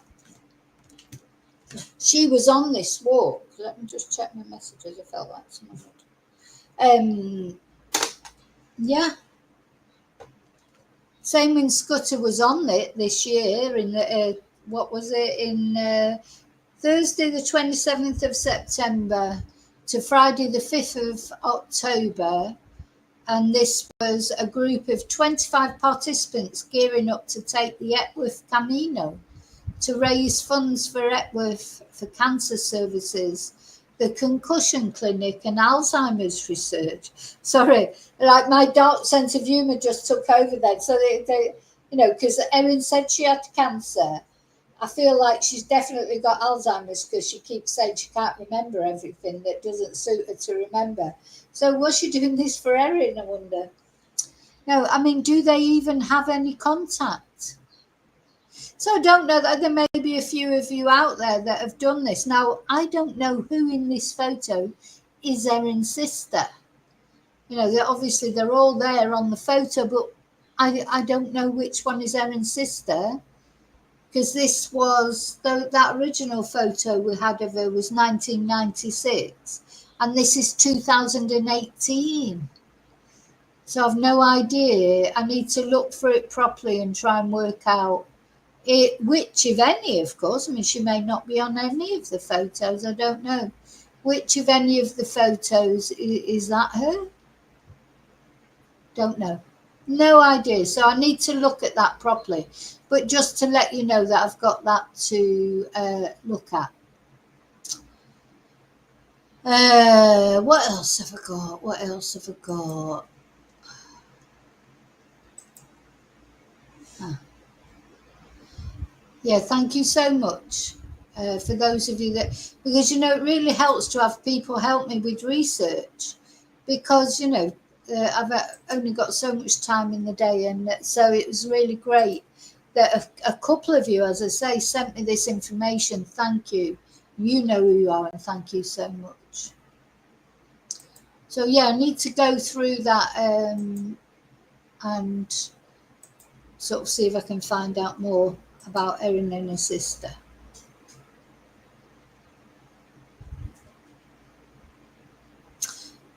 She was on this walk. Let me just check my messages. I felt like someone. Yeah. Sane Wind Scooter was on it this year in the, what was it, in Thursday the 27th of September to Friday the 5th of October, and this was a group of 25 participants gearing up to take the Epworth Camino to raise funds for Epworth for cancer services, the concussion clinic and Alzheimer's research. Sorry, like my dark sense of humour just took over then. So they you know, because Erin said she had cancer, I feel like she's definitely got Alzheimer's because she keeps saying she can't remember everything that doesn't suit her to remember. So was she doing this for Erin, I wonder? No, I mean, do they even have any contact? So I don't know, that there may be a few of you out there that have done this. Now, I don't know who in this photo is Erin's sister. You know, obviously they're all there on the photo, but I don't know which one is Erin's sister. Because this was, that original photo we had of her was 1996, and this is 2018. So I've no idea. I need to look for it properly and try and work out which, if any, of course. I mean, she may not be on any of the photos. I don't know. Which, if any, of the photos is that her? Don't know. No idea. So I need to look at that properly. But just to let you know that I've got that to look at. What else have I got? What else have I got? Yeah, thank you so much for those of you that, because, you know, it really helps to have people help me with research, because, you know, I've only got so much time in the day, and so it was really great that a couple of you, as I say, sent me this information. Thank you. You know who you are, and thank you so much. So yeah, I need to go through that and sort of see if I can find out more about Erin and her sister.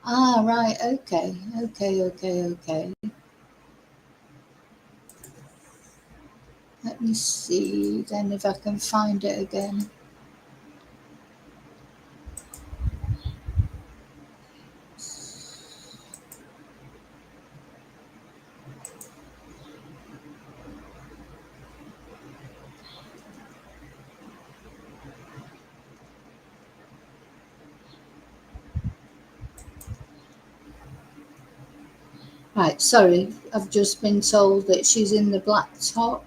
Ah, right, okay. Let me see then if I can find it again. Right, sorry, I've just been told that she's in the black top.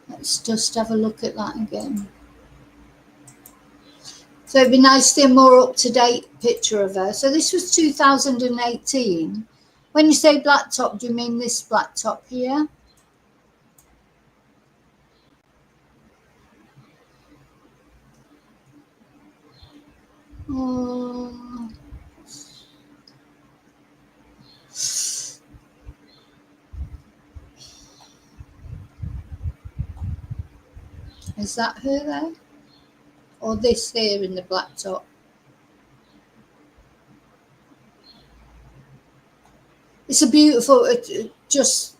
Let's just have a look at that again. So it'd be nice to see a more up-to-date picture of her. So this was 2018. When you say black top, do you mean this black top here? Oh. Is that her there? Or this here in the black top? It's a beautiful, just,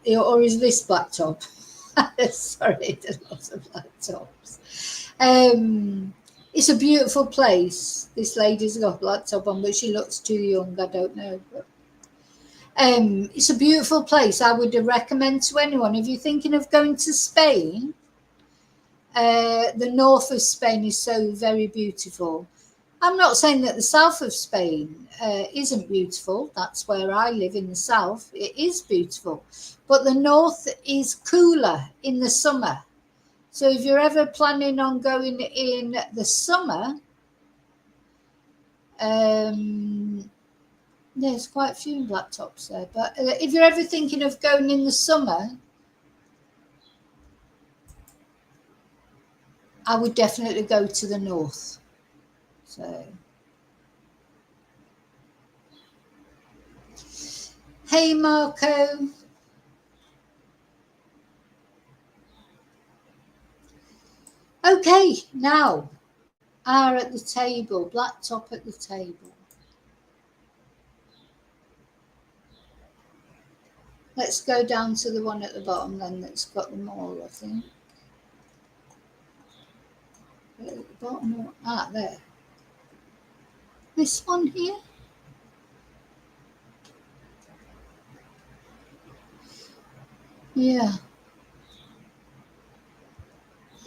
or is this blacktop? Sorry, there's lots of blacktops. It's a beautiful place. This lady's got blacktop on, but she looks too young. I don't know. But, it's a beautiful place. I would recommend to anyone, if you're thinking of going to Spain, the north of Spain is so very beautiful. I'm not saying that the south of Spain isn't beautiful. That's where I live, in the south. It is beautiful. But the north is cooler in the summer. So if you're ever planning on going in the summer, there's quite a few blacktops there. But if you're ever thinking of going in the summer, I would definitely go to the north. So, hey, Marco. Okay, now, are at the table, blacktop at the table. Let's go down to the one at the bottom then that's got them all, I think. At the bottom, there. This one here. Yeah.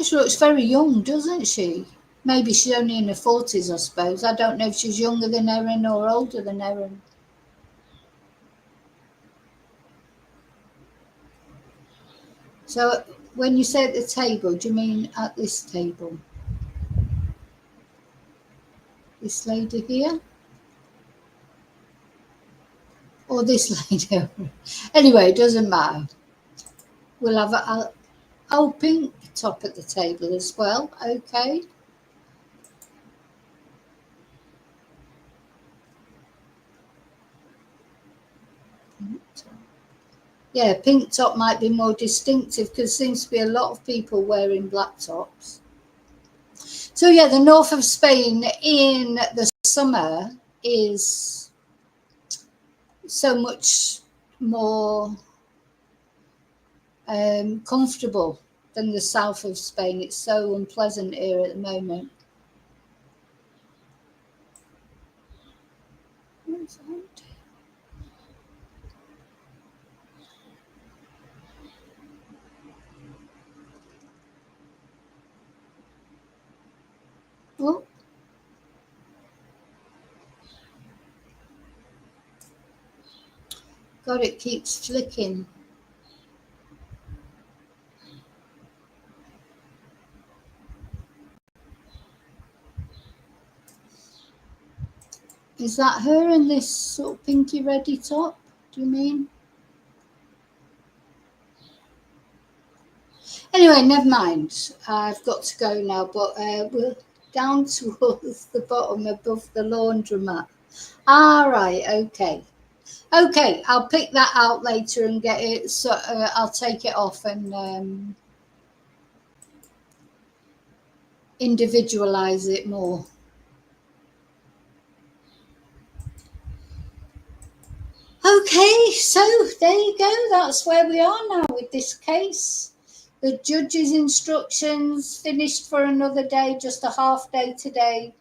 She looks very young, doesn't she? Maybe she's only in her 40s, I suppose. I don't know if she's younger than Erin or older than Erin. So when you say at the table, do you mean at this table? This lady here? Or this lady? Anyway, it doesn't matter. We'll have a pink top at the table as well. Okay. Yeah, pink top might be more distinctive because there seems to be a lot of people wearing black tops. So yeah, the north of Spain in the summer is so much more comfortable than the south of Spain. It's so unpleasant here at the moment. Oh. God, it keeps flicking. Is that her in this sort of pinky reddy top? Do you mean? Anyway, never mind. I've got to go now, but we're down towards the bottom above the laundromat. All right, okay. Okay, I'll pick that out later and get it. So I'll take it off and individualize it more. Okay, so there you go. That's where we are now with this case. The judge's instructions finished for another day, just a half day today.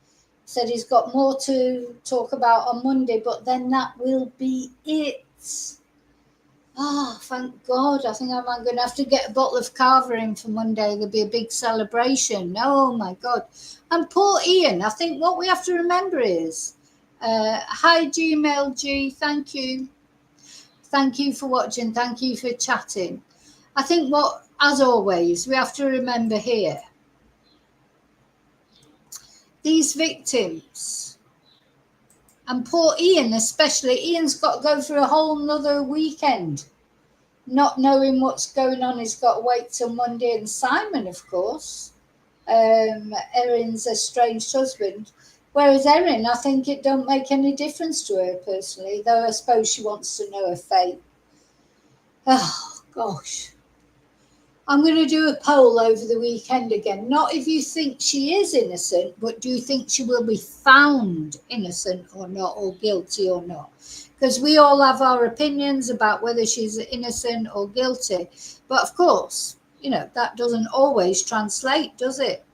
Said he's got more to talk about on Monday, but then that will be it. Oh, thank God. I think I'm going to have to get a bottle of Carver in for Monday. There'll be a big celebration. Oh, my God. And poor Ian, I think what we have to remember is, hi, Gmail G, thank you. Thank you for watching. Thank you for chatting. I think what, as always, we have to remember here, these victims, and poor Ian especially, Ian's got to go through a whole nother weekend not knowing what's going on. He's got to wait till Monday. And Simon, of course, Erin's estranged husband. Whereas Erin, I think it don't make any difference to her personally, though I suppose she wants to know her fate. Oh, gosh. I'm going to do a poll over the weekend again. Not if you think she is innocent, but do you think she will be found innocent or not, or guilty or not? Because we all have our opinions about whether she's innocent or guilty. But of course, you know, that doesn't always translate, does it?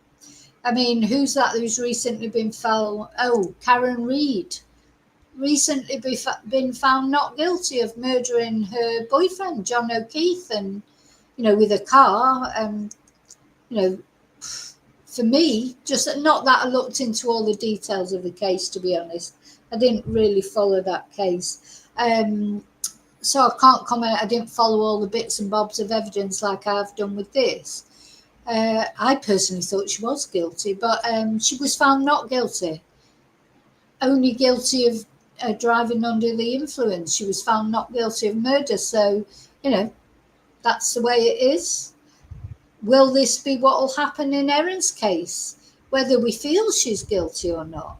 I mean, who's that who's recently been found? Oh, Karen Reid. Recently been found not guilty of murdering her boyfriend, John O'Keefe, and, you know, with a car. And, you know, for me, just not that I looked into all the details of the case, to be honest. I didn't really follow that case. So I can't comment. I didn't follow all the bits and bobs of evidence like I've done with this. I personally thought she was guilty, but she was found not guilty. Only guilty of driving under the influence. She was found not guilty of murder. So, you know, that's the way it is. Will this be what will happen in Erin's case? Whether we feel she's guilty or not?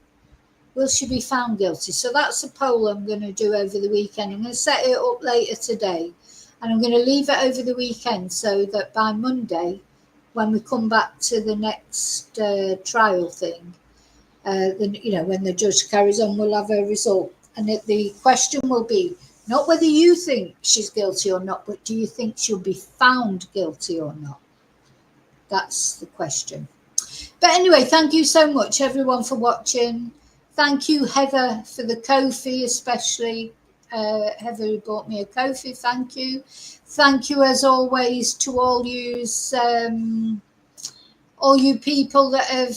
Will she be found guilty? So that's a poll I'm going to do over the weekend. I'm going to set it up later today, and I'm going to leave it over the weekend so that by Monday, when we come back to the next trial thing, then, you know, when the judge carries on, we'll have a result. And the question will be not whether you think she's guilty or not, but do you think she'll be found guilty or not? That's the question. But anyway, thank you so much, everyone, for watching. Thank you, Heather, for the Ko-fi, especially. Heather who bought me a Ko-fi, thank you. Thank you, as always, to all you people that have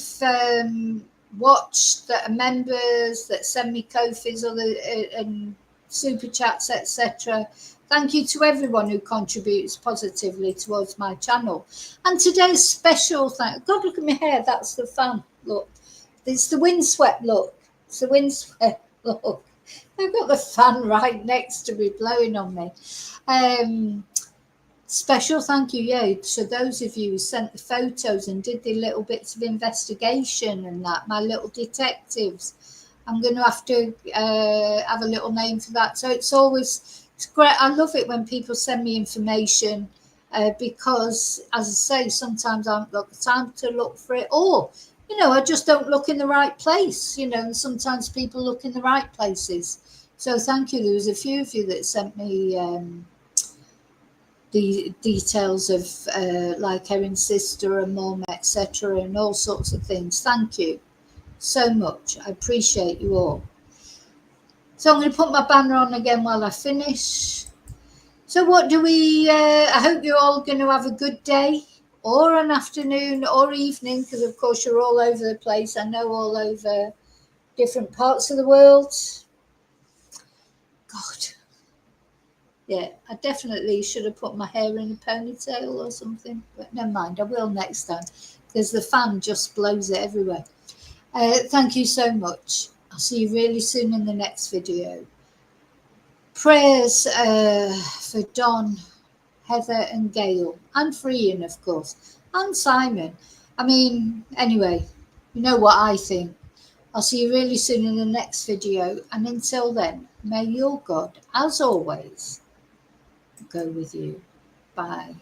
watched, that are members, that send me Ko-fis and super chats, etc. Thank you to everyone who contributes positively towards my channel. And today's special thank. God, look at my hair. That's the fan. Look, it's the windswept look. It's the windswept look. I've got the fan right next to me blowing on me. Special thank you, yeah, to those of you who sent the photos and did the little bits of investigation and that, my little detectives. I'm going to have a little name for that. So it's great. I love it when people send me information because, as I say, sometimes I haven't got the time to look for it, or, you know, I just don't look in the right place, you know, and sometimes people look in the right places. So thank you. There was a few of you that sent me the details of like Erin's sister and mum, etc., and all sorts of things. Thank you so much. I appreciate you all. So I'm going to put my banner on again while I finish. So what do we, I hope you're all going to have a good day or an afternoon or evening, because of course you're all over the place. I know all over different parts of the world. God. Yeah, I definitely should have put my hair in a ponytail or something, but never mind, I will next time, because the fan just blows it everywhere. Thank you so much. I'll see you really soon in the next video. Prayers for Don, Heather and Gail, and for Ian, of course, and Simon. I mean, anyway, you know what I think. I'll see you really soon in the next video, and until then, may your God, as always, go with you. Bye.